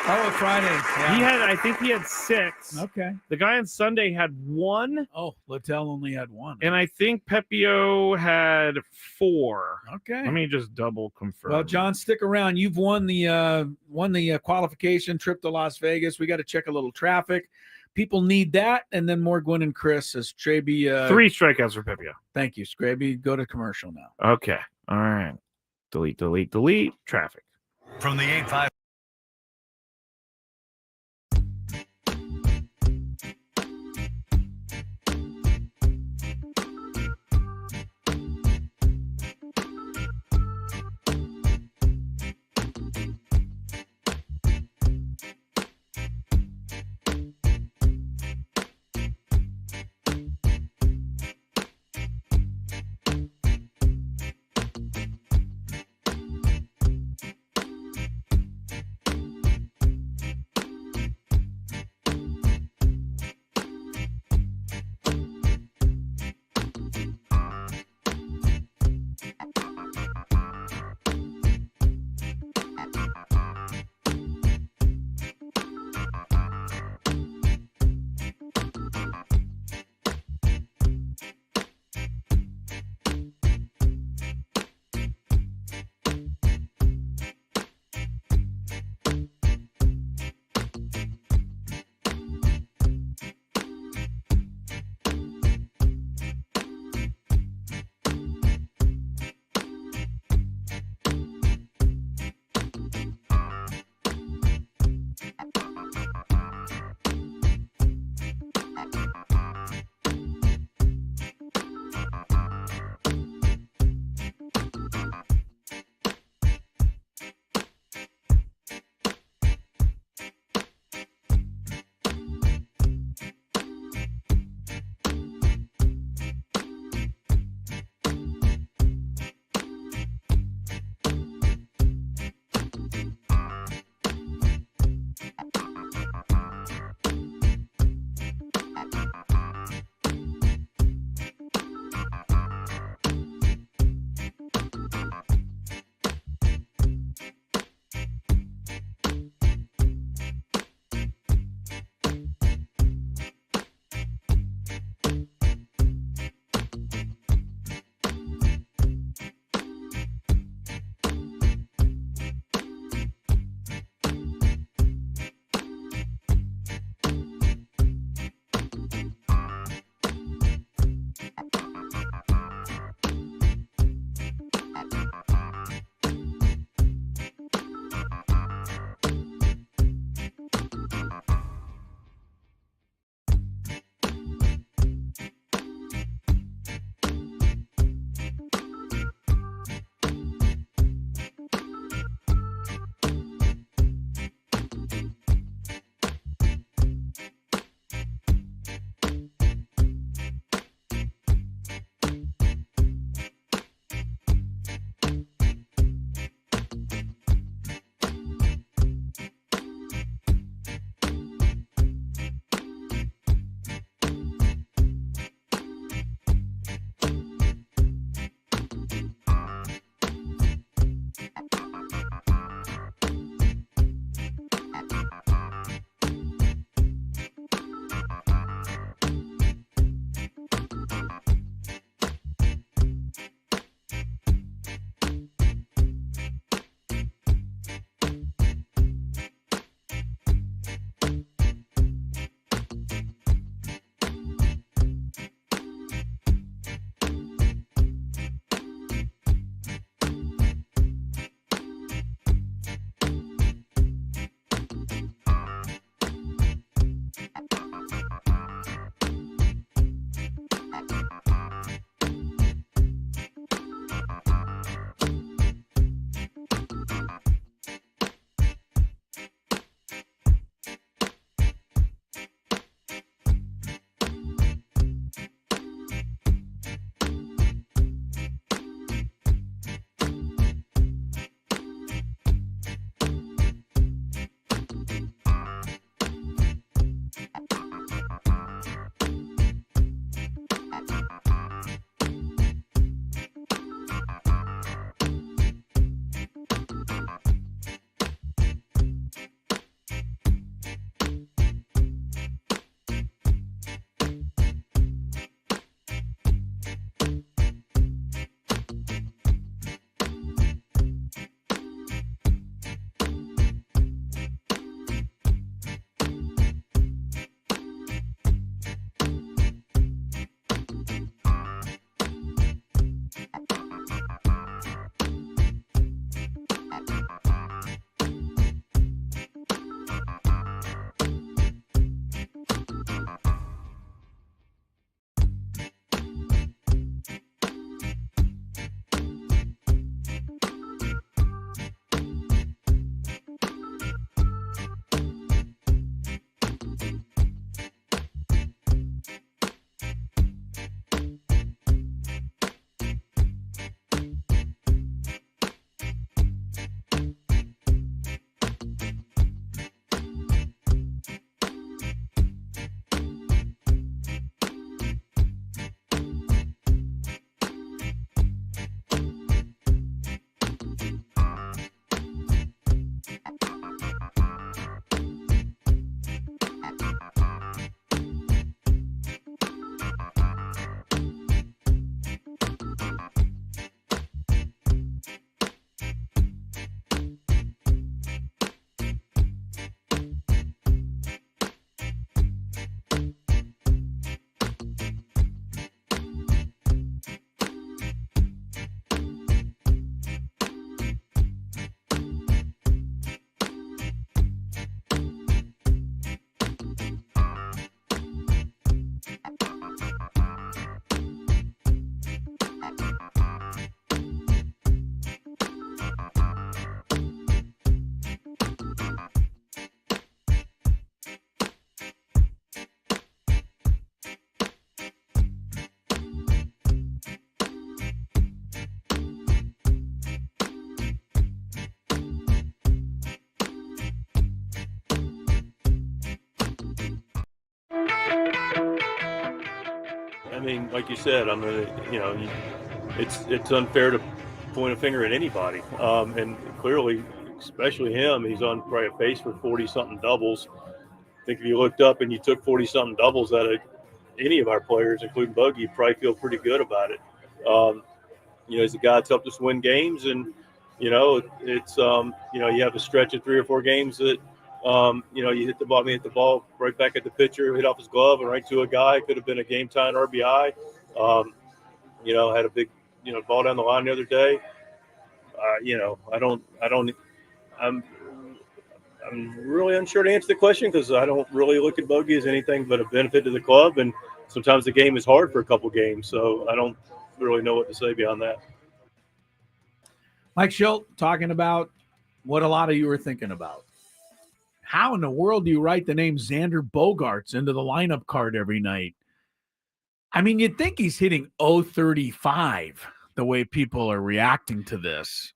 Oh, Friday. Yeah. I think he had 6. Okay. The guy on Sunday had 1. Oh, Littell only had 1. And I think Pepio had 4. Okay. Let me just double confirm. Well, John, stick around. You've won the qualification trip to Las Vegas. We got to check a little traffic. People need that, and then more Gwynn and Chris as Skraby. 3 strikeouts for Pepio. Thank you, Skraby. Go to commercial now. Okay. All right. Delete. Traffic. From the 8-5. mean, like you said, I'm gonna, it's unfair to point a finger at anybody. And clearly, especially him, he's on probably a pace for 40-something doubles. I think if you looked up and you took 40-something doubles out of any of our players, including Buggy, you'd probably feel pretty good about it. He's a guy that's helped us win games, and you have a stretch of 3 or 4 games that you hit the ball right back at the pitcher, hit off his glove and right to a guy. Could have been a game time RBI. Had a big ball down the line the other day. I'm really unsure to answer the question because I don't really look at Bogey as anything but a benefit to the club, and sometimes the game is hard for a couple games, so I don't really know what to say beyond that. Mike Schilt talking about what a lot of you are thinking about. How in the world do you write the name Xander Bogaerts into the lineup card every night? I mean, you'd think he's hitting 035 the way people are reacting to this.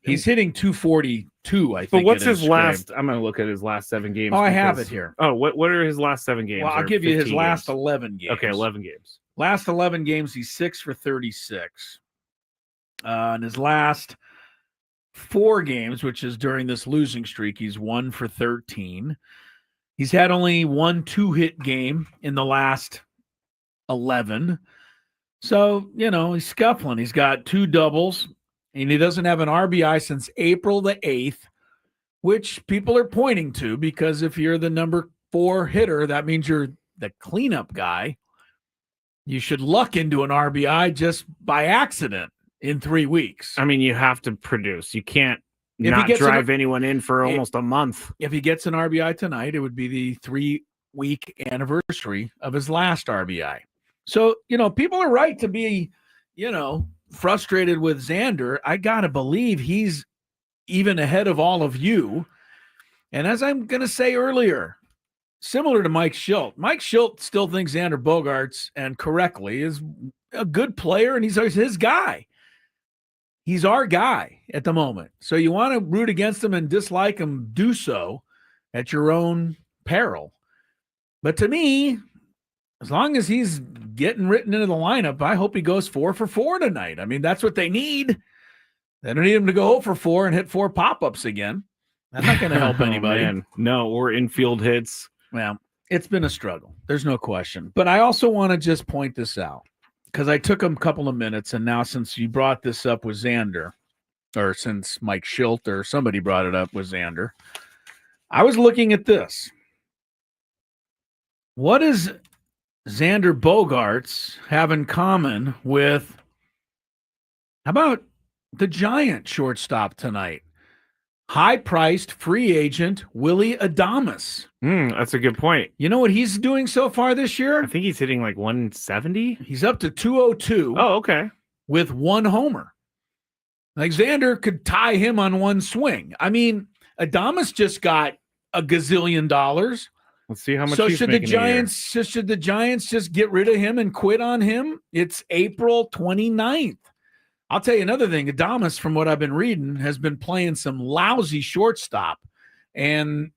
He's hitting 242, I think. But what's his Skraby. last? I'm going to look at his last 7 games. Oh, I have it here. Oh, what are his last 7 games? Well, I'll give you his 15 last games? 11 games. Okay, 11 games. Last 11 games, he's 6 for 36. In his last 4 games, which is during this losing streak, he's 1 for 13. He's had only 1 2-hit game in the last 11. So, he's scuffling. He's got 2 doubles, and he doesn't have an RBI since April the 8th, which people are pointing to because if you're the number 4 hitter, that means you're the cleanup guy. You should luck into an RBI just by accident in 3 weeks. I mean, you have to produce. You can't not drive anyone in for almost a month. If he gets an RBI tonight, it would be the 3-week anniversary of his last RBI. So, people are right to be, frustrated with Xander. I got to believe he's even ahead of all of you. And as I'm going to say earlier, similar to Mike Schilt still thinks Xander Bogaerts, and correctly, is a good player, and he's his guy. He's our guy at the moment. So you want to root against him and dislike him, do so at your own peril. But to me, as long as he's getting written into the lineup, I hope he goes 4 for 4 tonight. I mean, that's what they need. They don't need him to go 0 for 4 and hit 4 pop-ups again. That's not going to help anybody. Man. No, or infield hits. Well, it's been a struggle. There's no question. But I also want to just point this out because I took him a couple of minutes, and now since you brought this up with Xander, or since Mike Schilt or somebody brought it up with Xander, I was looking at this. What does Xander Bogaerts have in common with, how about the Giant shortstop tonight? High-priced free agent Willy Adames. That's a good point. You know what he's doing so far this year? I think he's hitting like 170. He's up to 202. Oh, okay. With 1 homer. Like Xander could tie him on 1 swing. I mean, Adames just got $1 gazillion. Let's see how much. So he's should the Giants just get rid of him and quit on him? It's April 29th. I'll tell you another thing. Adames, from what I've been reading, has been playing some lousy shortstop. And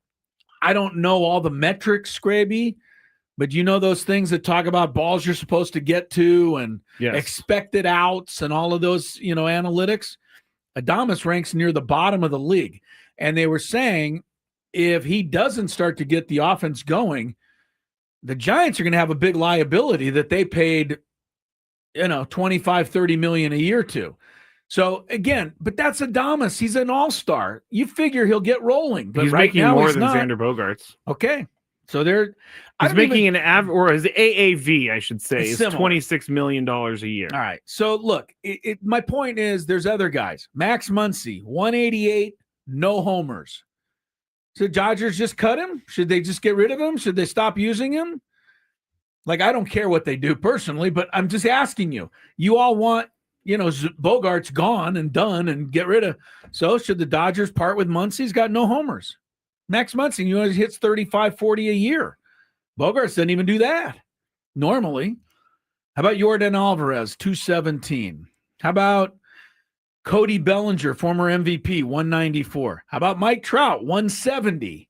I don't know all the metrics, Skraby, but you know those things that talk about balls you're supposed to get to and expected outs and all of those, analytics. Adames ranks near the bottom of the league. And they were saying if he doesn't start to get the offense going, the Giants are going to have a big liability that they paid – 25, 30 million a year to. So again, but that's Adames. He's an all-star. You figure he'll get rolling, but he's right making now more he's than not. Xander Bogaerts. Okay. So he's making an average, or his AAV, I should say, is similar. $26 million a year. All right. So look, my point is there's other guys. Max Muncy, 188, no homers. Should Dodgers just cut him? Should they just get rid of him? Should they stop using him? Like, I don't care what they do personally, but I'm just asking you. You all want, Bogaerts gone and done and get rid of. So should the Dodgers part with Muncy? He's got no homers. Max Muncy, he hits 35, 40 a year. Bogaerts doesn't even do that normally. How about Yordan Alvarez, 217? How about Cody Bellinger, former MVP, 194? How about Mike Trout, 170?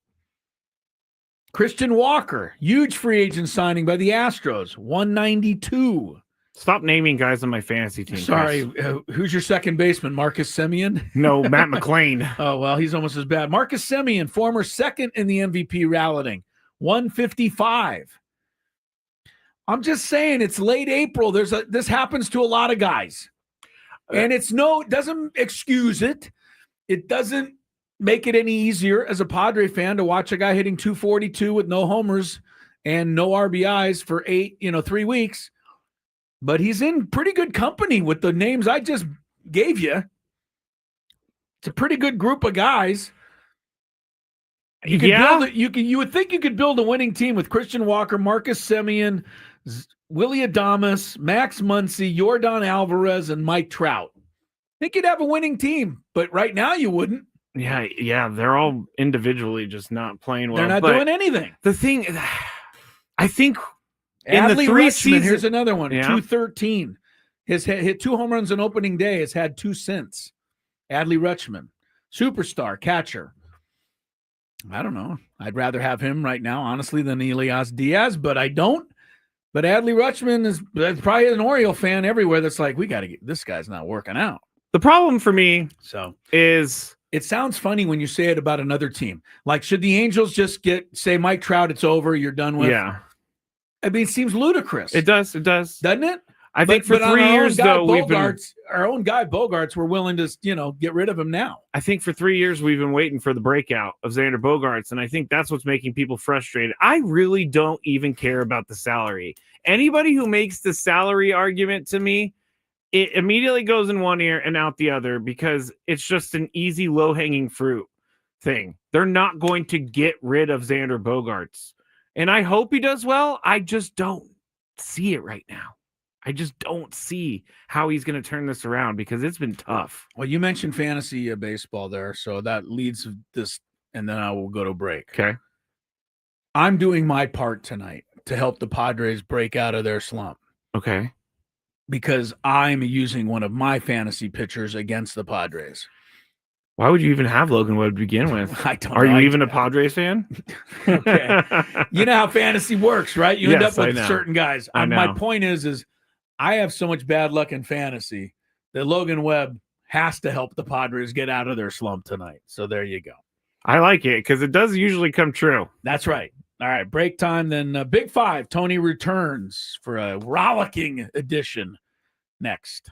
Christian Walker, huge free agent signing by the Astros, 192. Stop naming guys on my fantasy team. Sorry, who's your second baseman? Marcus Semien? No, Matt McClain. Oh, well, he's almost as bad. Marcus Semien, former second in the MVP balloting, 155. I'm just saying, it's late April. This happens to a lot of guys. And it doesn't excuse it. It doesn't make it any easier as a Padre fan to watch a guy hitting 242 with no homers and no RBIs for 3 weeks. But he's in pretty good company with the names I just gave you. It's a pretty good group of guys. You would think you could build a winning team with Christian Walker, Marcus Semien, Willie Adames, Max Muncy, Yordan Alvarez, and Mike Trout. I think you'd have a winning team, but right now you wouldn't. Yeah, they're all individually just not playing well. They're not doing anything. The thing, I think, in Adley the 3 Rutschman, seasons, here's another one, Yeah. 213. His hit 2 home runs on opening day. Has had 2 since. Adley Rutschman, superstar catcher. I don't know. I'd rather have him right now, honestly, than Elias Diaz, but I don't. But Adley Rutschman is probably an Oriole fan everywhere that's like, we got to get this guy's not working out. The problem for me is it sounds funny when you say it about another team. Like, should the Angels just say Mike Trout, it's over, you're done with? Yeah. I mean, it seems ludicrous. It does. Doesn't it? I think for 3 years, though, our own guy Bogarts, we're willing to, get rid of him now. I think for 3 years we've been waiting for the breakout of Xander Bogaerts, and I think that's what's making people frustrated. I really don't even care about the salary. Anybody who makes the salary argument to me, it immediately goes in one ear and out the other because it's just an easy, low-hanging fruit thing. They're not going to get rid of Xander Bogaerts, and I hope he does well. I just don't see it right now. I just don't see how he's going to turn this around because it's been tough. Well, you mentioned fantasy baseball there, so that leads this, and then I will go to break. Okay. I'm doing my part tonight to help the Padres break out of their slump. Okay. Because I'm using one of my fantasy pitchers against the Padres. Why would you even have Logan Webb to begin with? I don't Are know. you even a Padres fan? Okay. You know how fantasy works, right? You end Yes, up I with know. certain guys. I know. My point is I have so much bad luck in fantasy that Logan Webb has to help the Padres get out of their slump tonight. So there you go. I like it because it does usually come true. That's right. All right, break time. Then Big Five. Tony returns for a rollicking edition next.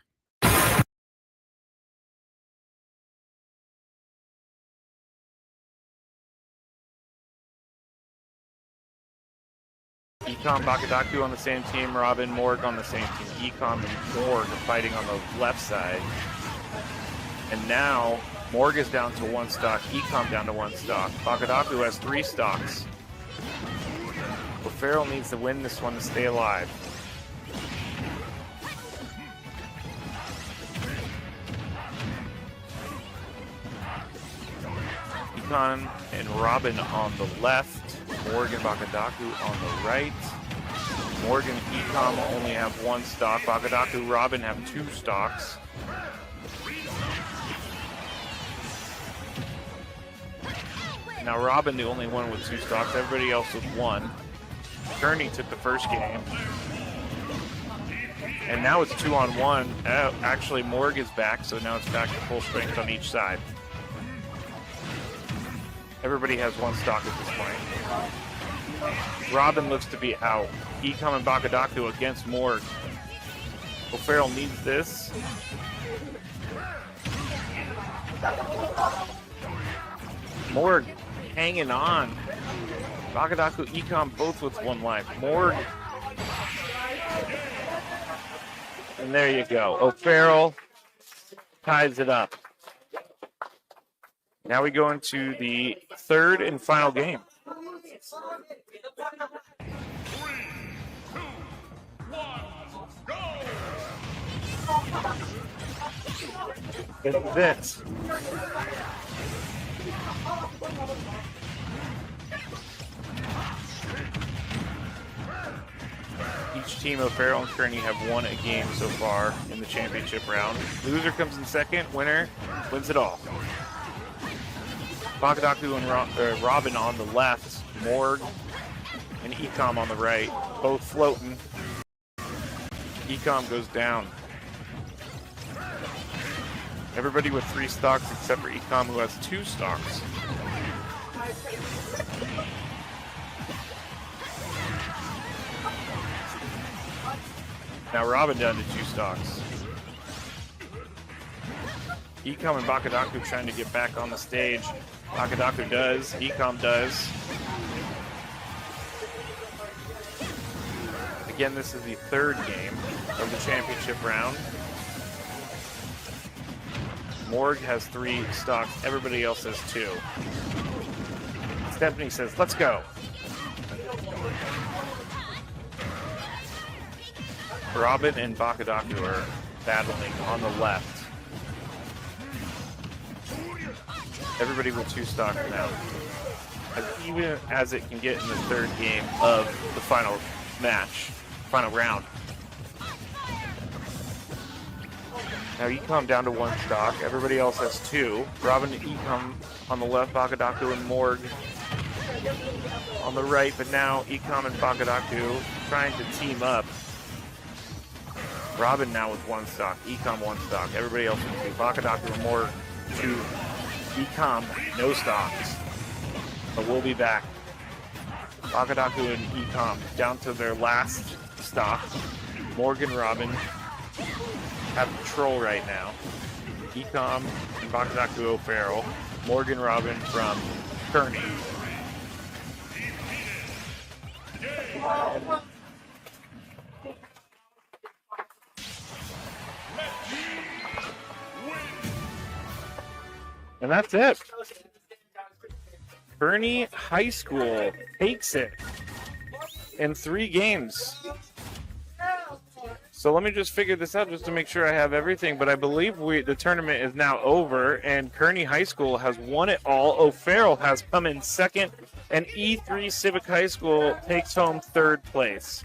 Ecom, Bakadaku on the same team, Robin, Morg on the same team. Ecom and Morg are fighting on the left side. And now Morg is down to 1 stock, Ecom down to 1 stock. Bakadaku has 3 stocks. But Farrell needs to win this one to stay alive. Econ and Robin on the left. Morgan Bakadaku on the right. Morgan and Ecom only have 1 stock. Bakadaku, Robin have 2 stocks. Now Robin, the only one with 2 stocks. Everybody else with 1. Kearney took the first game. And now it's 2-on-1. Actually, Morg is back, so now it's back to full strength on each side. Everybody has 1 stock at this point. Robin looks to be out. Ecom and Bakadaku against Morg. O'Farrell needs this. Morg hanging on. Bakadaku, Ecom both with 1 life. Morg. And there you go. O'Farrell ties it up. Now we go into the 3rd and final game. 3, 2, 1, go! It's this. Each team of Farrell and Kearney have won a game so far in the championship round. Loser comes in second, winner wins it all. Bakadaku and Robin on the left, Morg and Ecom on the right, both floating. Ecom goes down. Everybody with 3 stocks except for Ecom, who has 2 stocks. Now Robin down to 2 stocks. Ecom and Bakadaku trying to get back on the stage. Bakadaku does. Ecom does. Again, this is the 3rd game of the championship round. Morg has 3 stocks. Everybody else has 2. Stephanie says, let's go. Robin and Bakadaku are battling on the left. Everybody with 2 stocks now. Even as it can get in the 3rd game of the final match, final round. Now Ecom down to 1 stock. Everybody else has 2. Robin and Ecom on the left, Bakadaku and Morg on the right, but now Ecom and Bakadaku trying to team up. Robin now with 1 stock, Ecom 1 stock. Everybody else with 2. Bakadaku and Morg 2. Ecom no stocks. But we'll be back. Bakadaku and Ecom down to their last stock. Morg and Robin have control right now. Ecom and Bakadaku O'Farrell. Morgan Robin from Kearney. And that's it. Kearney High School takes it in 3 games. So let me just figure this out just to make sure I have everything. But I believe the tournament is now over, and Kearney High School has won it all. O'Farrell has come in 2nd, and E3 Civic High School takes home 3rd place.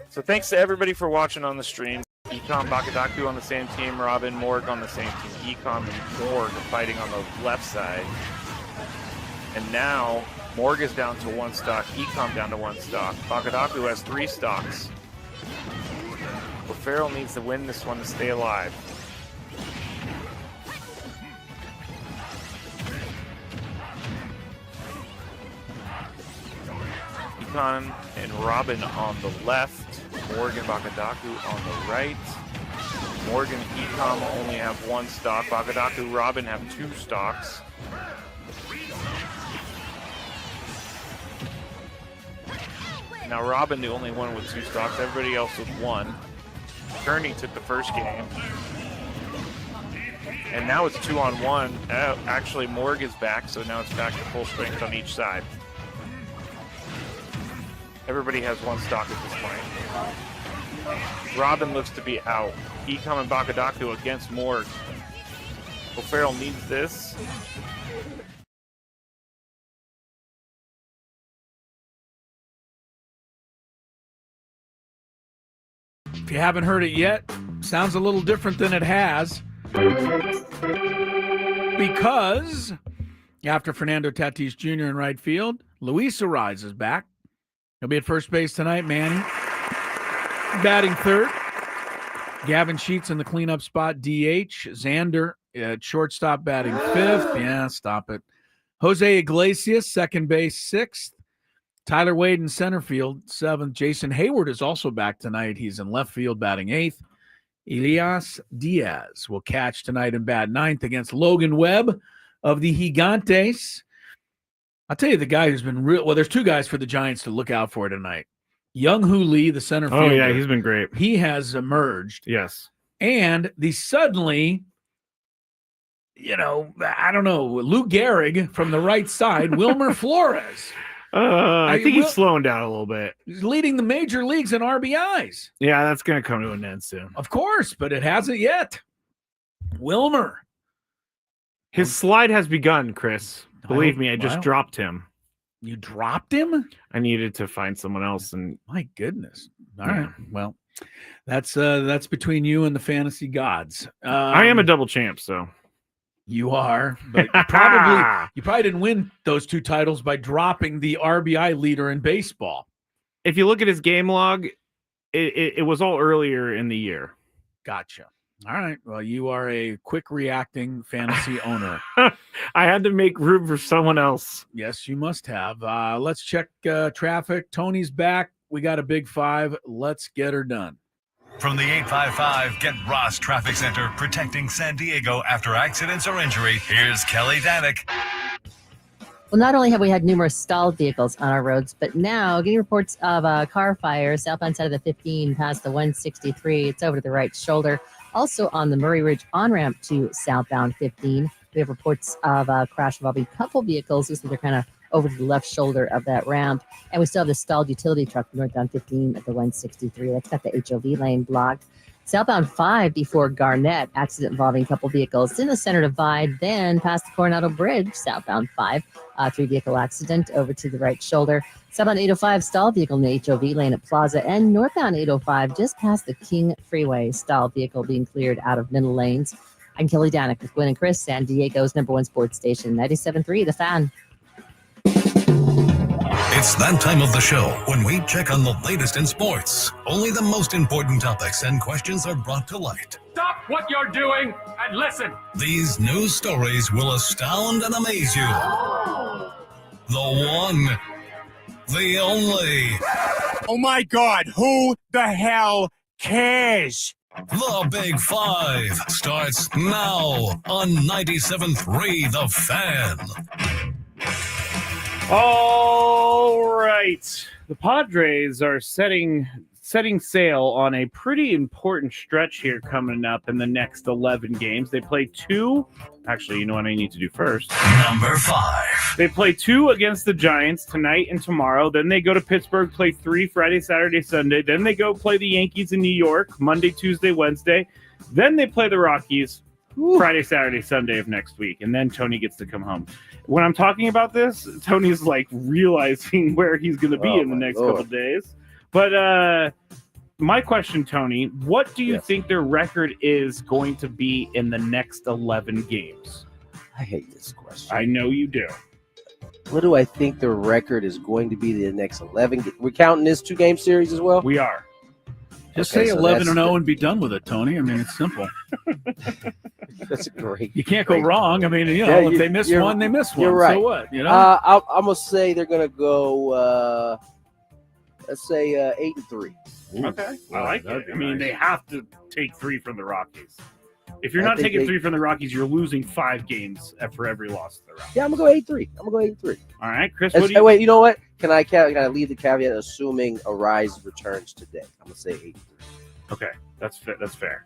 So thanks to everybody for watching on the stream. Ecom, Bakadaku on the same team, Robin, Morg on the same team. Ecom and Morg are fighting on the left side. And now Morg is down to 1 stock, Ecom down to 1 stock. Bakadaku has 3 stocks. O'Farrell needs to win this one to stay alive. Econ and Robin on the left. Morgan Bakadaku on the right. Morgan and Ecom only have 1 stock. Bakadaku, Robin have 2 stocks. Now Robin, the only one with 2 stocks. Everybody else with 1. Kearney took the first game. And now it's 2-on-1. Actually, Morg is back, so now it's back to full strength on each side. Everybody has 1 stock at this point. Robin looks to be out. Ecom and Bakadaku against Morg. O'Farrell needs this. If you haven't heard it yet, sounds a little different than it has. Because after Fernando Tatis Jr. in right field, Luis Ariz is back. He'll be at first base tonight, Manny. Batting 3rd. Gavin Sheets in the cleanup spot, DH. Xander at shortstop batting 5th. Yeah, stop it. Jose Iglesias, second base, 6th. Tyler Wade in center field, 7th. Jason Hayward is also back tonight. He's in left field batting 8th. Elias Diaz will catch tonight and bat 9th against Logan Webb of the Gigantes. I'll tell you the guy who's been real. Well, there's 2 guys for the Giants to look out for tonight. Young-Hoo Lee, the center fielder. Oh, yeah, he's been great. He has emerged. Yes. And the suddenly, I don't know, Lou Gehrig from the right side, Wilmer Flores. I think he's slowing down a little bit. He's leading the major leagues in RBIs. Yeah, that's going to come to an end soon. Of course, but it hasn't yet. Wilmer. His slide has begun, Chris. Believe me, I just dropped him. You dropped him? I needed to find someone else, and my goodness. All right. Well, that's between you and the fantasy gods. I am a double champ, so you are, but you probably didn't win those 2 titles by dropping the RBI leader in baseball. if you look at his game log, it was all earlier in the year. Gotcha. All right. Well, you are a quick reacting fantasy owner. I had to make room for someone else. Yes, you must have. Let's check traffic. Tony's back. We got a big 5. Let's get her done. From the 855 Get Ross Traffic Center, protecting San Diego after accidents or injury, here's Kelly Danick. Well, not only have we had numerous stalled vehicles on our roads, but now getting reports of a car fire southbound side of the 15 past the 163. It's over to the right shoulder. Also on the Murray Ridge on-ramp to southbound 15. We have reports of a crash involving a couple vehicles. Looks like they're kind of over to the left shoulder of that ramp. And we still have the stalled utility truck northbound 15 at the 163. That's got the HOV lane blocked. Southbound 5 before Garnett, accident involving a couple vehicles. It's in the center divide, then past the Coronado Bridge, southbound 5, 3-vehicle accident over to the right shoulder. Southbound 805, stalled vehicle in the HOV lane at Plaza, and northbound 805, just past the King Freeway, stalled vehicle being cleared out of middle lanes. I'm Kelly Danick with Gwynn and Chris, San Diego's #1 sports station, 97.3 The Fan. It's that time of the show when we check on the latest in sports. Only the most important topics and questions are brought to light. Stop what you're doing and listen. These news stories will astound and amaze you. The one, the only. Oh my God, who the hell cares? The Big 5 starts now on 97.3 The Fan. All right. The Padres are setting sail on a pretty important stretch here coming up in the next 11 games. They play 2. Actually, you know what I need to do first? Number 5. They play 2 against the Giants tonight and tomorrow. Then they go to Pittsburgh, play 3 Friday, Saturday, Sunday. Then they go play the Yankees in New York, Monday, Tuesday, Wednesday. Then they play the Rockies Friday, Saturday, Sunday of next week. And then Tony gets to come home. When I'm talking about this, Tony's like realizing where he's going to be in the next couple of days. But my question, Tony, what do you think their record is going to be in the next 11 games? I hate this question. I know you do. What do I think the record is going to be the next 11? We're counting this 2-game series as well? We are. Just say 11-0 and be done with it, Tony. I mean, it's simple. That's great. You can't go wrong. I mean, if they miss one, they miss one. You're right. So what? You know, I'm gonna say they're gonna go. Let's say 8-3. Okay, I like it. I mean, they have to take 3 from the Rockies. If you're not taking 3 from the Rockies, you're losing 5 games for every loss to the Rockies. Yeah, I'm gonna go 8-3. All right, Chris. Wait, you know what? Can I leave the caveat assuming Arise returns today? I'm gonna say 8-3. Okay, that's fair.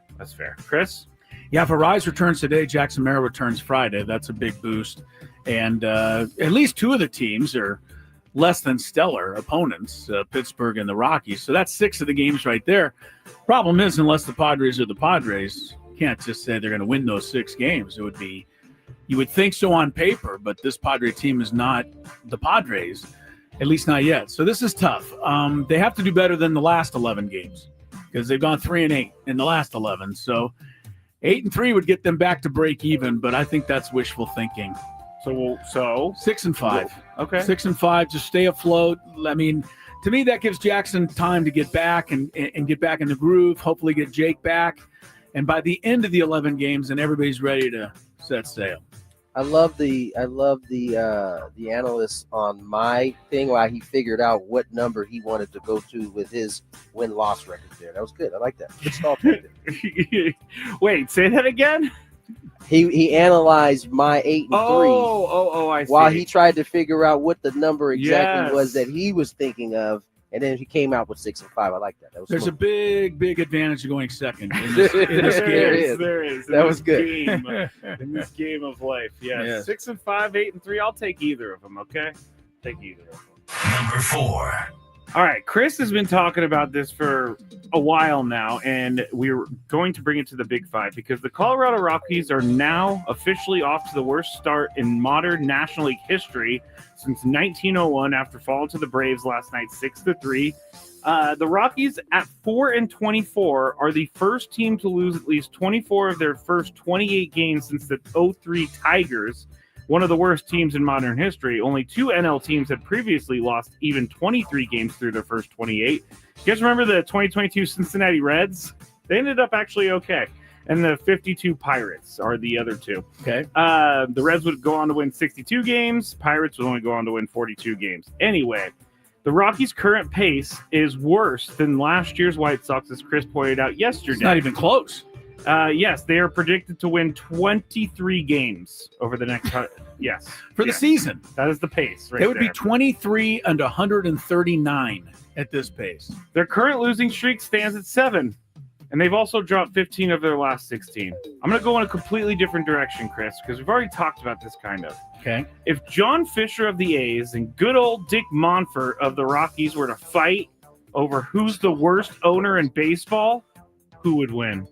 Chris. Yeah, if Arise returns today, Jackson Merrill returns Friday. That's a big boost. And at least 2 of the teams are less than stellar opponents, Pittsburgh and the Rockies. So that's 6 of the games right there. Problem is, unless the Padres are the Padres, you can't just say they're going to win those 6 games. It would be, you would think so on paper, but this Padre team is not the Padres, at least not yet. So this is tough. They have to do better than the last 11 games because they've gone 3-8 in the last 11. So 8-3 would get them back to break even, but I think that's wishful thinking. So 6-5. Okay. 6-5, just stay afloat. I mean, to me, that gives Jackson time to get back and get back in the groove, hopefully get Jake back. And by the end of the 11 games, then everybody's ready to set sail. I love the analyst on my thing why he figured out what number he wanted to go to with his win-loss record there. That was good. I like that. Good stall. Wait, say that again? He analyzed my 8-3. Oh, I see. While he tried to figure out what the number exactly was that he was thinking of, and then he came out with 6-5. I like that. That was There's cool. a big advantage of going second in this game. There is. That was good. In this game of life, yes. 6-5, 8-3. I'll take either of them. Okay, take either of them. Number 4. All right, Chris has been talking about this for a while now, and we're going to bring it to the Big 5 because the Colorado Rockies are now officially off to the worst start in modern National League history since 1901 after falling to the Braves last night 6-3. The Rockies at 4-24 are the first team to lose at least 24 of their first 28 games since the 2003 Tigers. one of the worst teams in modern history. Only 2 NL teams had previously lost even 23 games through their first 28. You guys remember the 2022 Cincinnati Reds? They ended up actually okay. And the 52 Pirates are the other two. Okay. The Reds would go on to win 62 games. Pirates would only go on to win 42 games. Anyway, the Rockies' current pace is worse than last year's White Sox, as Chris pointed out yesterday. It's not even close. Yes, they are predicted to win 23 games over the next. Yes, for the season. That is the pace. Right, it would be 23 and 139 at this pace. Their current losing streak stands at 7, and they've also dropped 15 of their last 16. I'm going to go in a completely different direction, Chris, because we've already talked about this kind of. Okay. If John Fisher of the A's and good old Dick Monfort of the Rockies were to fight over who's the worst owner in baseball, who would win?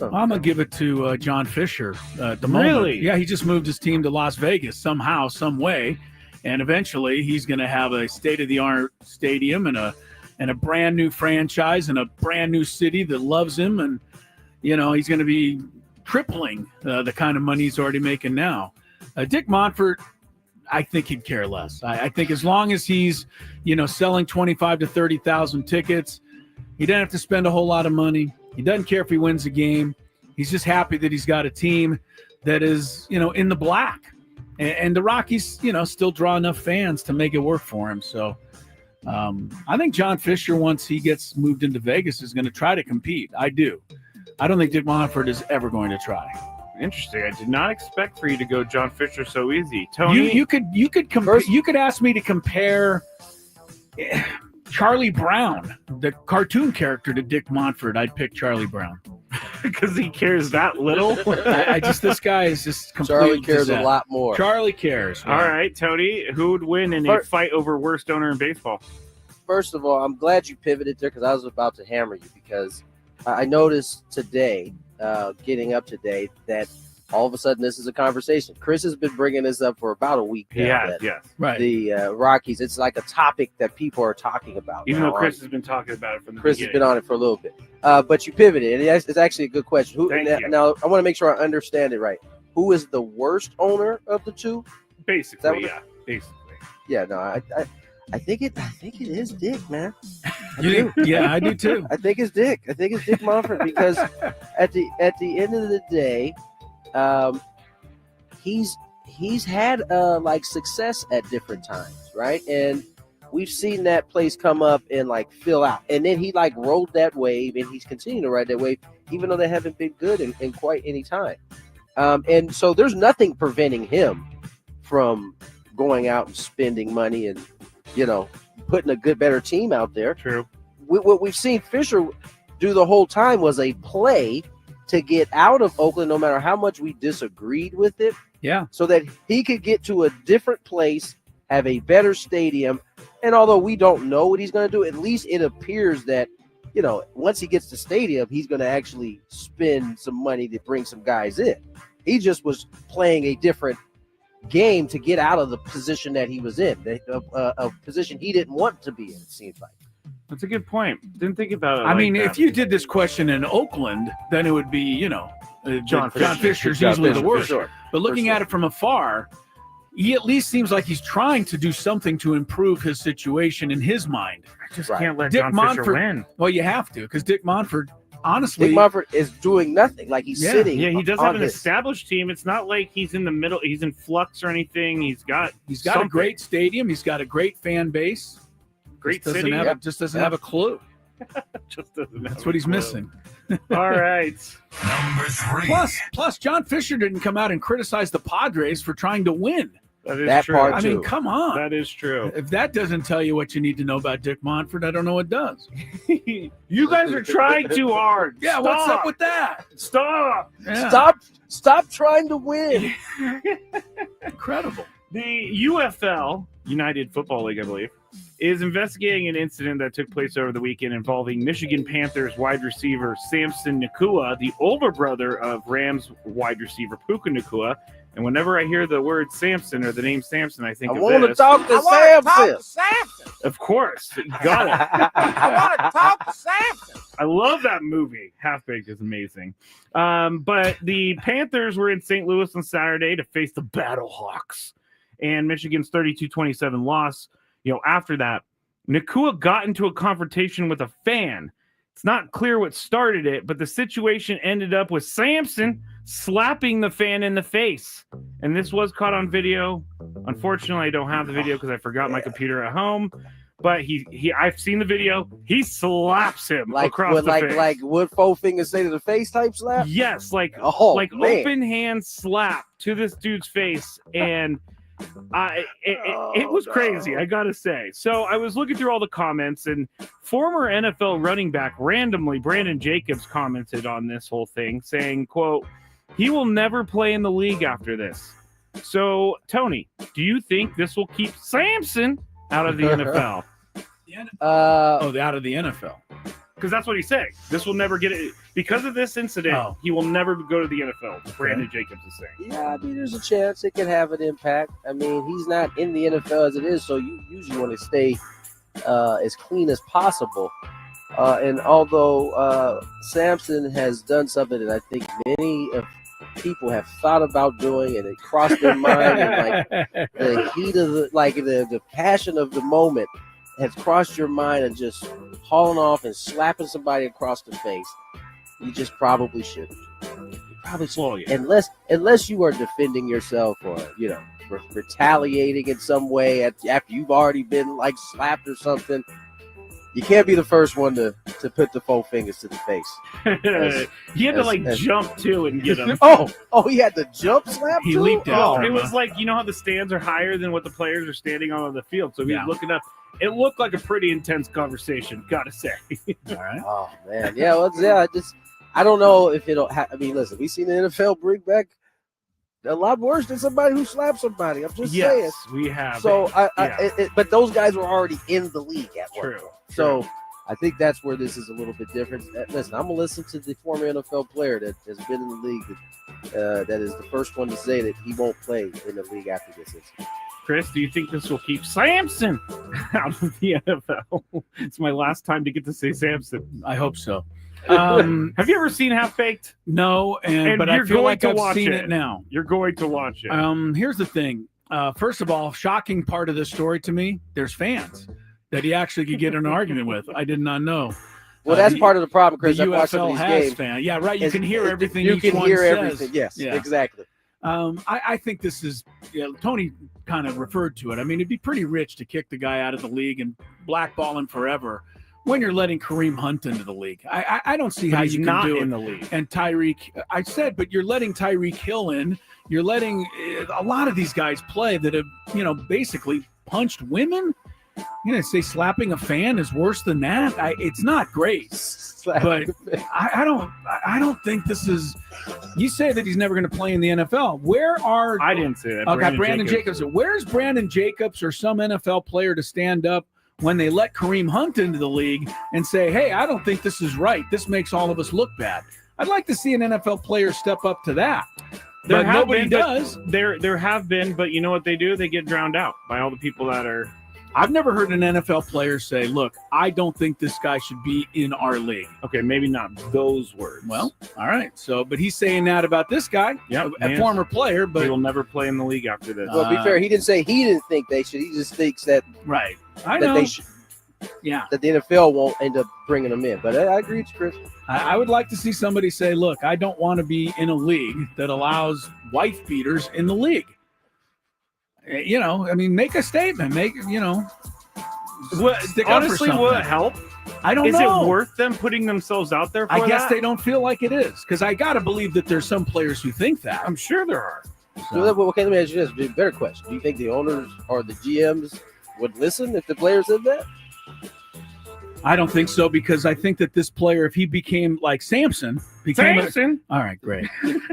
I'm going to give it to John Fisher at the moment. Really? Yeah, he just moved his team to Las Vegas somehow, some way, and eventually he's going to have a state-of-the-art stadium and a brand new franchise and a brand new city that loves him, and he's going to be tripling the kind of money he's already making now. Dick Monfort, I think he'd care less. I think as long as he's selling 25 to 30,000 tickets, he doesn't have to spend a whole lot of money. He doesn't care if he wins a game. He's just happy that he's got a team that is, in the black. And the Rockies, still draw enough fans to make it work for him. So I think John Fisher, once he gets moved into Vegas, is going to try to compete. I do. I don't think Dick Monfort is ever going to try. Interesting. I did not expect for you to go John Fisher so easy. Tony, you could ask me to compare Charlie Brown, the cartoon character, to Dick Monfort. I'd pick Charlie Brown because he cares that little. This guy is just completely Charlie cares a lot more. Charlie cares. All right, Tony, who would win in a fight over worst owner in baseball? First of all, I'm glad you pivoted there because I was about to hammer you because I noticed today, getting up today, that all of a sudden this is a conversation. Chris has been bringing this up for about a week now. Yes. Right. The Rockies, it's like a topic that people are talking about. Even though Chris has been talking about it from the Chris beginning. has been on it for a little bit. But you pivoted, and it's actually a good question. Now, I want to make sure I understand it right. Who is the worst owner of the two? Basically, Basically. Yeah, no, I think it is Dick, man. Yeah, I do too. I think it's Dick. I think it's Dick Monfort because at the end of the day, he's had like success at different times, right? And we've seen that place come up and like fill out, and then he like rode that wave, and he's continuing to ride that wave, even though they haven't been good in quite any time. And so there's nothing preventing him from going out and spending money and putting a better team out there. True. What we've seen Fisher do the whole time was a play to get out of Oakland, no matter how much we disagreed with it. Yeah. So that he could get to a different place, have a better stadium. And although we don't know what he's going to do, at least it appears that, once he gets to stadium, he's going to actually spend some money to bring some guys in. He just was playing a different game to get out of the position that he was in, a position he didn't want to be in, it seems like. That's a good point. Didn't think about it. I mean, if you did this question in Oakland, then it would be, John Fisher's easily the worst. Sure. But looking at it from afar, he at least seems like he's trying to do something to improve his situation in his mind. I just can't let Dick John Fisher win. Well, you have to, because Dick Monfort, honestly, Dick Monfort is doing nothing. Like he's sitting. Yeah, he does have an established team. It's not like he's in the middle. He's in flux or anything. He's got a great stadium. He's got a great fan base. Great just city. Just doesn't have a clue. That's what he's missing. All right. Number 3. Plus, John Fisher didn't come out and criticize the Padres for trying to win. That is true. Part I mean, come on. That is true. If that doesn't tell you what you need to know about Dick Monfort, I don't know what does. You guys are trying too hard. Yeah, Stop. what's up with that? Stop. Yeah. Stop trying to win. Incredible. The UFL, United Football League, I believe, is investigating an incident that took place over the weekend involving Michigan Panthers wide receiver Samson Nacua, the older brother of Rams wide receiver Puka Nacua, And whenever I hear the word Samson or the name Samson, I think I of want to this. talk to Samson. Of course, you got it. I want to talk to Samson. I love that movie. Half Baked is amazing. But the Panthers were in St. Louis on Saturday to face the Battlehawks, and Michigan's 32-27 loss. After that, Nakua got into a confrontation with a fan. It's not clear what started it, but the situation ended up with Samson slapping the fan in the face. And this was caught on video. Unfortunately, I don't have the video because I forgot my computer at home. But I've seen the video. He slaps him across the face. Like would four fingers say to the face type slap? Yes, like man. open hand slap to this dude's face. And it was crazy, I gotta say. So I was looking through all the comments, and former NFL running back randomly Brandon Jacobs commented on this whole thing, saying, quote, "He will never play in the league after this." So, Tony, do you think this will keep Samson out of the NFL? Out of the NFL. Because that's what he's saying. This will never get it. Because of this incident, he will never go to the NFL. Brandon Jacobs is saying. Yeah, I mean, there's a chance it can have an impact. I mean, he's not in the NFL as it is, so you usually want to stay as clean as possible. And although Samson has done something that I think many of people have thought about doing, and it crossed their mind, and like the heat of the passion of the moment has crossed your mind, and just hauling off and slapping somebody across the face, you just probably shouldn't. You probably shouldn't. Unless you are defending yourself or retaliating in some way after you've already been like slapped or something. You can't be the first one to put the four fingers to the face. He had to jump too and get him. Oh, he had to jump slap. He leaped out. It was like, how the stands are higher than what the players are standing on the field. So he was looking up. It looked like a pretty intense conversation, gotta say. All right. Oh man, I don't know if it'll. I mean, listen, we've seen the NFL bring back a lot worse than somebody who slapped somebody. I'm just saying. Yes, we have. So but those guys were already in the league at one point. So I think that's where this is a little bit different. Listen, I'm gonna listen to the former NFL player that has been in the league. That is the first one to say that he won't play in the league after this incident. Chris, do you think this will keep Samson out of the NFL? It's my last time to get to say Samson. I hope so. Have you ever seen Half Baked? No, but I feel like I've seen it now. You're going to watch it. Here's the thing. First of all, shocking part of this story to me, there's fans that he actually could get in an argument with. I did not know. Well, that's part of the problem, Chris. The I've watched some of UFL these has games. fan. Yeah, right. You can hear everything You each can one hear says. everything. Yes, exactly. I think this is, Tony kind of referred to it. I mean, it'd be pretty rich to kick the guy out of the league and blackball him forever when you're letting Kareem Hunt into the league. I don't see how you can do it. In the league. And Tyreek, I said, but you're letting Tyreek Hill in. You're letting a lot of these guys play that have, basically punched women. Say slapping a fan is worse than that. It's not great. But I don't think this is. You say that he's never going to play in the NFL. Where are I didn't say that. Okay, Brandon Jacobs. Where's Brandon Jacobs or some NFL player to stand up when they let Kareem Hunt into the league and say, "Hey, I don't think this is right. This makes all of us look bad." I'd like to see an NFL player step up to that. But nobody does. There have been, but you know what they do? They get drowned out by all the people that are. I've never heard an NFL player say, "Look, I don't think this guy should be in our league." Okay, maybe not those words. Well, all right. So, but he's saying that about this guy, a former player, but he will never play in the league after this. Well, to be fair, he didn't say he didn't think they should. He just thinks that I know. They should. Yeah, that the NFL won't end up bringing him in. But I agree with you, Chris. I would like to see somebody say, "Look, I don't want to be in a league that allows wife beaters in the league." Make a statement. Honestly, will it help? I don't know. Is it worth them putting themselves out there for I guess that? they don't feel like it is, because I got to believe that there's some players who think that. I'm sure there are. So, okay, let me ask you this. Better question. Do you think the owners or the GMs would listen if the players said that? I don't think so, because I think that this player, if he became like Samson, all right, great.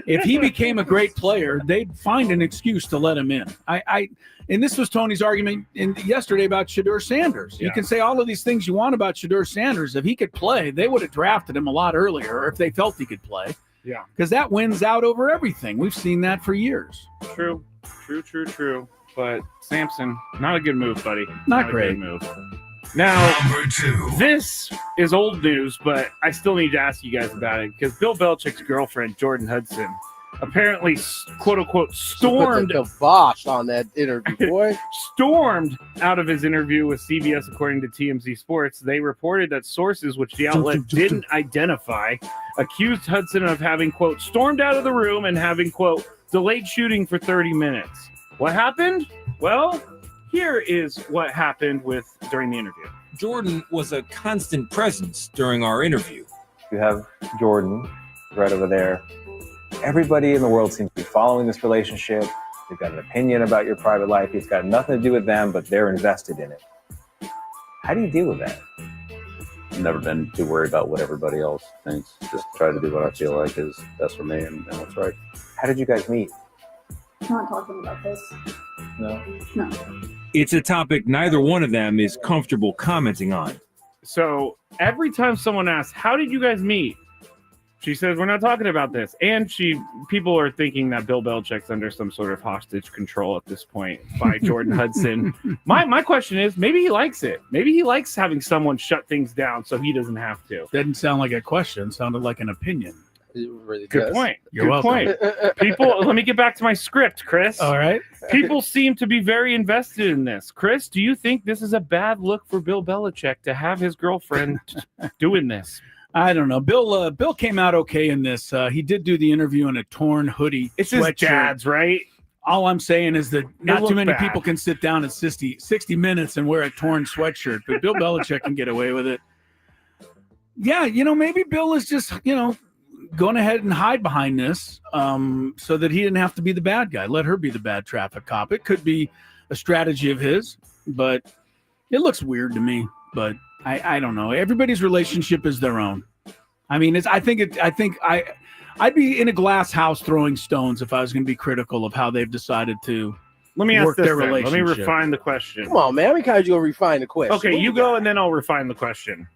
If he became a great player, they'd find an excuse to let him in. And this was Tony's argument yesterday about Shedeur Sanders. You can say all of these things you want about Shedeur Sanders. If he could play, they would have drafted him a lot earlier, or if they felt he could play. Yeah. Because that wins out over everything. We've seen that for years. True. But Samson, not a good move, buddy. Not a great. good move. Now, this is old news, but I still need to ask you guys about it because Bill Belichick's girlfriend, Jordan Hudson, apparently, quote unquote, stormed the kibosh on that interview, boy. Stormed out of his interview with CBS, according to TMZ Sports. They reported that sources, which the outlet didn't identify, accused Hudson of having, quote, stormed out of the room and having, quote, delayed shooting for 30 minutes. What happened? Well, here is what happened during the interview. Jordan was a constant presence during our interview. You have Jordan right over there. Everybody in the world seems to be following this relationship. They've got an opinion about your private life. It's got nothing to do with them, but they're invested in it. How do you deal with that? I've never been too worried about what everybody else thinks. Just try to do what I feel like is best for me and what's right. How did you guys meet? I'm not talking about this. No. It's a topic neither one of them is comfortable commenting on. So every time someone asks, how did you guys meet? She says, we're not talking about this. And people are thinking that Bill Belichick's under some sort of hostage control at this point by Jordan Hudson. My question is, maybe he likes it. Maybe he likes having someone shut things down so he doesn't have to. Didn't sound like a question. Sounded like an opinion. It really Good does. point. You're Good welcome. point. People, let me get back to my script, Chris. All right. People seem to be very invested in this. Chris, do you think this is a bad look for Bill Belichick to have his girlfriend doing this? I don't know. Bill came out okay in this. He did do the interview in a torn hoodie. It's his dad's, right? All I'm saying is that not too many bad. people can sit down at 60 minutes and wear a torn sweatshirt, but Bill Belichick can get away with it. Yeah, maybe Bill is just, going ahead and hide behind this so that he didn't have to be the bad guy. Let her be the bad traffic cop. It could be a strategy of his, but it looks weird to me. But I don't know. Everybody's relationship is their own. I mean, I'd be in a glass house throwing stones if I was going to be critical of how they've decided to Let me ask work this their then. Let me relationship. refine the question. Come on, man. How many times you gonna refine the question? Okay, you go and then I'll refine the question.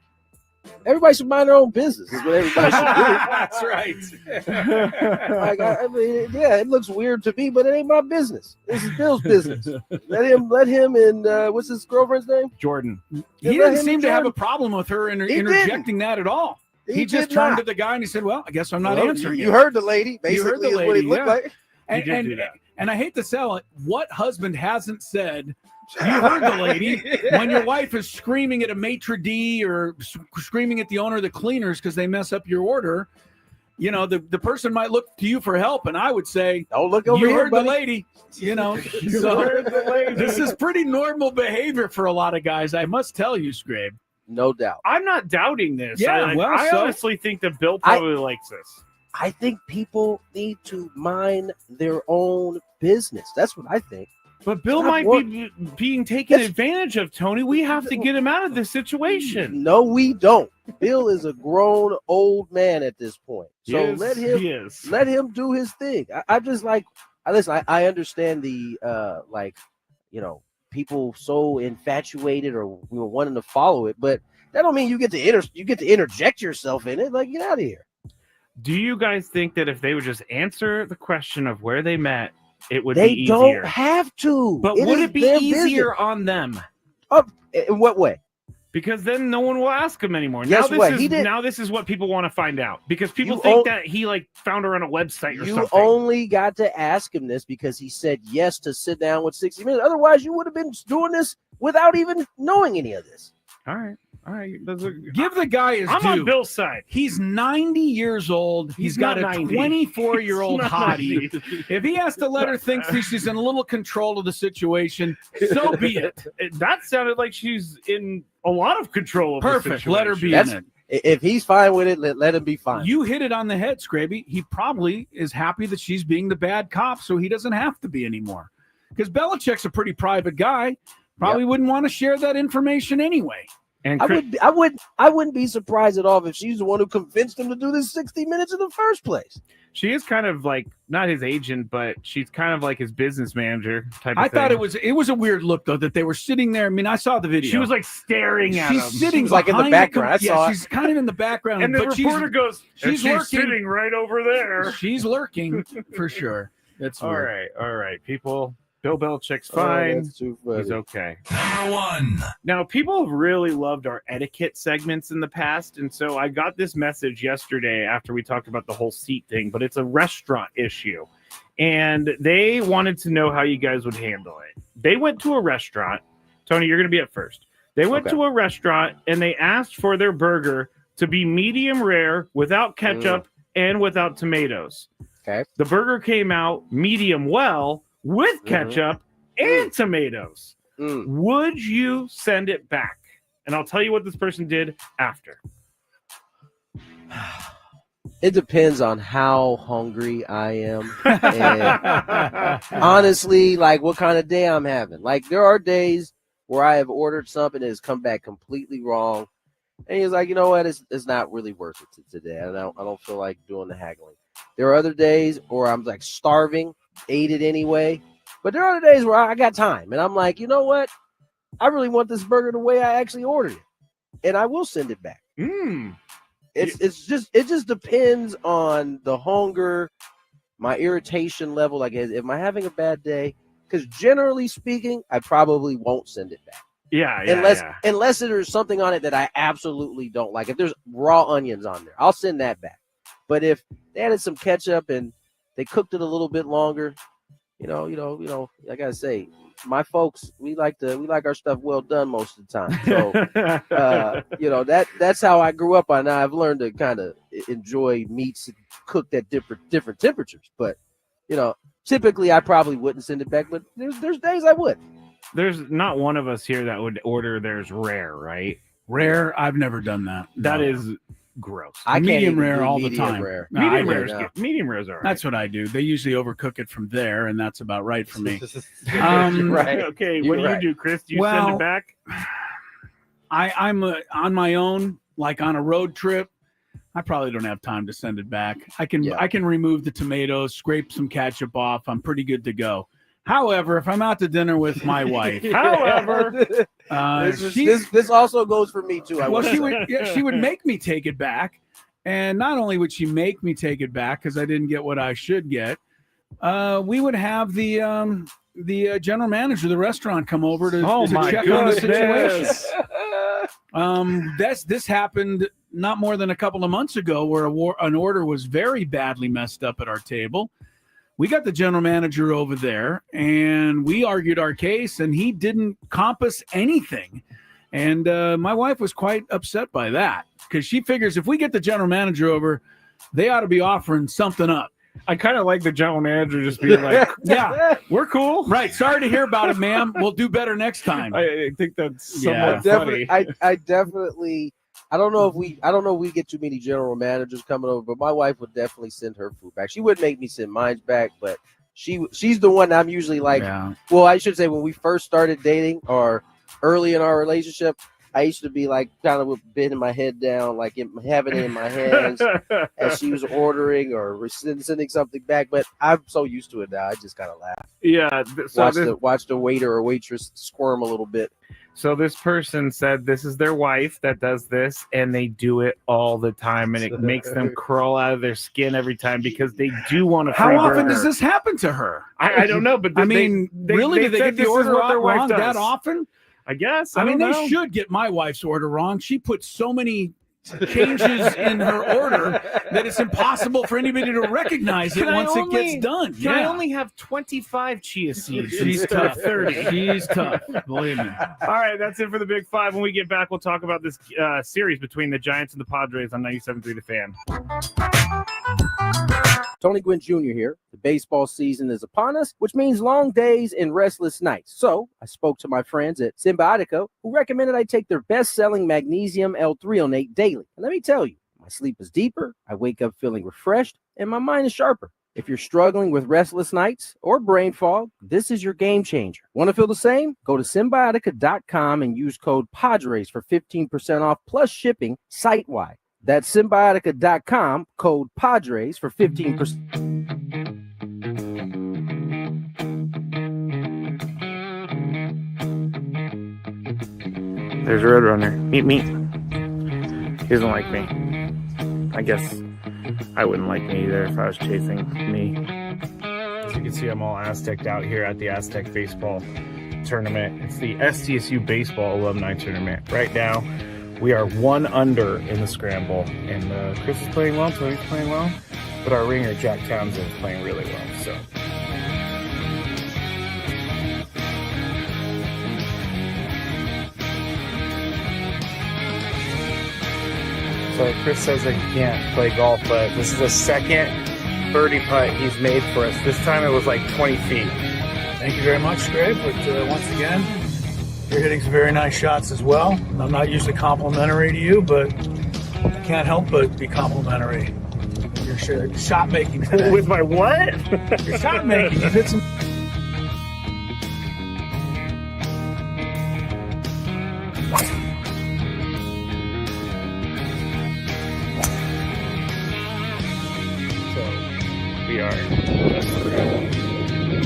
Everybody should mind their own business. Is what everybody should do. That's right. I mean, yeah, it looks weird to me, but it ain't my business. This is Bill's business. Let him and what's his girlfriend's name? Jordan. He didn't seem to have a problem with her interjecting that at all. He just did turned not. to the guy and he said, well, I guess I'm not Well, answering you it. heard the lady. Basically, You heard the is what lady, it looked yeah. like. And, did and, do that. and I hate to sell it. What husband hasn't said, you heard the lady, when your wife is screaming at a maitre d' or screaming at the owner of the cleaners because they mess up your order, the person might look to you for help. And I would say, don't look over you here, heard buddy. the lady, You so heard the lady. This is pretty normal behavior for a lot of guys. I must tell you, Skrabe. No doubt. I'm not doubting this. Yeah, I honestly think that Bill probably likes this. I think people need to mind their own business. That's what I think. But Bill might be being taken advantage of, Tony. We have to get him out of this situation. No, we don't. Bill is a grown old man at this point. So let him do his thing. I just like listen, I understand the people so infatuated or wanting to follow it, but that don't mean you get to interject yourself in it. Like, get out of here. Do you guys think that if they would just answer the question of where they met, it would They be easier? don't have to. But It would is it be their easier business. on them? In what way? Because then no one will ask him anymore. Guess now what? This is what people want to find out. Because people You think that he found her on a website or You something. only got to ask him this because he said yes to sit down with 60 Minutes. Otherwise, you would have been doing this without even knowing any of this. All right. Give the guy his I'm due. on Bill's side. He's 90 years old. He's got not a 90. 24-year-old He's not hottie. 90. If he has to let her think she's in a little control of the situation, so be it. That sounded like she's in a lot of control of the Perfect. situation. Let her be in it. If he's fine with it, let him be fine. You hit it on the head, Skraby. He probably is happy that she's being the bad cop, so he doesn't have to be anymore. Because Belichick's a pretty private guy. Probably wouldn't want to share that information anyway. And I wouldn't be surprised at all if she's the one who convinced him to do this 60 minutes in the first place. She is kind of like not his agent, but she's kind of like his business manager type of I thing. thought it was a weird look though that they were sitting there. I mean, I saw the video. She was like staring at him. She's sitting like in the behind background. I saw she's kind of in the background. And the but reporter goes, she's she's lurking. sitting right over there. She's lurking for sure. That's All weird. right, people. Bill Belichick's fine. That's too funny. He's okay. Number 1. Now, people have really loved our etiquette segments in the past, and so I got this message yesterday after we talked about the whole seat thing, but it's a restaurant issue, and they wanted to know how you guys would handle it. They went to a restaurant. Tony, you're going to be up first. They went to a restaurant, and they asked for their burger to be medium rare without ketchup and without tomatoes. Okay. The burger came out medium well with ketchup and tomatoes. Would you send it back? And I'll tell you what this person did after. It depends on how hungry I am. And honestly, like what kind of day I'm having. Like there are days where I have ordered something that has come back completely wrong. And he's like, you know what? It's not really worth it today. I don't feel like doing the haggling. There are other days where I'm like starving, ate it anyway. But there are other days where I got time. And I'm like, you know what? I really want this burger the way I actually ordered it. And I will send it back. It just depends on the hunger, my irritation level. Like, am I having a bad day? Because generally speaking, I probably won't send it back. Unless there's something on it that I absolutely don't like. If there's raw onions on there, I'll send that back. But if they added some ketchup and they cooked it a little bit longer, you know, I gotta say, my folks, we like our stuff well done most of the time. So, that's how I grew up. Now I've learned to kind of enjoy meats cooked at different temperatures. But, typically I probably wouldn't send it back. But there's days I would. There's not one of us here that would order theirs rare, right? Rare, I've never done that. That is gross. Medium rare all the time. Rare. No, Medium rare is all right. That's what I do. They usually overcook it from there, and that's about right for me. Right. Okay, what do you do, Chris? Do you send it back? I'm on my own, like on a road trip. I probably don't have time to send it back. I can remove the tomatoes, scrape some ketchup off. I'm pretty good to go. However, if I'm out to dinner with my wife, this also goes for me too. She would make me take it back, and not only would she make me take it back because I didn't get what I should get, we would have the general manager of the restaurant come over to check on the situation. This happened not more than a couple of months ago, where an order was very badly messed up at our table. We got the general manager over there, and we argued our case, and he didn't compass anything. And my wife was quite upset by that because she figures if we get the general manager over, they ought to be offering something up. I kind of like the general manager just being like, yeah, we're cool. Right. Sorry to hear about it, ma'am. We'll do better next time. I think that's somewhat funny. I definitely... I don't know if we get too many general managers coming over, but my wife would definitely send her food back. She would make me send mine back, but she's the one I'm usually like. Yeah. Well, I should say when we first started dating or early in our relationship, I used to be like kind of bending my head down, like having it in my hands as she was ordering or sending something back. But I'm so used to it now, I just kind of laugh. Yeah, watch the waiter or waitress squirm a little bit. So this person said this is their wife that does this, and they do it all the time, and it makes them crawl out of their skin every time because they do want to. How often does this happen to her? I don't know, but really, do they get the order wrong that often? I guess. I mean, they should get my wife's order wrong. She puts so many changes in her order that it's impossible for anybody to recognize it once it gets done. Can I only have 25 chia seeds? She's tough. 30. She's tough. Believe me. All right, that's it for the Big Five. When we get back, we'll talk about this series between the Giants and the Padres on 97.3 The Fan. Tony Gwynn Jr. here. The baseball season is upon us, which means long days and restless nights. So I spoke to my friends at Symbiotico, who recommended I take their best-selling magnesium L-threonate daily. And let me tell you, my sleep is deeper, I wake up feeling refreshed, and my mind is sharper. If you're struggling with restless nights or brain fog, this is your game changer. Want to feel the same? Go to Symbiotica.com and use code Padres for 15% off plus shipping site-wide. That's Symbiotica.com, code Padres for 15%. There's a Roadrunner. Meet me. He doesn't like me. I guess I wouldn't like me either if I was chasing me. As you can see, I'm all Aztec'd out here at the Aztec Baseball Tournament. It's the SDSU Baseball Alumni Tournament. Right now, we are 1 under in the scramble. And Chris is playing well, Tony's playing well. But our ringer, Jack Townsend, is playing really well. So Chris says that he can't play golf, but this is the second birdie putt he's made for us. This time it was like 20 feet. Thank you very much, Skraby. But once again, you're hitting some very nice shots as well. I'm not usually complimentary to you, but I can't help but be complimentary. Your shot making today. With my what? Your shot making. You've hit some. We are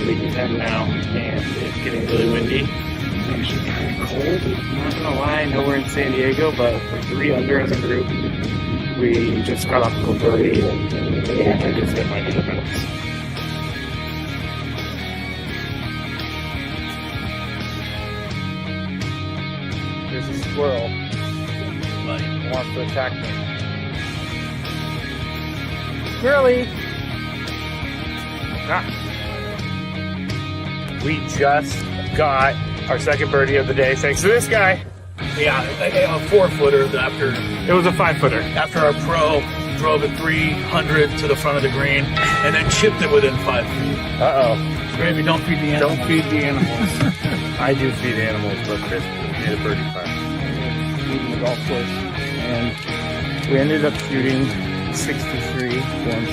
leaving 10 now, and it's getting really windy. It's actually kind of cold. I'm not gonna lie, I know we're in San Diego, but we're 3 under as a group. We just got off the birdie, and I just hit my defense. There's a squirrel. He wants to attack me. Squirrely! We just got our second birdie of the day thanks to this guy. Yeah, a 4-footer after. It was a 5-footer. After our pro drove it 300 to the front of the green and then chipped it within 5 feet. Uh-oh. Skraby, don't feed the animals. Don't feed the animals. I do feed animals, but Chris made a birdie putt. Leaving the golf course. And we ended up shooting 63 once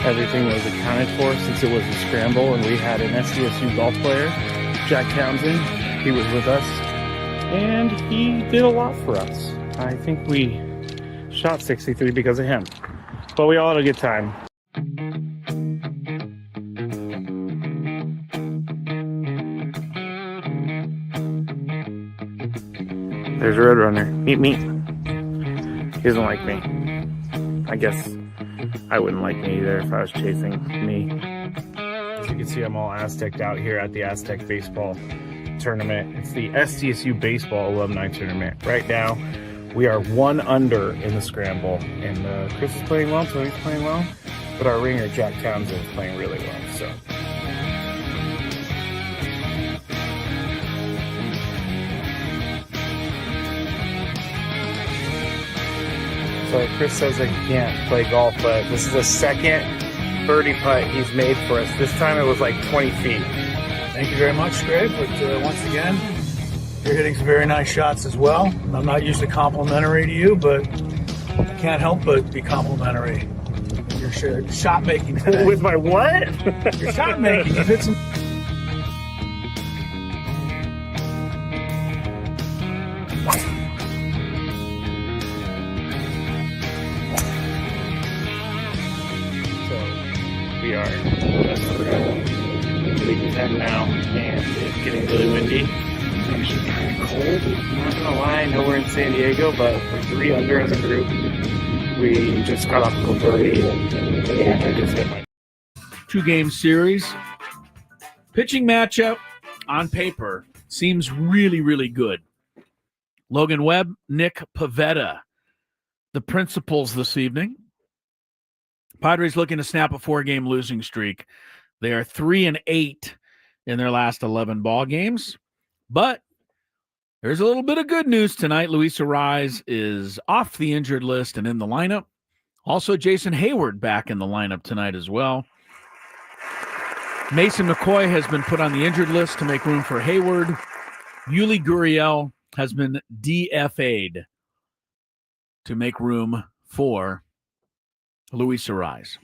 everything was accounted for, since it was a scramble and we had an SDSU golf player, Jack Townsend. He was with us and he did a lot for us. I think we shot 63 because of him, but we all had a good time. There's a Roadrunner. Meet me. He doesn't like me. I guess I wouldn't like me either if I was chasing me. As you can see, I'm all Aztec'd out here at the Aztec Baseball Tournament. It's the SDSU Baseball Alumni Tournament. Right now, we are 1 under in the scramble. And Chris is playing well, Tony's playing well. But our ringer, Jack Townsend, is playing really well. So Chris says that he can't play golf, but this is the second birdie putt he's made for us. This time it was like 20 feet. Thank you very much, Skraby. But once again, you're hitting some very nice shots as well. I'm not usually complimentary to you, but I can't help but be complimentary. Your shot making today. With my what? Your shot making. You've hit some. We are leaving 10 now, and it's getting really windy. It's actually kind of cold. I'm not gonna lie, I know we're in San Diego, but we're 3 under as a group. We just got off the birdie, and I just hit my 2-game series. Pitching matchup on paper seems really, really good. Logan Webb, Nick Pivetta, the principals this evening. Padres looking to snap a 4-game losing streak. They are 3-8 in their last 11 ball games. But there's a little bit of good news tonight. Luis Arraez is off the injured list and in the lineup. Also, Jason Hayward back in the lineup tonight as well. Mason McCoy has been put on the injured list to make room for Hayward. Yuli Gurriel has been DFA'd to make room for Luis Arraez.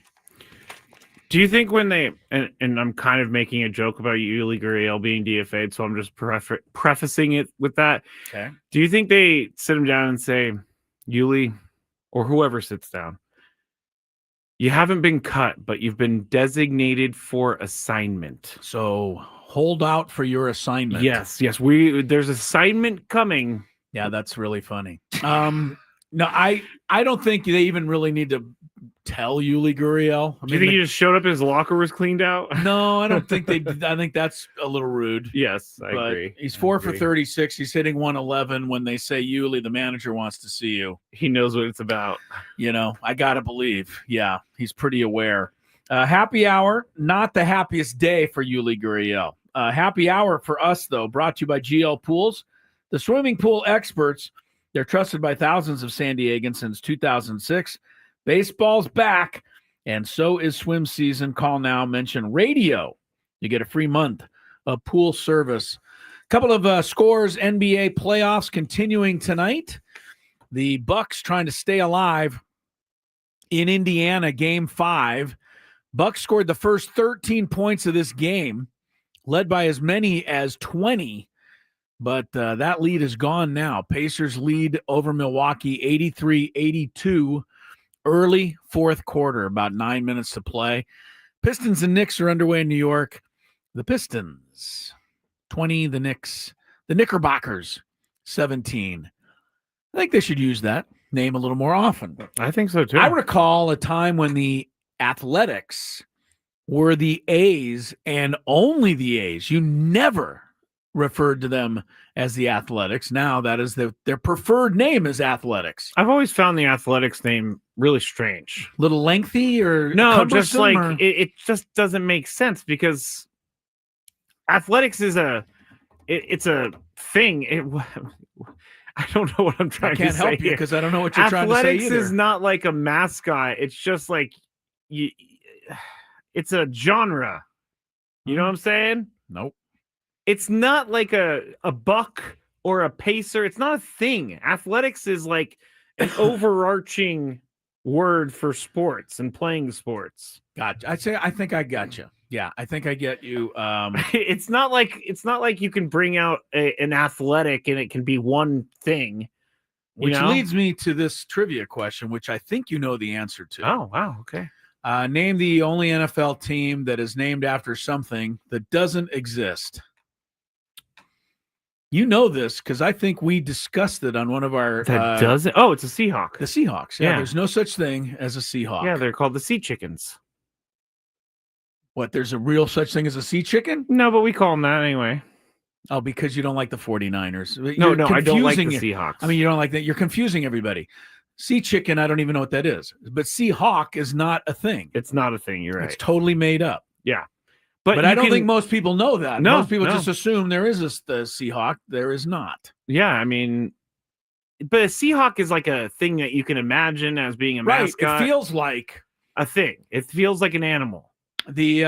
Do you think when they and I'm kind of making a joke about Yuli Gurriel being DFA'd, so I'm just prefacing it with that. Okay. Do you think they sit him down and say, Yuli, or whoever sits down, you haven't been cut, but you've been designated for assignment. So hold out for your assignment. Yes. There's assignment coming. Yeah, that's really funny. No, I don't think they even really need to tell Yuli Gurriel. Do you think he just showed up, his locker was cleaned out? No, I don't think they. I think that's a little rude. Yes, I agree. He's 4 for 36. He's hitting 111. When they say Yuli, the manager wants to see you. He knows what it's about. I gotta believe. Yeah, he's pretty aware. Happy hour, not the happiest day for Yuli Gurriel. Happy hour for us though, brought to you by GL Pools, the swimming pool experts. They're trusted by thousands of San Diegans since 2006. Baseball's back, and so is swim season. Call now, mention radio. You get a free month of pool service. Couple of scores, NBA playoffs continuing tonight. The Bucks trying to stay alive in Indiana, Game 5. Bucks scored the first 13 points of this game, led by as many as 20. But that lead is gone now. Pacers lead over Milwaukee 83-82 early fourth quarter, about 9 minutes to play. Pistons and Knicks are underway in New York. The Pistons 20, the Knicks, the Knickerbockers 17. I think they should use that name a little more often. I think so too. I recall a time when the Athletics were the A's and only the A's. You never referred to them as the Athletics. Now that is their preferred name is Athletics. I've always found the Athletics name really strange. Little lengthy or no, just like it just doesn't make sense because athletics is it's a thing. I don't know what I'm trying to say. I can't help you because I don't know what you're trying to say either. Athletics is not like a mascot. It's just like it's a genre. You know what I'm saying? Nope. It's not like a buck or a pacer. It's not a thing. Athletics is like an overarching word for sports and playing sports. Gotcha. I think I got you. Yeah, I think I get you. It's not like you can bring out an athletic and it can be one thing. Which leads me to this trivia question, which I think you know the answer to. Oh, wow. Okay. Name the only NFL team that is named after something that doesn't exist. You know this because I think we discussed it on one of our... That doesn't... Oh, it's a Seahawk. The Seahawks. Yeah, there's no such thing as a Seahawk. Yeah, they're called the Sea Chickens. What, there's a real such thing as a sea chicken? No, but we call them that anyway. Oh, because you don't like the 49ers. No, I don't like the Seahawks. I mean, you don't like that. You're confusing everybody. Sea chicken, I don't even know what that is. But Seahawk is not a thing. It's not a thing. You're right. It's totally made up. Yeah. But I don't think most people know that. No, most people just assume there is the Seahawk. There is not. Yeah, I mean, but a Seahawk is like a thing that you can imagine as being a mascot. It feels like a thing. It feels like an animal. The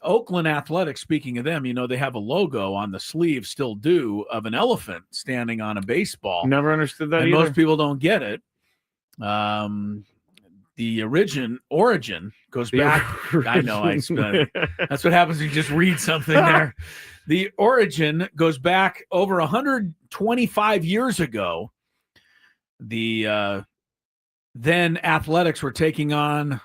Oakland Athletics, speaking of them, they have a logo on the sleeve, still do, of an elephant standing on a baseball. Never understood that and either. Most people don't get it. The origin goes back. I know. That's what happens when you just read something there. The origin goes back over 125 years ago. The then Athletics were taking on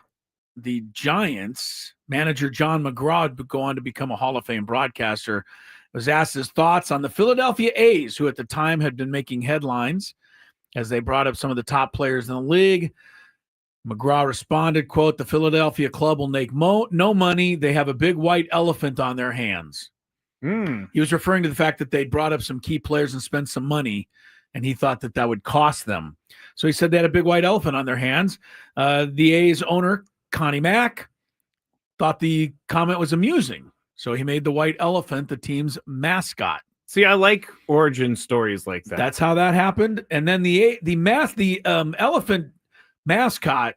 the Giants. Manager John McGraw would go on to become a Hall of Fame broadcaster. Was asked his thoughts on the Philadelphia A's, who at the time had been making headlines as they brought up some of the top players in the league. McGraw responded, quote, "The Philadelphia club will make no money. They have a big white elephant on their hands." He was referring to the fact that they brought up some key players and spent some money, and he thought that would cost them. So he said they had a big white elephant on their hands. The A's owner, Connie Mack, thought the comment was amusing. So he made the white elephant the team's mascot. See, I like origin stories like that. That's how that happened. And then the elephant mascot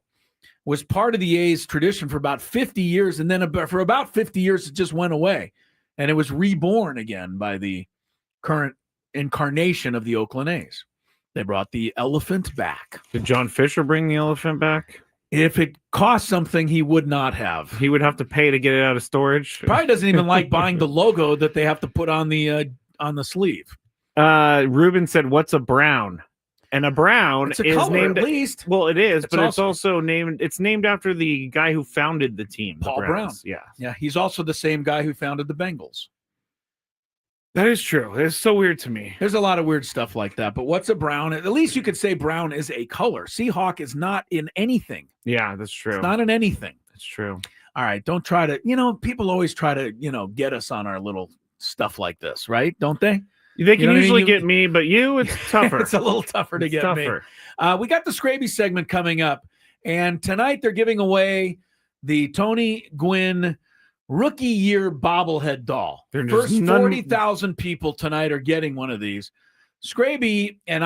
was part of the A's tradition for about 50 years. And then for about 50 years, it just went away. And it was reborn again by the current incarnation of the Oakland A's. They brought the elephant back. Did John Fisher bring the elephant back? If it cost something, he would not have. He would have to pay to get it out of storage. Probably doesn't even like buying the logo that they have to put on the sleeve. Ruben said, "What's a brown?" And a brown It's a is color, named at least. Well, it is, It's but it's also named. It's named after the guy who founded the team, the Paul Brown. Browns. Yeah, Yeah, he's also the same guy who founded the Bengals. that is true. It's so weird to me. There's a lot of weird stuff like that. But what's a brown? At least you could say brown is a color. Seahawk is not in anything. Yeah, that's true. It's not in anything. That's true. All right, don't try to. People always try to get us on our little stuff like this, right? Don't they? They can usually get me, but it's tougher. It's a little tougher to get tougher. me. We got the Skraby segment coming up, and tonight they're giving away the Tony Gwynn Rookie Year bobblehead doll. First 40,000 people tonight are getting one of these. Skraby and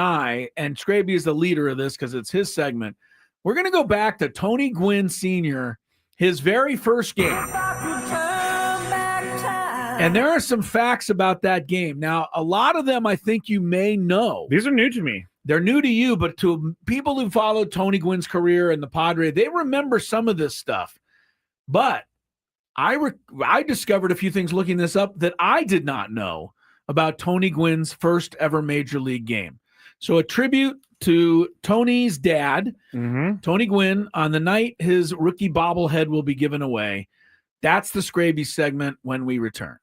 Skraby is the leader of this because it's his segment. We're going to go back to Tony Gwynn Sr., his very first game. And there are some facts about that game. Now, a lot of them I think you may know. These are new to me. They're new to you, but to people who followed Tony Gwynn's career and the Padres, they remember some of this stuff. But I discovered a few things looking this up that I did not know about Tony Gwynn's first ever major league game. So a tribute to Tony's dad, Tony Gwynn, on the night his rookie bobblehead will be given away. That's the Skraby segment when we return.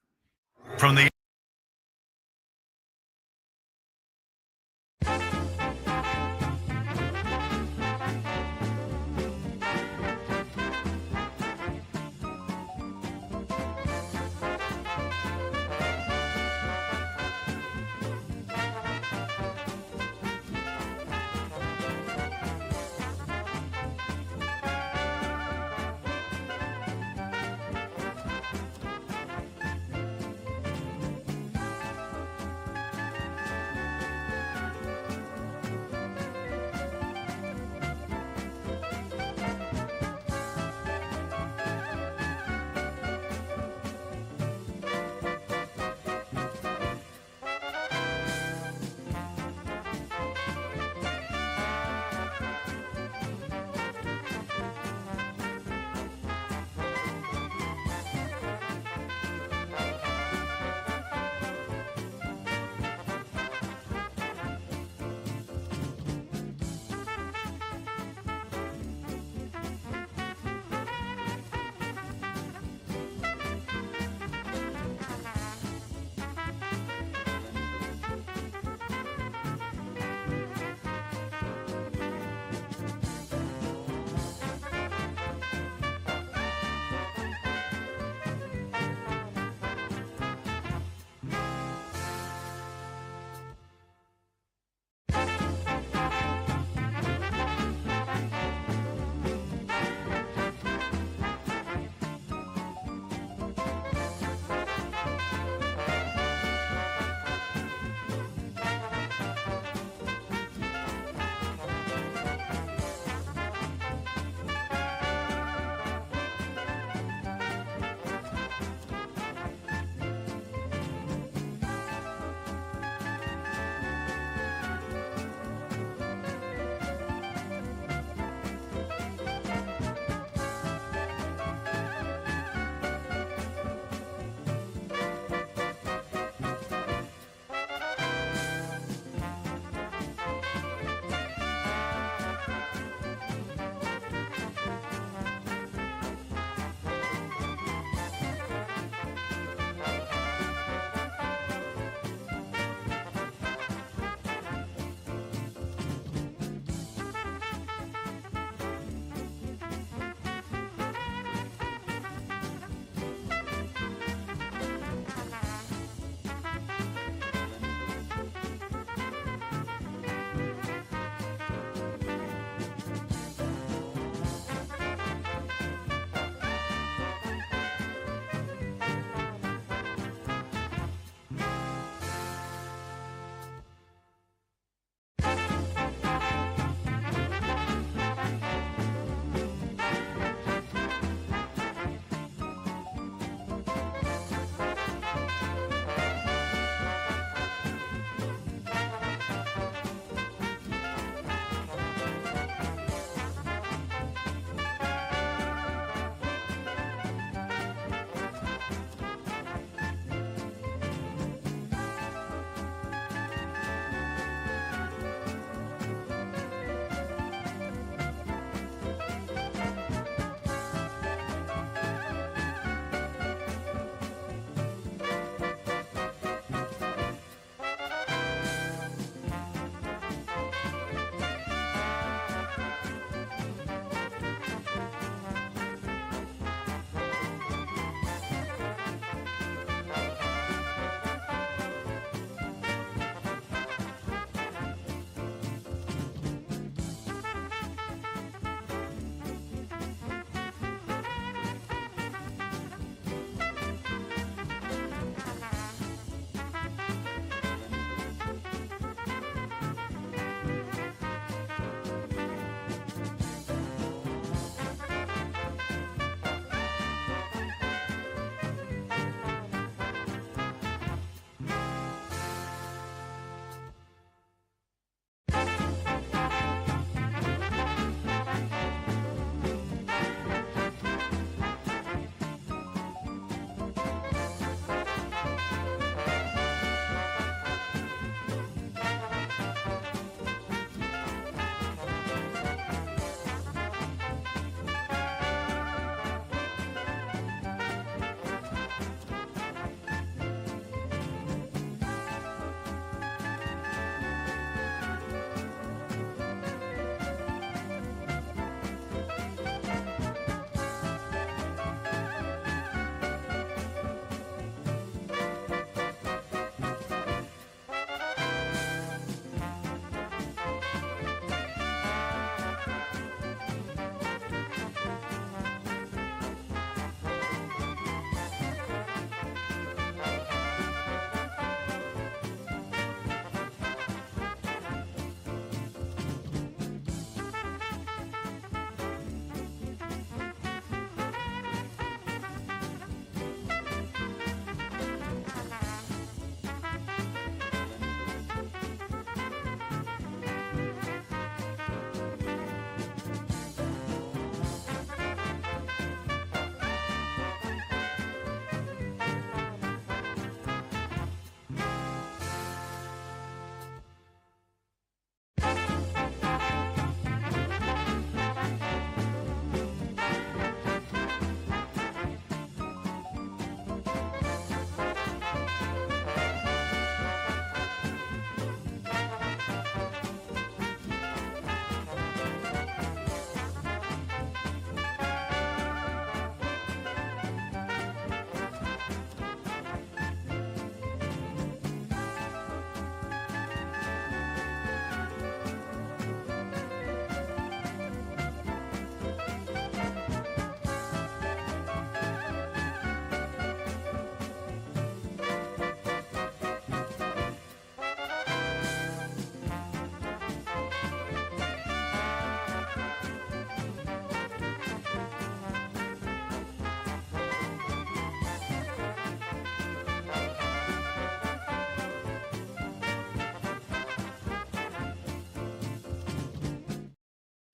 From the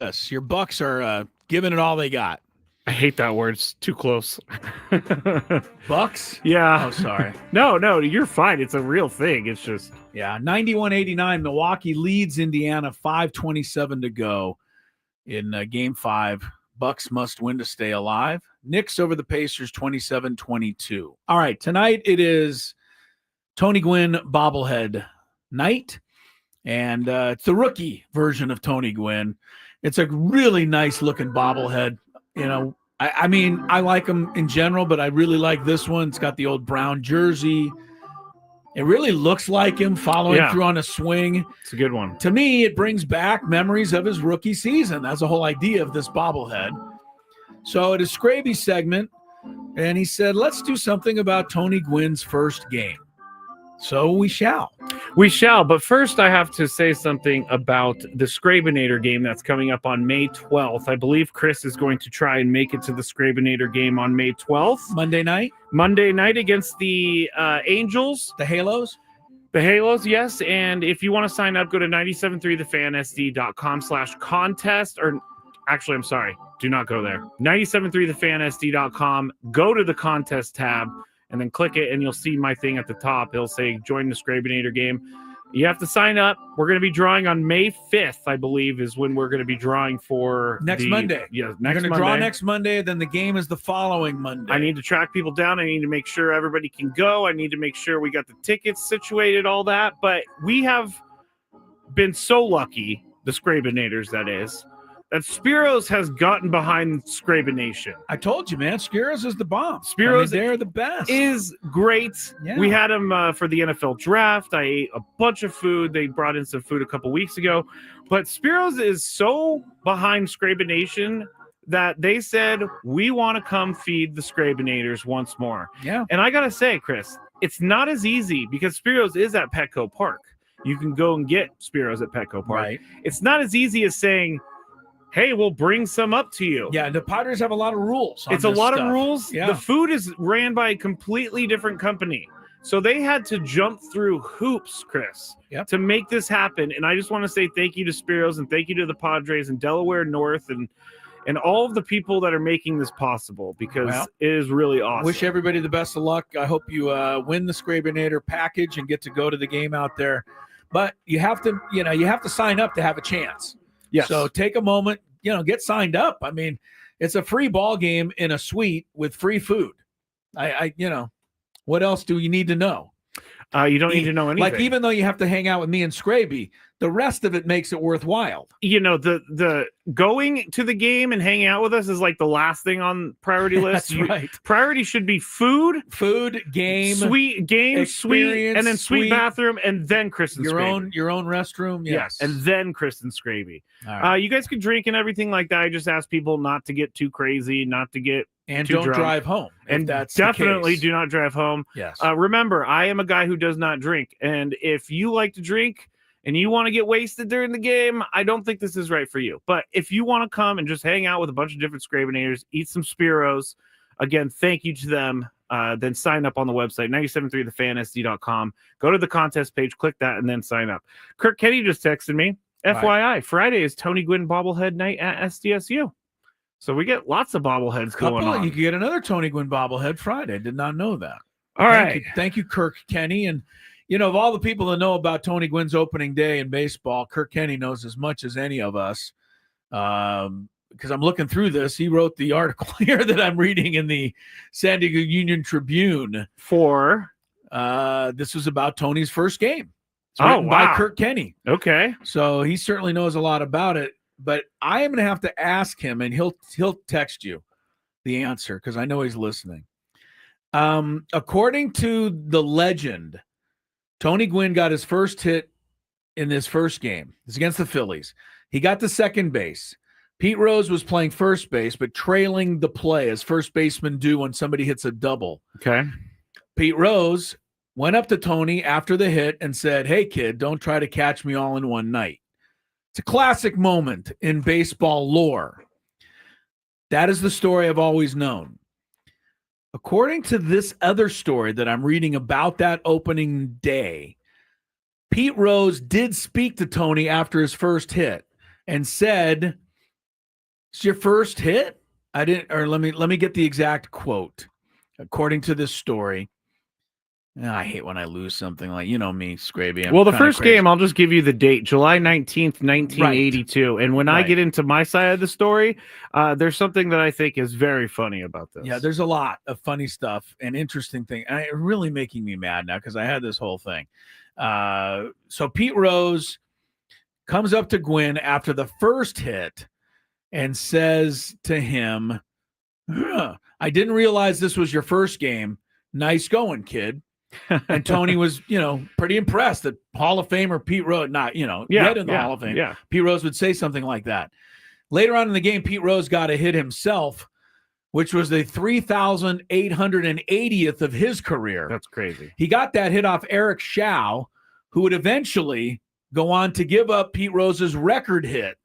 Yes, your Bucks are giving it all they got. I hate that word. It's too close. Bucks? Yeah. Oh, sorry. No, you're fine. It's a real thing. It's just. Yeah, 91-89. Milwaukee leads Indiana, 5:27 to go in Game 5. Bucks must win to stay alive. Knicks over the Pacers, 27-22. All right, tonight it is Tony Gwynn bobblehead night, and it's the rookie version of Tony Gwynn. It's a really nice-looking bobblehead. You know, I mean, I like them in general, but I really like this one. It's got the old brown jersey. It really looks like him following through on a swing. It's a good one. To me, it brings back memories of his rookie season. That's the whole idea of this bobblehead. So it is Skraby's segment, and he said, let's do something about Tony Gwynn's first game. So we shall. We shall, but first I have to say something about the Skrabinator game that's coming up on May 12th. I believe Chris is going to try and make it to the Skrabinator game on May 12th. Monday night against the Angels. The Halos? The Halos, yes. And if you want to sign up, go to 973thefansd.com/contest. Or actually, I'm sorry. Do not go there. 973thefansd.com. Go to the contest tab. And then click it, and you'll see my thing at the top. It'll say join the Skrabinator game. You have to sign up. We're going to be drawing on May 5th, I believe, is when we're going to be drawing for next Monday. Yeah, next Monday. We're going to draw next Monday, then the game is the following Monday. I need to track people down. I need to make sure everybody can go. I need to make sure we got the tickets situated, all that. But we have been so lucky, the Skrabinators, that is, that Spiros has gotten behind Skrabination. I told you, man. Spiros is the bomb. Spiros, they're the best. Is great. Yeah. We had him for the NFL draft. I ate a bunch of food. They brought in some food a couple weeks ago. But Spiros is so behind Skrabination that they said, we want to come feed the Skrabinators once more. Yeah. And I got to say, Chris, it's not as easy because Spiros is at Petco Park. You can go and get Spiros at Petco Park. Right. It's not as easy as saying, hey, we'll bring some up to you. Yeah, the Padres have a lot of rules. It's a lot of rules. Yeah. The food is ran by a completely different company. So they had to jump through hoops, Chris, to make this happen. And I just want to say thank you to Spiros and thank you to the Padres and Delaware North and all of the people that are making this possible because it is really awesome. Wish everybody the best of luck. I hope you win the Skrabinator package and get to go to the game out there. But you have to sign up to have a chance. Yes. So take a moment, get signed up. I mean, it's a free ball game in a suite with free food. What else do you need to know? You don't need to know anything. Like, even though you have to hang out with me and Skraby, the rest of it makes it worthwhile. The going to the game and hanging out with us is like the last thing on priority list. That's right. Priority should be food, game, suite, and then suite bathroom, and then Chris and Skraby. Your own restroom, yes. And then Chris and Skraby. All right. You guys can drink and everything like that. I just ask people not to get too crazy, not to get and too don't drunk. Drive home. And that's definitely do not drive home. Yes. Remember, I am a guy who does not drink, and if you like to drink and you want to get wasted during the game, I don't think this is right for you. But if you want to come and just hang out with a bunch of different Skrabinators, eat some Spiros, again, thank you to them. Then sign up on the website, 973thefansd.com. Go to the contest page, click that, and then sign up. Kirk Kenny just texted me. FYI, Friday is Tony Gwynn bobblehead night at SDSU. So we get lots of bobbleheads going on. You can get another Tony Gwynn bobblehead Friday. Did not know that. All right. Thank you, Kirk Kenny. And, of all the people that know about Tony Gwynn's opening day in baseball, Kirk Kenny knows as much as any of us. Because I'm looking through this. He wrote the article here that I'm reading in the San Diego Union Tribune. This was about Tony's first game. It's written by Kirk Kenny. Okay. So he certainly knows a lot about it. But I am going to have to ask him, and he'll text you the answer because I know he's listening. According to the legend, Tony Gwynn got his first hit in this first game. It's against the Phillies. He got to second base. Pete Rose was playing first base, but trailing the play as first basemen do when somebody hits a double. Okay. Pete Rose went up to Tony after the hit and said, "Hey, kid, don't try to catch me all in one night." It's a classic moment in baseball lore. That is the story I've always known. According to this other story that I'm reading about that opening day, Pete Rose did speak to Tony after his first hit and said It's your first hit? I didn't, or let me get the exact quote. According to this story, I hate when I lose something like, you know me, Skraby. Well, the first game, I'll just give you the date, July 19th, 1982. Right. And when I get into my side of the story, there's something that I think is very funny about this. Yeah, there's a lot of funny stuff and interesting thing. And it's really making me mad now because I had this whole thing. So Pete Rose comes up to Gwynn after the first hit and says to him, I didn't realize this was your first game. Nice going, kid. And Tony was, pretty impressed that Hall of Famer Pete Rose, yet in the Hall of Fame, Pete Rose would say something like that. Later on in the game, Pete Rose got a hit himself, which was the 3,880th of his career. That's crazy. He got that hit off Eric Schau, who would eventually go on to give up Pete Rose's record hit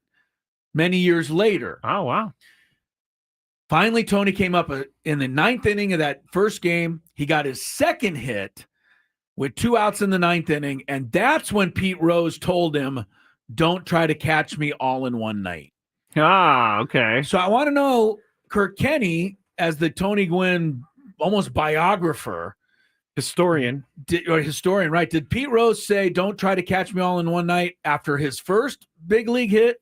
many years later. Oh, wow. Finally, Tony came up in the ninth inning of that first game. He got his second hit with 2 outs in the ninth inning, and that's when Pete Rose told him, don't try to catch me all in one night. Ah, okay. So I want to know, Kirk Kenny, as the Tony Gwynn almost biographer, historian, right? Did Pete Rose say, don't try to catch me all in one night after his first big league hit?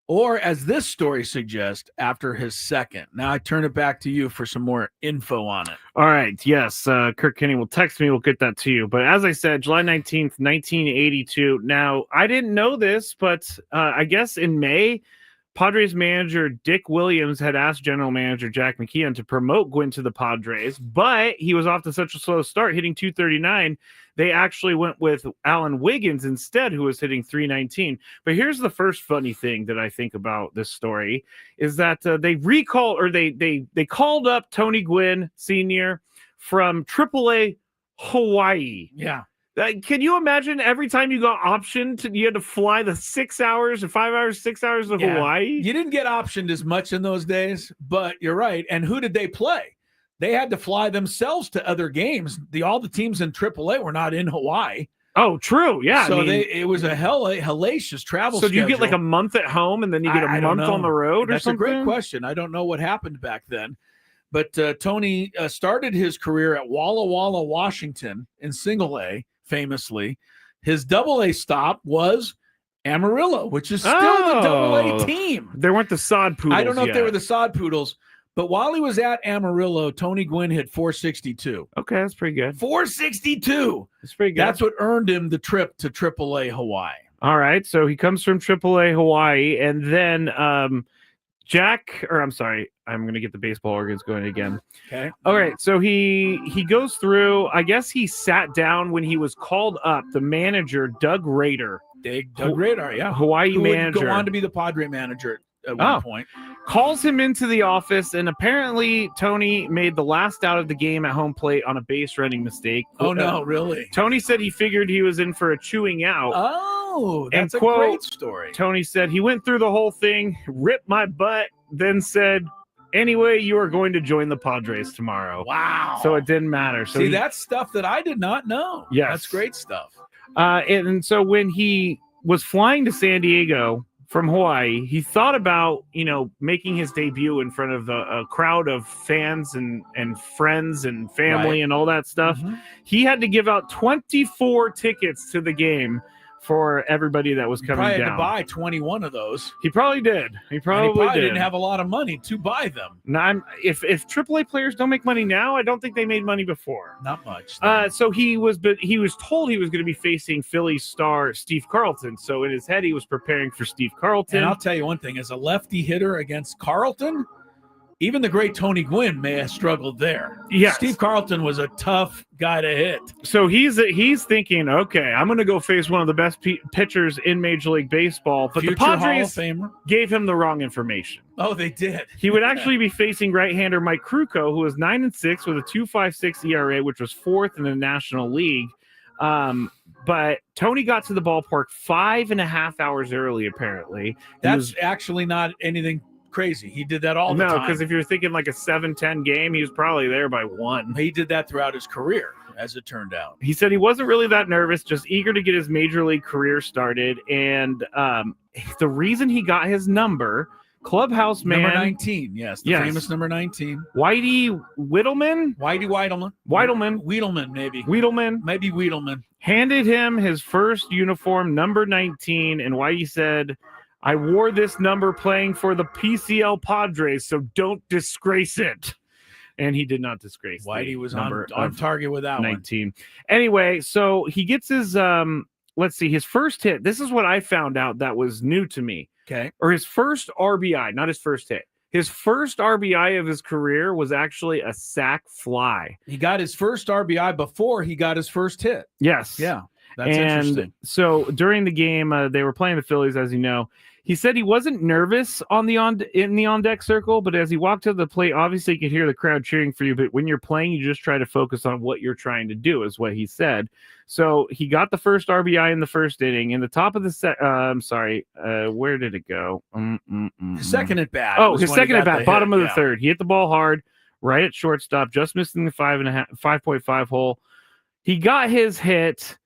Or, as this story suggests, after his second? Now I turn it back to you for some more info on it. All right. Yes. Kirk Kenny will text me. We'll get that to you. But as I said, July 19th, 1982. Now, I didn't know this, but I guess in May, Padres manager Dick Williams had asked general manager Jack McKeon to promote Gwynn to the Padres, but he was off to such a slow start, hitting 239. They actually went with Alan Wiggins instead, who was hitting 319. But here's the first funny thing that I think about this story is that they called up Tony Gwynn Sr. from AAA Hawaii. Yeah. Can you imagine every time you got optioned, you had to fly the 6 hours or 5 hours, 6 hours to Hawaii? You didn't get optioned as much in those days, but you're right. And who did they play? They had to fly themselves to other games. All the teams in AAA were not in Hawaii. Oh, true. Yeah. So it was a hellacious travel schedule. So do you schedule. get like a month at home and then you get a month on the road or something? That's a great question. I don't know what happened back then. But Tony started his career at Walla Walla, Washington in Single A, famously. His Double-A stop was Amarillo, which is still the Double-A team. They weren't the Sod Poodles. I don't know if they were the Sod Poodles. But while he was at Amarillo, Tony Gwynn hit 462. Okay, that's pretty good. 462. That's pretty good. That's what earned him the trip to AAA Hawaii. All right, so he comes from AAA Hawaii, and then I'm going to get the baseball organs going again. Okay. All right, so he goes through, I guess he sat down when he was called up, the manager, Doug Rader. Doug Rader, yeah. Hawaii manager. Go on to be the Padre manager at one point. Calls him into the office, and apparently Tony made the last out of the game at home plate on a base running mistake. Oh, no, really? Tony said he figured he was in for a chewing out. Oh, that's a great story. Tony said he went through the whole thing, ripped my butt, then said, anyway, you are going to join the Padres tomorrow. Wow. So it didn't matter. So that's stuff that I did not know. Yes. That's great stuff. And so when he was flying to San Diego from Hawaii, he thought about, making his debut in front of a crowd of fans and friends and family and all that stuff. Mm-hmm. He had to give out 24 tickets to the game for everybody that was coming down. He probably had to buy 21 of those. He probably did. He probably didn't have a lot of money to buy them. Now, if AAA players don't make money now, I don't think they made money before. Not much. So he was told he was going to be facing Phillies star Steve Carlton. So in his head, he was preparing for Steve Carlton. And I'll tell you one thing: as a lefty hitter against Carlton, even the great Tony Gwynn may have struggled there. Yes. Steve Carlton was a tough guy to hit. So he's thinking, okay, I'm going to go face one of the best pitchers in Major League Baseball. But Future the Padres Hall of Famer. Gave him the wrong information. Oh, they did. He would actually be facing right-hander Mike Krukow, who was 9-6 with a 2.56 ERA, which was fourth in the National League. But Tony got to the ballpark 5.5 hours early, apparently. That's actually not anything crazy. He did that all the time. No, because if you're thinking like a 7-10 game, he was probably there by 1. He did that throughout his career, as it turned out. He said he wasn't really that nervous, just eager to get his major league career started. And the reason he got his number Clubhouse man. Number 19, yes. The famous number 19. Whitey Whittleman? Wiedelman, maybe. Maybe Wiedelman. Handed him his first uniform, number 19, and Whitey said, I wore this number playing for the PCL Padres, so don't disgrace it. And he did not disgrace. Whitey was number on target with that 19. Anyway, so he gets his let's see, his first hit. This is what I found out that was new to me. Okay. Or his first RBI, not his first hit. His first RBI of his career was actually a sac fly. He got his first RBI before he got his first hit. Yes. Yeah. That's interesting. So during the game, they were playing the Phillies, as you know. He said he wasn't nervous in the on-deck circle, but as he walked to the plate, obviously you could hear the crowd cheering for you. But when you're playing, you just try to focus on what you're trying to do, is what he said. So he got the first RBI in the first inning. In the top of the where did it go? His second at bat. Oh, his second at bat, bottom of the third. He hit the ball hard, right at shortstop, just missing the 5.5 hole. He got his hit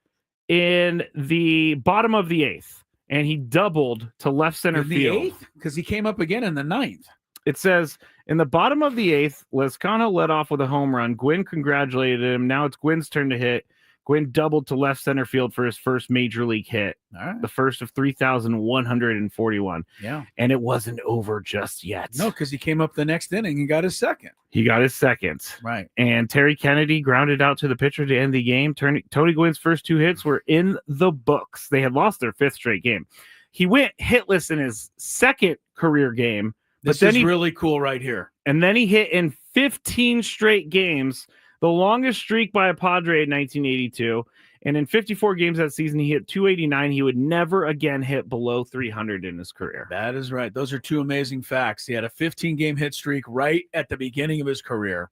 in the bottom of the eighth. And he doubled to left center field. Because he came up again in the ninth. It says, in the bottom of the eighth, Lezcano led off with a home run. Gwynn congratulated him. Now it's Gwynn's turn to hit. Gwynn doubled to left center field for his first major league hit. All right. The first of 3,141. Yeah. And it wasn't over just yet. No, because he came up the next inning and got his second. He got his second. Right. And Terry Kennedy grounded out to the pitcher to end the game. Tony Gwynn's first two hits were in the books. They had lost their fifth straight game. He went hitless in his second career game. This is really cool right here. And then he hit in 15 straight games, the longest streak by a Padre in 1982. And in 54 games that season, he hit 289. He would never again hit below 300 in his career. That is right. Those are two amazing facts. He had a 15-game hit streak right at the beginning of his career.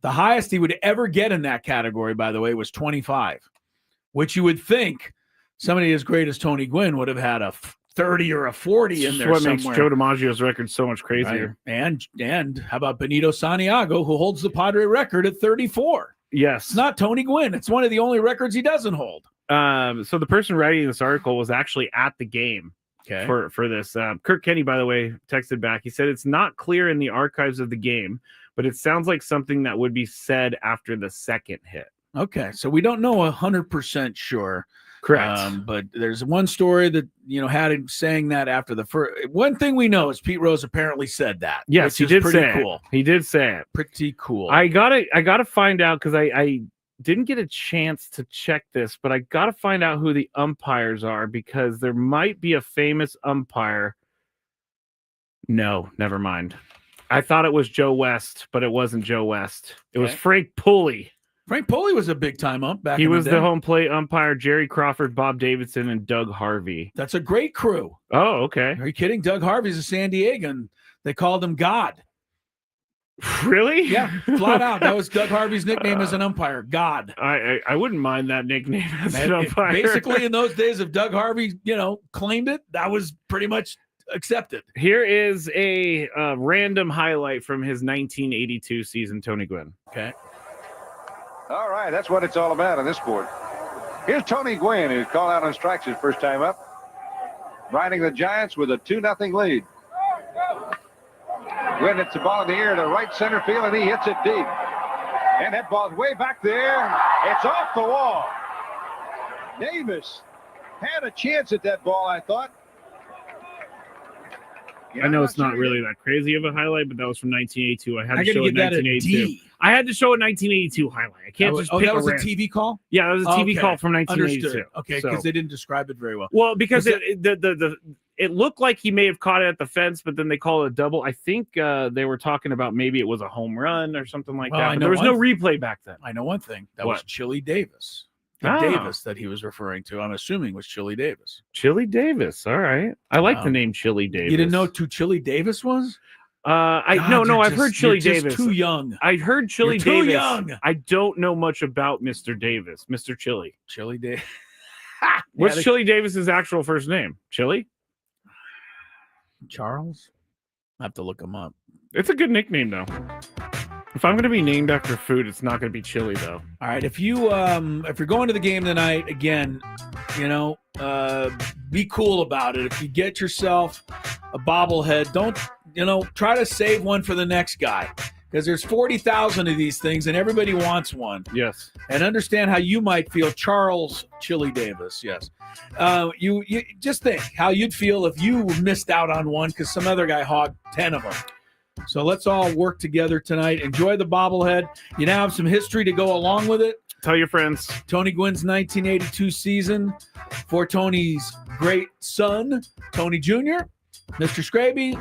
The highest he would ever get in that category, by the way, was 25, which you would think somebody as great as Tony Gwynn would have had a 30 or a 40 in there what somewhere. Makes Joe DiMaggio's record so much crazier. Right. And how about Benito Santiago, who holds the Padre record at 34? Yes. It's not Tony Gwynn. It's one of the only records he doesn't hold. So the person writing this article was actually at the game for this. Kirk Kenny, by the way, texted back. He said, it's not clear in the archives of the game, but it sounds like something that would be said after the second hit. Okay. So we don't know 100% sure. Correct. But there's one story that, had him saying that after the first. One thing we know is Pete Rose apparently said that. Yes, he did say it. He did say it. Pretty cool. I gotta find out, because I didn't get a chance to check this, but I gotta find out who the umpires are, because there might be a famous umpire. No, never mind. I thought it was Joe West, but it wasn't Joe West. It was Frank Pulley. Frank Pulley was a big-time ump back in the day. He was the home plate umpire, Jerry Crawford, Bob Davidson, and Doug Harvey. That's a great crew. Oh, okay. Are you kidding? Doug Harvey's a San Diegan. They called him God. Really? Yeah, flat out. That was Doug Harvey's nickname as an umpire, God. I wouldn't mind that nickname as an umpire. Basically, in those days, if Doug Harvey, claimed it, that was pretty much accepted. Here is a random highlight from his 1982 season, Tony Gwynn. Okay. All right, that's what it's all about on this board. Here's Tony Gwynn, who's called out on strikes his first time up, riding the Giants with a 2-0 lead. Gwynn hits the ball in the air to right center field, and he hits it deep. And that ball's way back there. It's off the wall. Davis had a chance at that ball, I thought. I know it's not really that crazy of a highlight, but that was from 1982. I had to show it give that a 1982. D. I had to show a 1982 highlight. I can't just pick that was a random. TV call? Yeah, that was a TV call from 1982. Understood. Okay, because they didn't describe it very well. Well, because it looked like he may have caught it at the fence, but then they called it a double. I think they were talking about maybe it was a home run or something like that. But there was no replay back then. I know one thing. That was What? Chili Davis. Davis that he was referring to, I'm assuming, was Chili Davis. Chili Davis. All right. I like the name Chili Davis. You didn't know who Chili Davis was? I've heard Chili Davis. Too young. I heard Chili You're too Davis. young. I don't know much about Mr. Davis, Mr. Chili. Chili Davis. What's Chili Davis's actual first name? Chili? Charles? I have to look him up. It's a good nickname, though. If I'm going to be named after food, it's not going to be chili, though. All right, if you're going to the game tonight, again, be cool about it. If you get yourself a bobblehead, don't, try to save one for the next guy, because there's 40,000 of these things and everybody wants one. Yes. And understand how you might feel. Charles Chili Davis, yes. You just think how you'd feel if you missed out on one because some other guy hogged 10 of them. So let's all work together tonight. Enjoy the bobblehead. You now have some history to go along with it. Tell your friends. Tony Gwynn's 1982 season for Tony's great son, Tony Jr., Mr. Skraby,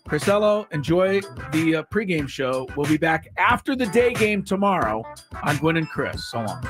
Crisello. Enjoy the pregame show. We'll be back after the day game tomorrow on Gwynn and Chris. So long.